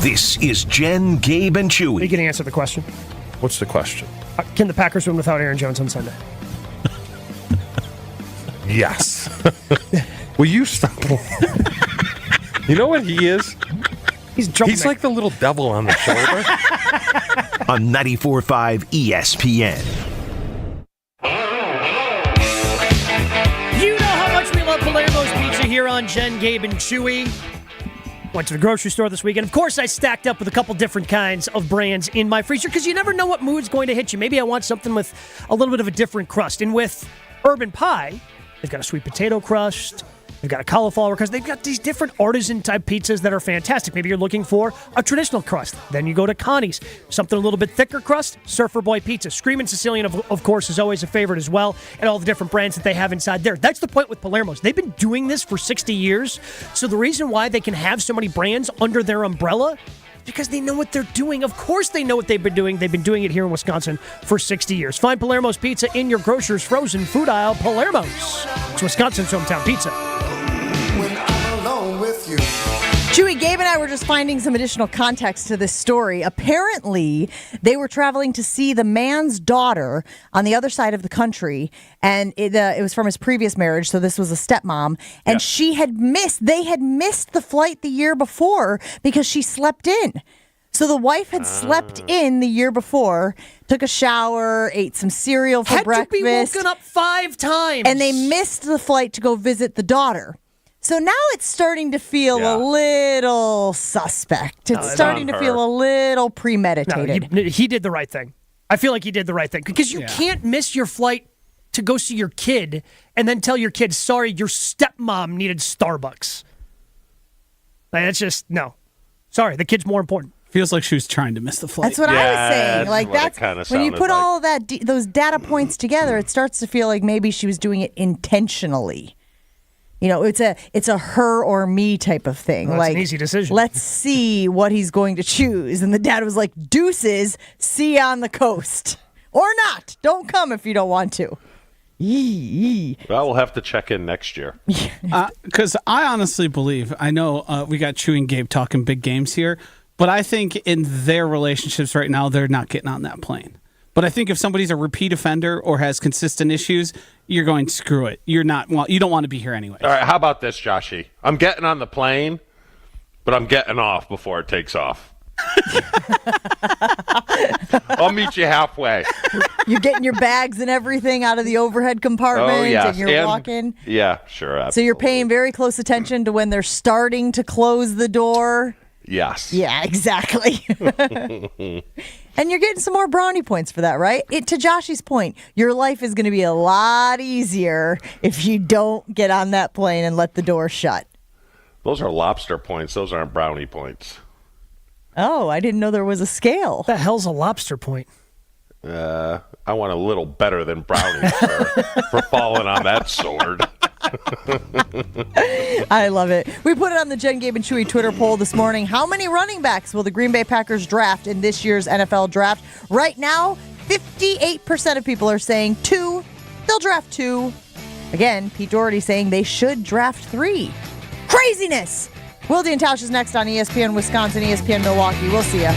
This is Jen, Gabe, and Chewy. Are you going to answer the question? What's the question? Can the Packers win without Aaron Jones on Sunday? Yes. Will you stop? You know what he is? He's like the little devil on the shoulder. On 94.5 ESPN. You know how much we love Palermo's Pizza here on Jen, Gabe, and Chewy. Went to the grocery store this weekend. Of course, I stacked up with a couple different kinds of brands in my freezer because you never know what mood's going to hit you. Maybe I want something with a little bit of a different crust. And with Urban Pie, they've got a sweet potato crust. They've got a cauliflower crust. They've got these different artisan-type pizzas that are fantastic. Maybe you're looking for a traditional crust. Then you go to Connie's. Something a little bit thicker crust, Surfer Boy Pizza. Screamin' Sicilian, of course, is always a favorite as well, and all the different brands that they have inside there. That's the point with Palermo's. They've been doing this for 60 years, so the reason why they can have so many brands under their umbrella is because they know what they're doing. Of course they know what they've been doing. They've been doing it here in Wisconsin for 60 years. Find Palermo's Pizza in your grocer's frozen food aisle. Palermo's. It's Wisconsin's hometown pizza. Chewy, Gabe and I were just finding some additional context to this story. Apparently, they were traveling to see the man's daughter on the other side of the country, and it was from his previous marriage, so this was a stepmom, and they had missed the flight the year before because she slept in. So the wife had slept in the year before, took a shower, ate some cereal for breakfast. Had to be woken up 5 times. And they missed the flight to go visit the daughter. So now it's starting to feel a little suspect. It's starting to feel a little premeditated. No, he did the right thing. I feel like he did the right thing. Because you can't miss your flight to go see your kid and then tell your kid, sorry, your stepmom needed Starbucks. Like, that's just, no. Sorry, the kid's more important. Feels like she was trying to miss the flight. That's what I was saying. Like that's when you put all that those data points together, it starts to feel like maybe she was doing it intentionally. You know, it's a her or me type of thing. Well, that's an easy decision. Let's see what he's going to choose. And the dad was like, deuces, see you on the coast. Or not. Don't come if you don't want to. Yee. Well, we'll have to check in next year. Because I honestly believe, I know we got Chewy and Gabe talking big games here, but I think in their relationships right now, they're not getting on that plane. But I think if somebody's a repeat offender or has consistent issues, you're going, screw it. You don't want to be here anyway. All right, how about this, Joshy? I'm getting on the plane, but I'm getting off before it takes off. I'll meet you halfway. You're getting your bags and everything out of the overhead compartment, and you're walking. Yeah, sure. Absolutely. So you're paying very close attention to when they're starting to close the door. Yes. Yeah, exactly. And you're getting some more brownie points for that, right? To Joshy's point, your life is going to be a lot easier if you don't get on that plane and let the door shut. Those are lobster points. Those aren't brownie points. Oh, I didn't know there was a scale. What the hell's a lobster point? I want a little better than brownies for falling on that sword. I love it. We put it on the Jen, Gabe, and Chewy Twitter poll this morning. How many running backs will the Green Bay Packers draft in this year's NFL draft? Right now, 58% of people are saying 2. They'll draft 2. Again, Pete Doherty saying they should draft 3. Craziness! Wilde and Tausch is next on ESPN Wisconsin, ESPN Milwaukee. We'll see ya.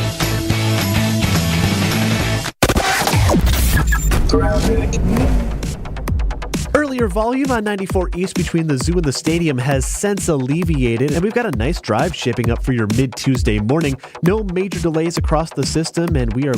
Earlier volume on 94 East between the zoo and the stadium has since alleviated, and we've got a nice drive shaping up for your mid-Tuesday morning. No major delays across the system, and we are